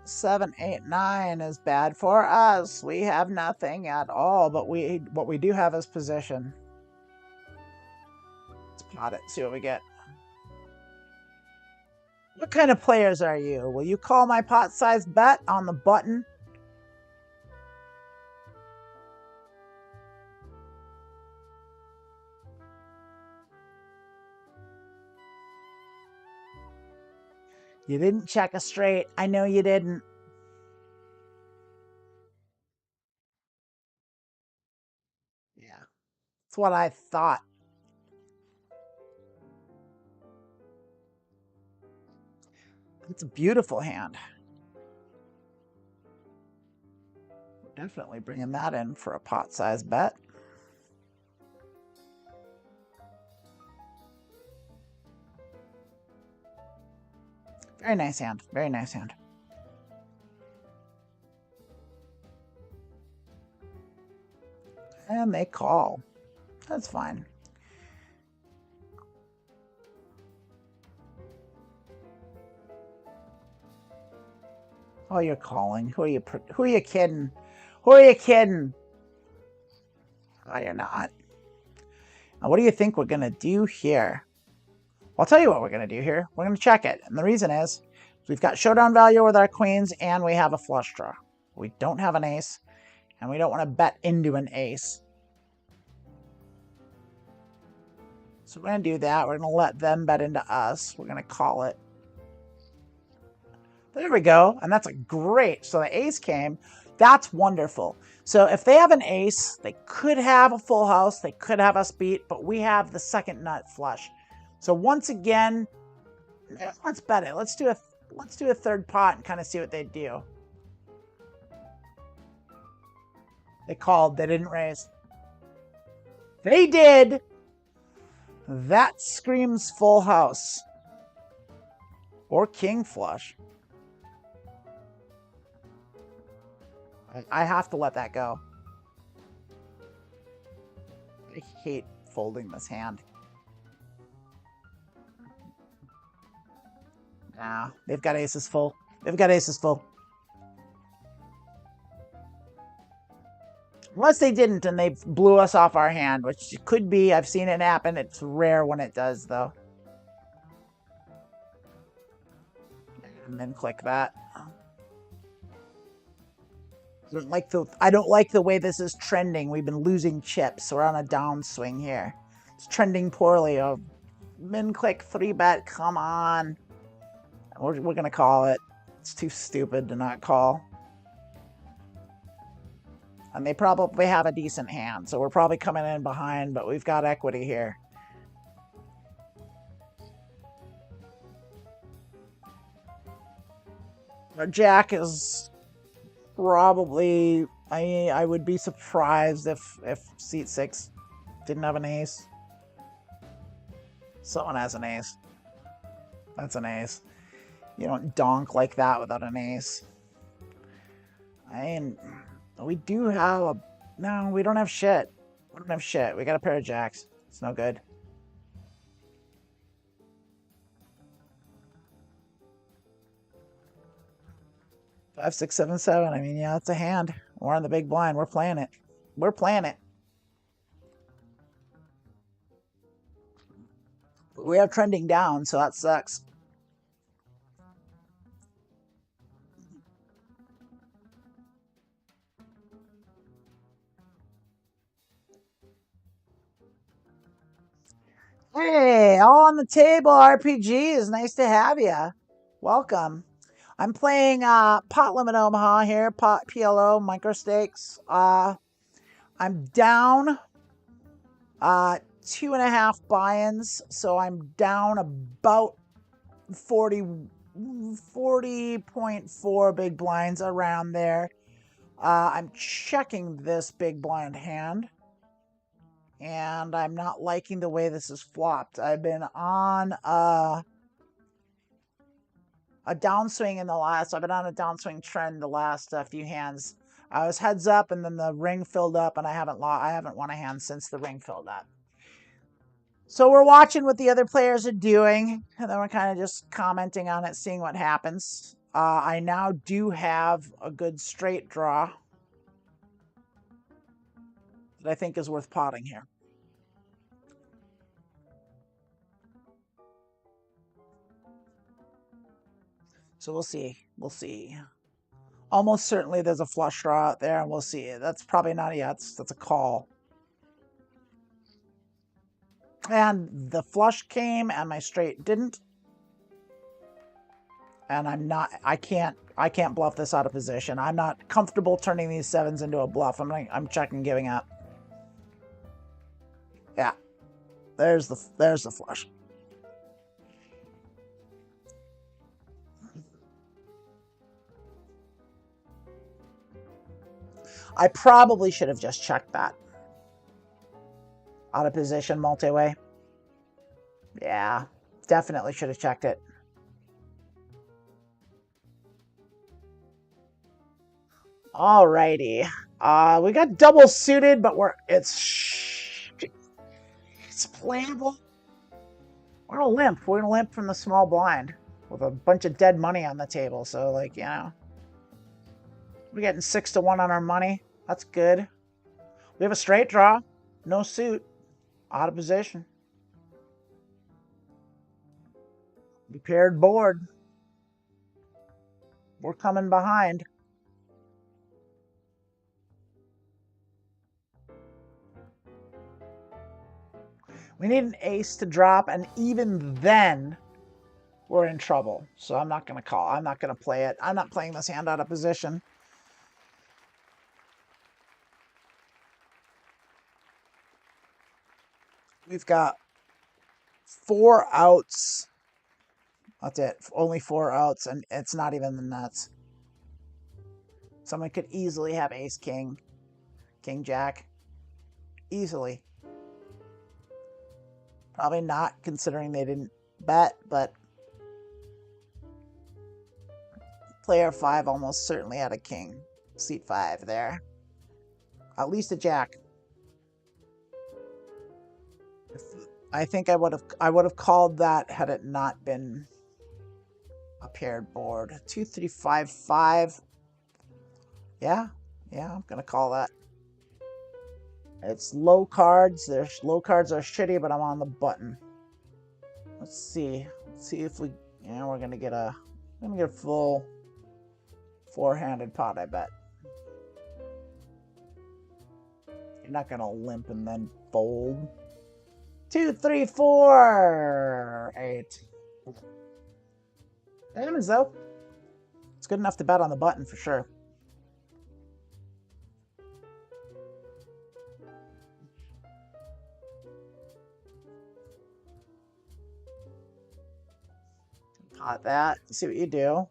7, 8, 9 is bad for us. We have nothing at all, but what we do have is position. Let's pot it, see what we get. What kind of players are you? Will you call my pot-sized bet on the button? You didn't check a straight. I know you didn't. Yeah, that's what I thought. It's a beautiful hand. We're definitely bringing that in for a pot-sized bet. Very nice hand. Very nice hand. And they call. That's fine. Oh, you're calling. Who are you kidding? Who are you kidding? Oh, you're not. Now, what do you think we're going to do here? I'll tell you what we're going to do here. We're going to check it. And the reason is we've got showdown value with our queens and we have a flush draw. We don't have an ace and we don't want to bet into an ace. So we're going to do that. We're going to let them bet into us. We're going to call it. There we go. And that's a great. So the ace came. That's wonderful. So if they have an ace, they could have a full house. They could have us beat, but we have the second nut flush. So once again, let's bet it. Let's do a third pot and kind of see what they do. They called. They didn't raise. They did. That screams full house. Or king flush. I have to let that go. I hate folding this hand. Nah, they've got aces full. They've got aces full. Unless they didn't and they blew us off our hand, which could be. I've seen it happen. It's rare when it does, though. And then click that. I don't like the way this is trending. We've been losing chips. We're on a downswing here. It's trending poorly. Oh, min click 3-bet. Come on. We're going to call it. It's too stupid to not call. And they probably have a decent hand, so we're probably coming in behind, but we've got equity here. Our jack is probably... I would be surprised if seat 6 didn't have an ace. Someone has an ace. That's an ace. You don't donk like that without an ace. I mean, we do have a... No, we don't have shit. We don't have shit. We got a pair of jacks. It's no good. Five, 6, 7, 7. I mean, yeah, it's a hand. We're on the big blind. We're playing it. We're playing it. We have trending down, so that sucks. Hey, all on the table RPGs. Nice to have you. Welcome. I'm playing Pot Limit Omaha here, PLO Microstakes. I'm down 2.5 buy-ins, so I'm down about 40.4 big blinds around there. I'm checking this big blind hand, and I'm not liking the way this is flopped. I've been on a downswing in the last. I've been on a downswing trend the last few hands. I was heads up, and then the ring filled up, and I haven't won a hand since the ring filled up. So we're watching what the other players are doing, and then we're kind of just commenting on it, seeing what happens. I now do have a good straight draw that I think is worth potting here. So we'll see. We'll see. Almost certainly there's a flush draw out there, and we'll see. That's probably not yet. That's a call. And the flush came, and my straight didn't. And I can't bluff this out of position. I'm not comfortable turning these sevens into a bluff. I'm checking giving up. Yeah. There's the flush. I probably should have just checked that. Out of position multi-way. Yeah, definitely should have checked it. Alrighty. We got double suited, but it's playable. We're gonna limp. We're gonna limp from the small blind with a bunch of dead money on the table. So, like, you know, we're getting 6-1 on our money. That's good. We have a straight draw. No suit. Out of position. We paired board. We're coming behind. We need an ace to drop, and even then, we're in trouble. So I'm not going to call. I'm not going to play it. I'm not playing this hand out of position. We've got 4 outs. That's it. Only 4 outs, and it's not even the nuts. Someone could easily have ace, king, king, jack. Easily. Probably not, considering they didn't bet, but player 5 almost certainly had a king. Seat 5 there. At least a jack. I think I would have called that had it not been a paired board. 2, 3, 5, 5. Yeah, I'm gonna call that. It's low cards. Low cards are shitty, but I'm on the button. Let's see. Let's see if we're gonna get a full 4-handed pot, I bet. You're not gonna limp and then fold. 2, 3, 4, 8. Diamonds, though. It's good enough to bet on the button for sure. Pot that. See what you do.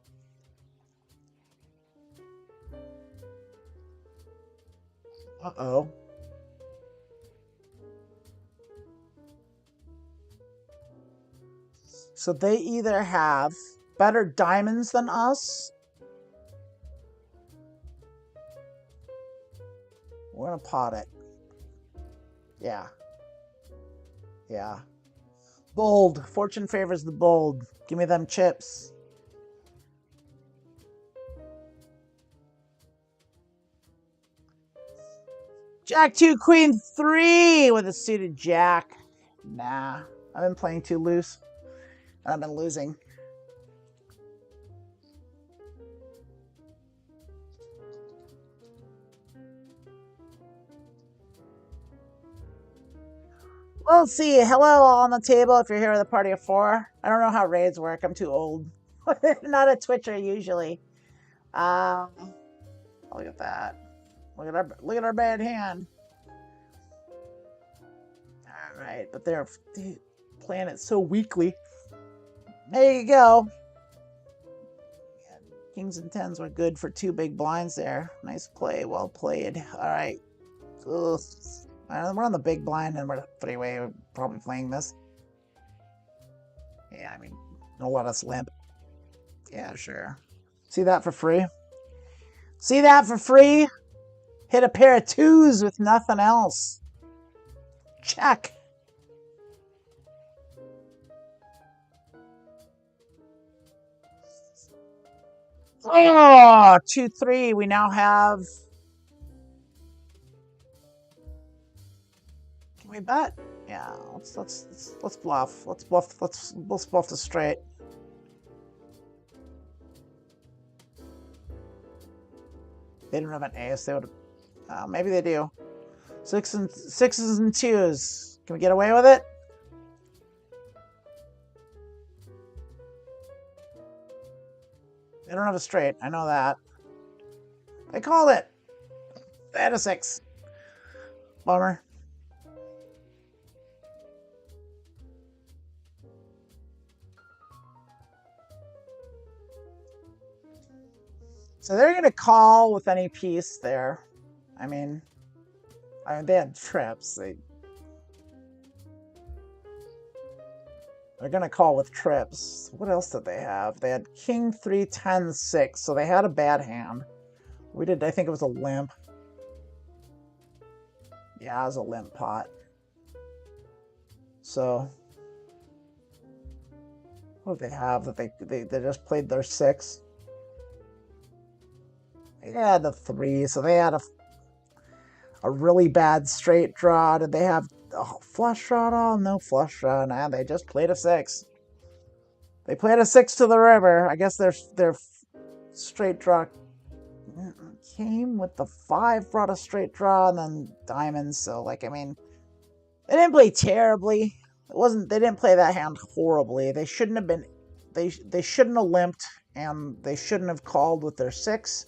Uh-oh. So they either have better diamonds than us. We're gonna pot it. Yeah. Bold. Fortune favors the bold. Give me them chips. Jack 2, Queen 3 with a suited jack. Nah, I've been playing too loose. I've been losing. Well, see. Hello, all on the table. If you're here with a party of 4, I don't know how raids work. I'm too old. Not a Twitcher usually. Look at that. Look at our bad hand. All right, but they're playing it so weakly. There you go. Kings and 10s were good for 2 big blinds there. Nice play. Well played. All right. Ugh. We're on the big blind, and we're 3-way. We're probably playing this. Yeah, I mean, don't let us limp. Yeah, sure. See that for free? See that for free? Hit a pair of 2s with nothing else. Check. Oh, 2-3. We now have. Can we bet? Yeah, let's bluff. Let's bluff the straight. They don't have an ace. They would. Maybe they do. Sixes and twos. Can we get away with it? They don't have a straight. I know that. They called it. They had a 6. Bummer. So they're going to call with any piece there. I mean, they had trips. They're going to call with trips. What else did they have? They had king, 3, 10, 6. So they had a bad hand. I think it was a limp. Yeah, it was a limp pot. So, what did they have that they just played their 6? They had a 3, so they had a really bad straight draw. Did they have a flush draw at all? No flush draw. Nah, they just played a 6. They played a 6 to the river. I guess their straight draw came with the 5, brought a straight draw, and then diamonds. So, like, I mean, they didn't play terribly. They didn't play that hand horribly. They shouldn't have been. They shouldn't have limped, and they shouldn't have called with their 6,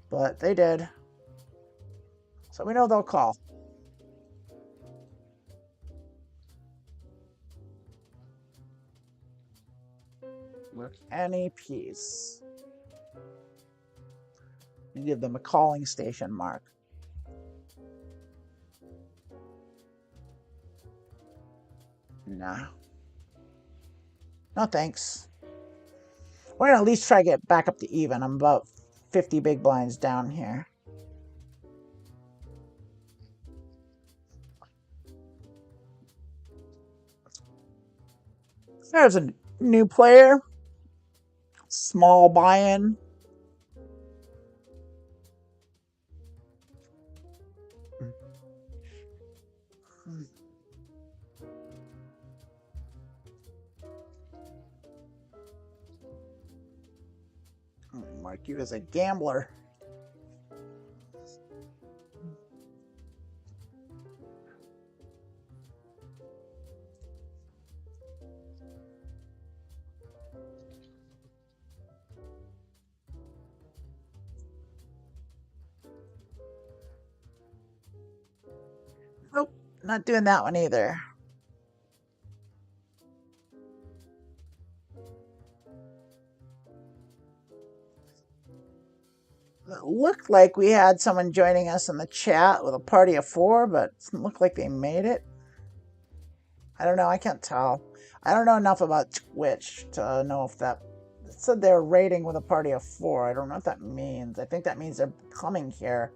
but they did. So we know they'll call. With any piece. You give them a calling station mark. Nah. No thanks. We're going to at least try to get back up to even. I'm about 50 big blinds down here. There's a new player. Small buy-in. Mark you as a gambler. Nope, not doing that one either. It looked like we had someone joining us in the chat with a party of 4, but it doesn't look like they made it. I don't know. I can't tell. I don't know enough about Twitch to know if that... It said they're rating with a party of 4. I don't know what that means. I think that means they're coming here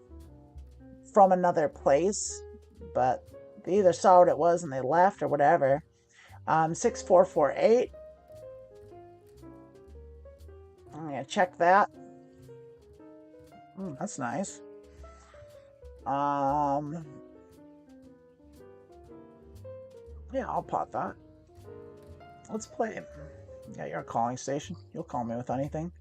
from another place, but they either saw what it was and they left or whatever. 6448. I'm going to check that. That's nice. Yeah, I'll pot that. Let's play it. Yeah, you're a calling station. You'll call me with anything.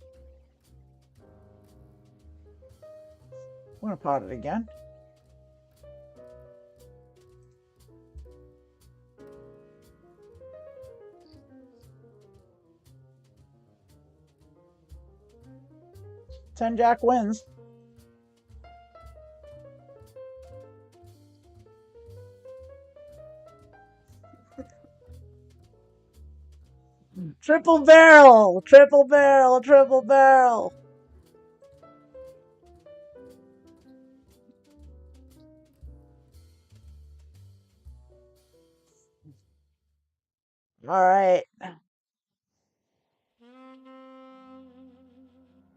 I'm gonna pot it again. Ten Jack wins. Triple barrel! Triple barrel! Triple barrel! All right.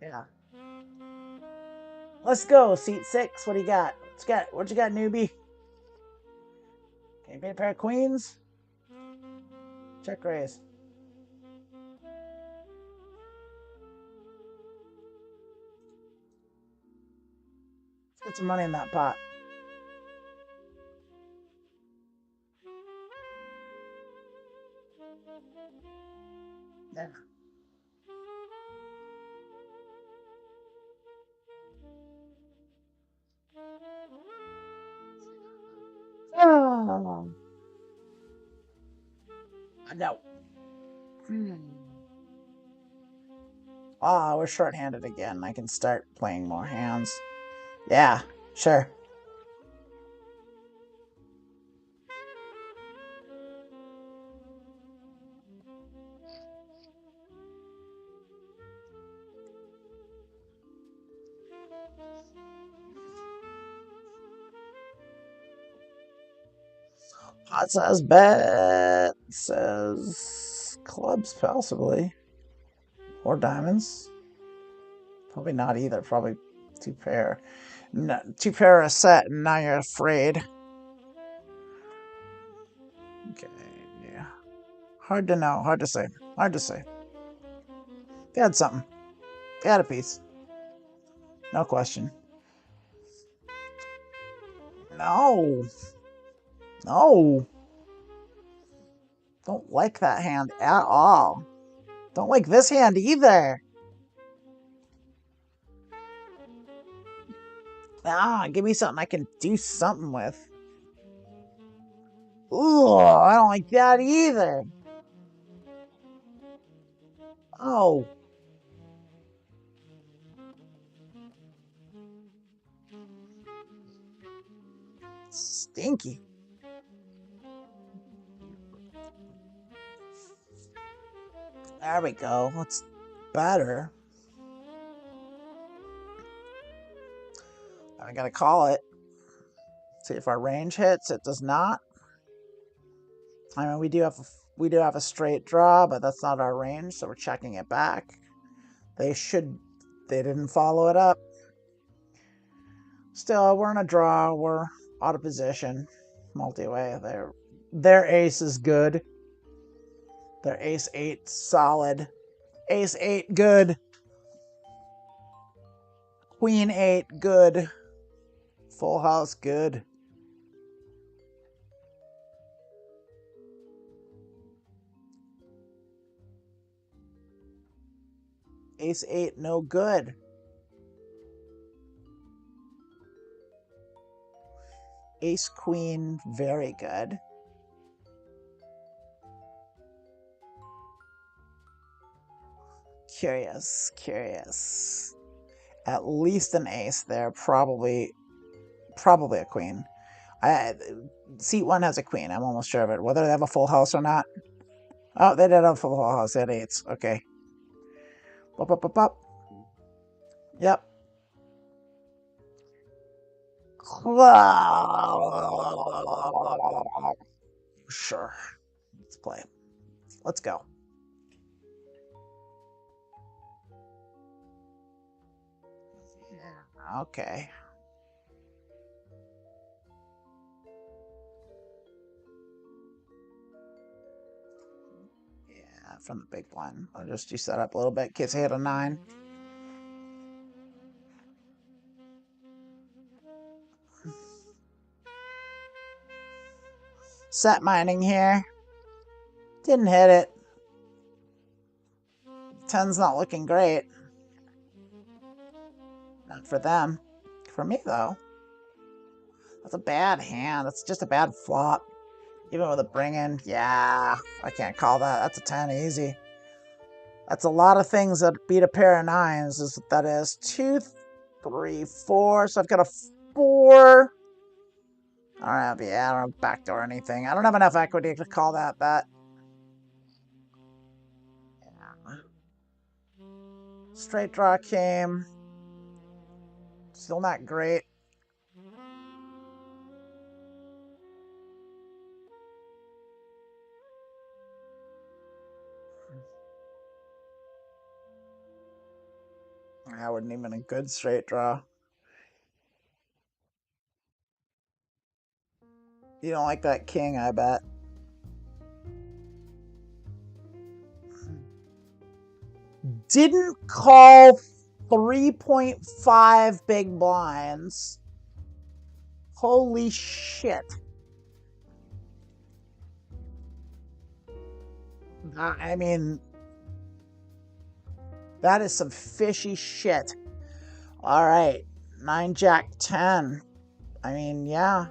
Yeah. Let's go. Seat 6. What do you got? What you got, newbie? Can you pay a pair of queens? Check raise. Put some money in that pot. Yeah. Oh. No. Ah, we're short-handed again. I can start playing more hands. Yeah, sure. Pot says bet. Says clubs, possibly. Or diamonds. Probably not either. Probably two pair. No, two pair are set, and now you're afraid. Okay. Yeah. Hard to know. Hard to say. Hard to say. They had something. They had a piece. No question. No. No. Don't like that hand at all. Don't like this hand either. Ah, give me something I can do something with. Ooh, I don't like that either. Oh. Stinky. There we go. That's better. I gotta call it. See if our range hits. It does not. I mean, we do have a straight draw, but that's not our range, so we're checking it back. They didn't follow it up. Still, we're in a draw. We're out of position. Multi-way. Their ace is good. Their ace 8 solid. Ace 8 good. Queen 8 good. Full house good. Ace 8 no good. Ace Queen very good. Curious. At least an ace there. Probably a queen. Seat 1 has a queen. I'm almost sure of it. Whether they have a full house or not. Oh, they did have a full house. They had 8s. Okay. Up. Yep. Sure. Let's play. Let's go. Okay. Yeah, from the big blind. I'll just juice that up a little bit in case I hit a 9. Set mining here. Didn't hit it. 10's not looking great. Not for them. For me, though. That's a bad hand. That's just a bad flop. Even with a bring-in, yeah, I can't call that. That's a 10 easy. That's a lot of things that beat a pair of 9s, is what that is. 2, 3, 4. So I've got a 4. I don't have, I don't have backdoor or anything. I don't have enough equity to call that bet. Yeah. Straight draw came. Still not great. That wasn't even a good straight draw. You don't like that king, I bet. Didn't call 3.5 big blinds. Holy shit. I mean, that is some fishy shit. All right. 9 Jack 10. I mean, yeah.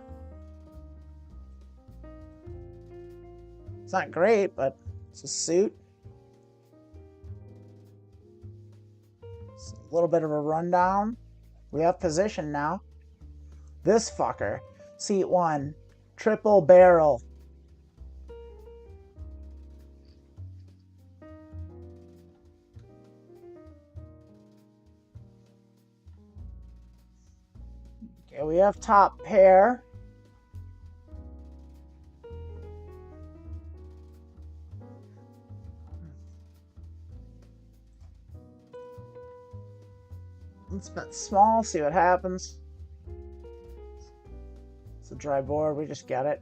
It's not great, but it's a suit. It's a little bit of a rundown. We have position now. This fucker. Seat 1. Triple barrel. Okay, we have top pair. Let's bet small, see what happens. It's a dry board, we just get it.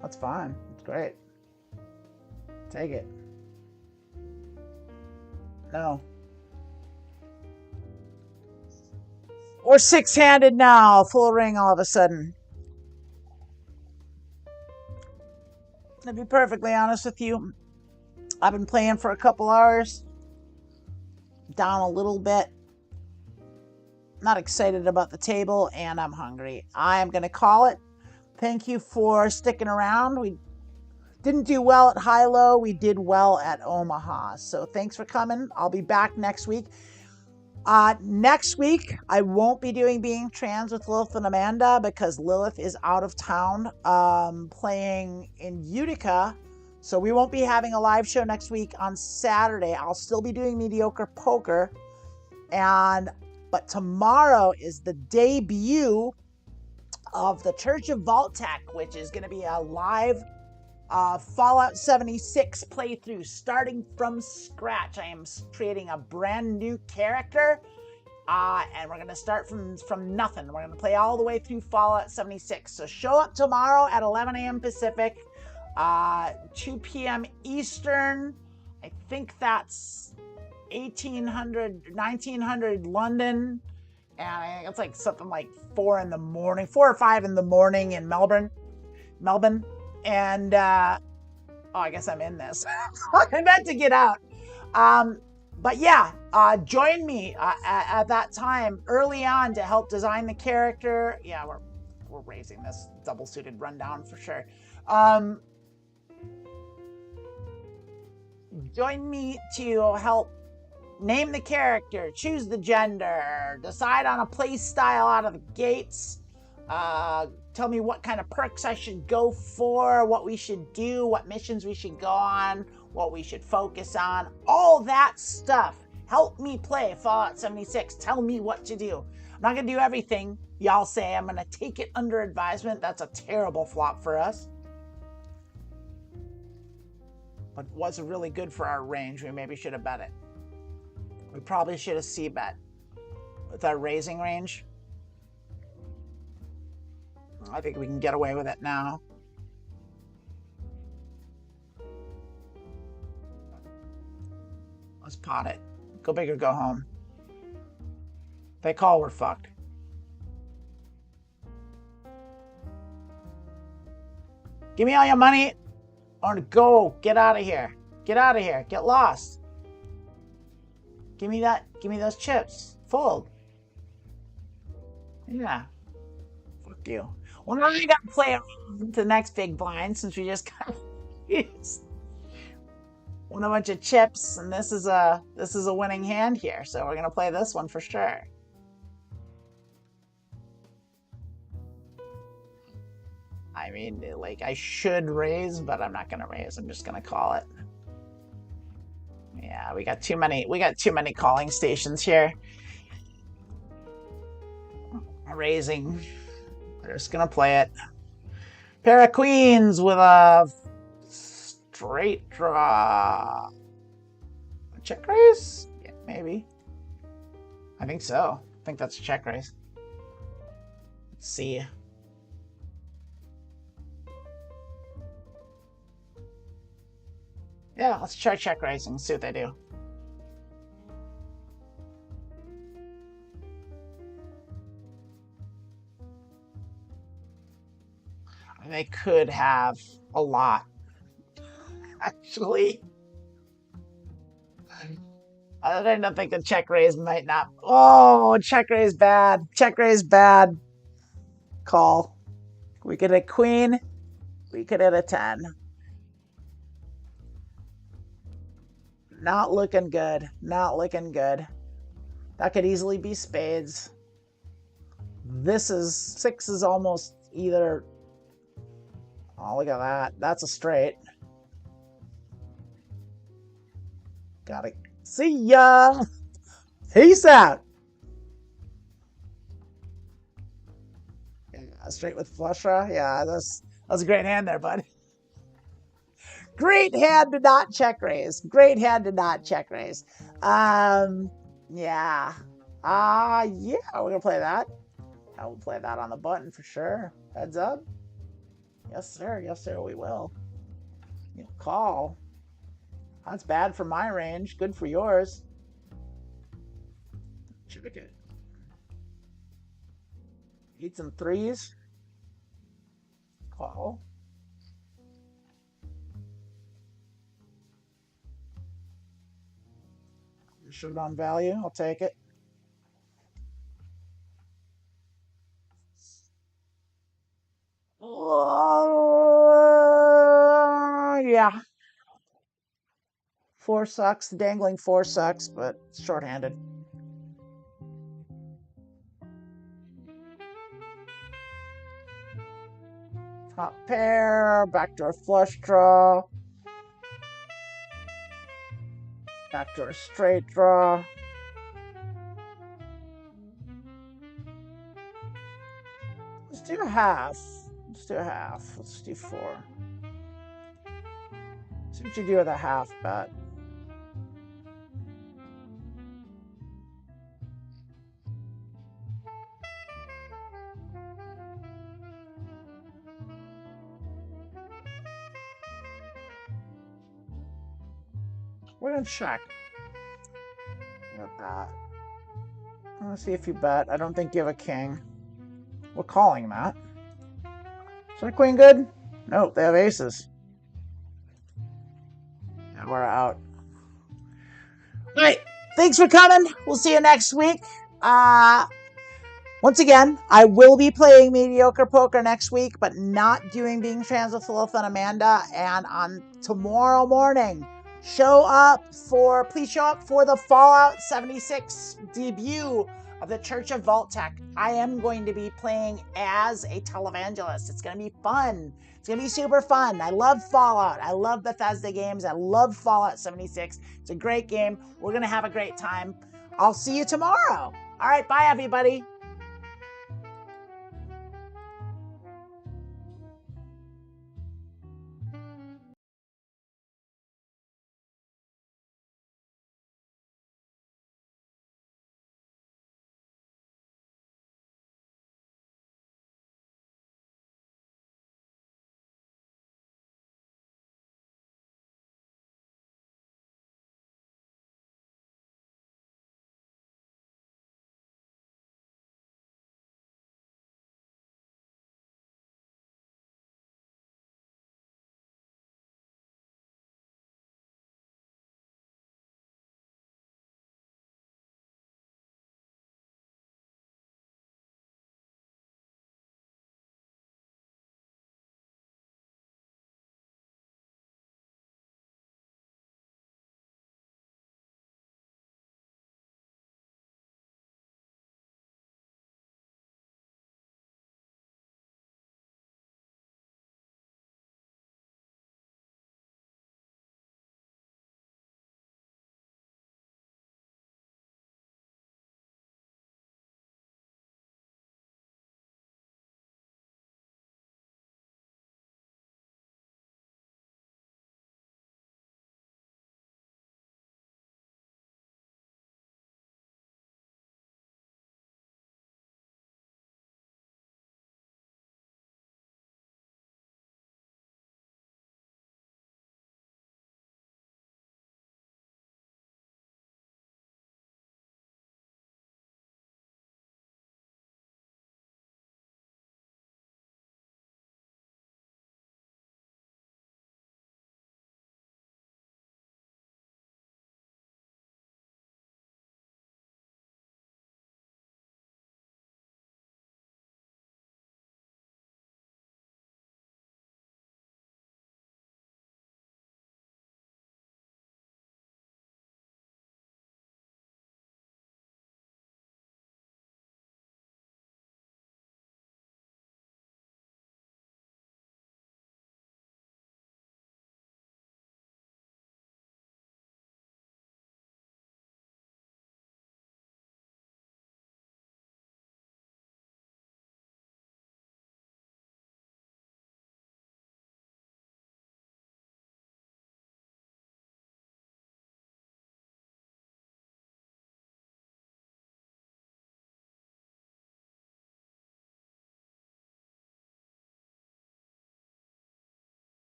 That's fine, it's great. Take it. No. Or 6-handed now, full ring all of a sudden. To be perfectly honest with you, I've been playing for a couple hours. Down a little bit. Not excited about the table, and I'm hungry. I am going to call it. Thank you for sticking around. We didn't do well at Hi-Lo. We did well at Omaha. So thanks for coming. I'll be back next week. Next week, I won't be doing Being Trans with Lilith and Amanda because Lilith is out of town playing in Utica. So we won't be having a live show next week on Saturday. I'll still be doing Medioker Poker. But tomorrow is the debut of the Church of Vault-Tec, which is going to be a live Fallout 76 playthrough starting from scratch. I am creating a brand new character, and we're going to start from nothing. We're going to play all the way through Fallout 76. So show up tomorrow at 11 a.m. Pacific, 2 p.m. Eastern. I think that's 1900 London, and I think it's like something like 4 or 5 in the morning in Melbourne. And I guess I'm in this. I meant to get out. But yeah, join me at that time early on to help design the character. Yeah, we're raising this double suited rundown for sure. Join me to help name the character, choose the gender, decide on a play style out of the gates. Tell me what kind of perks I should go for, what we should do, what missions we should go on, what we should focus on, all that stuff. Help me play Fallout 76. Tell me what to do. I'm not going to do everything y'all say. I'm going to take it under advisement. That's a terrible flop for us. But it was really good for our range. We maybe should have bet it. We probably should have C-bet with our raising range. I think we can get away with it now. Let's pot it. Go big or go home. If they call, we're fucked. Give me all your money or go. Get out of here. Get out of here. Get lost. Give me that. Give me those chips. Fold. Yeah. Fuck you. Well, now we got to play around to the next big blind since we just got used. Won a bunch of chips, and this is a winning hand here, so we're gonna play this one for sure. I mean, like, I should raise, but I'm not gonna raise. I'm just gonna call it. Yeah, we got too many calling stations here. Raising. We're just gonna play it. Pair of queens with a straight draw. Check raise? Yeah, maybe. I think so. I think that's a check raise. Let's see. Yeah, let's try check raising, see what they do. They could have a lot, actually. I don't think the check raise might not. Oh, check raise bad. Check raise bad. Call. We could hit queen. We could hit a 10. Not looking good. Not looking good. That could easily be spades. This is 6 is almost either. Oh, look at that. That's a straight. Gotta see ya. Peace out. Yeah, straight with flush draw. Yeah, that's a great hand there, bud. Great hand to not check raise. Great hand to not check raise. Yeah. Yeah, we're gonna play that. I will play that on the button for sure. Heads up. Yes, sir. Yes, sir, we will. You'll call. That's bad for my range. Good for yours. Check it. 8s and 3s. Call. Showdown value. I'll take it. Yeah. 4 sucks. The dangling 4 sucks, but it's shorthanded. Top pair. Backdoor flush draw. Backdoor straight draw. Let's do a half. Let's do a half. Let's do 4. See what you do with a half bet. We're gonna check. Look at that. I want to see if you bet. I don't think you have a king. We're calling that. Is that queen good? Nope, they have aces. And we're out. All right. Thanks for coming. We'll see you next week. Once again, I will be playing Medioker Poker next week, but not doing Being Trans with Lilith and Amanda. And on tomorrow morning, please show up for the Fallout 76 debut of the Church of Vault-Tec. I am going to be playing as a televangelist. It's going to be fun. It's going to be super fun. I love Fallout. I love Bethesda games. I love Fallout 76. It's a great game. We're going to have a great time. I'll see you tomorrow. All right, bye, everybody.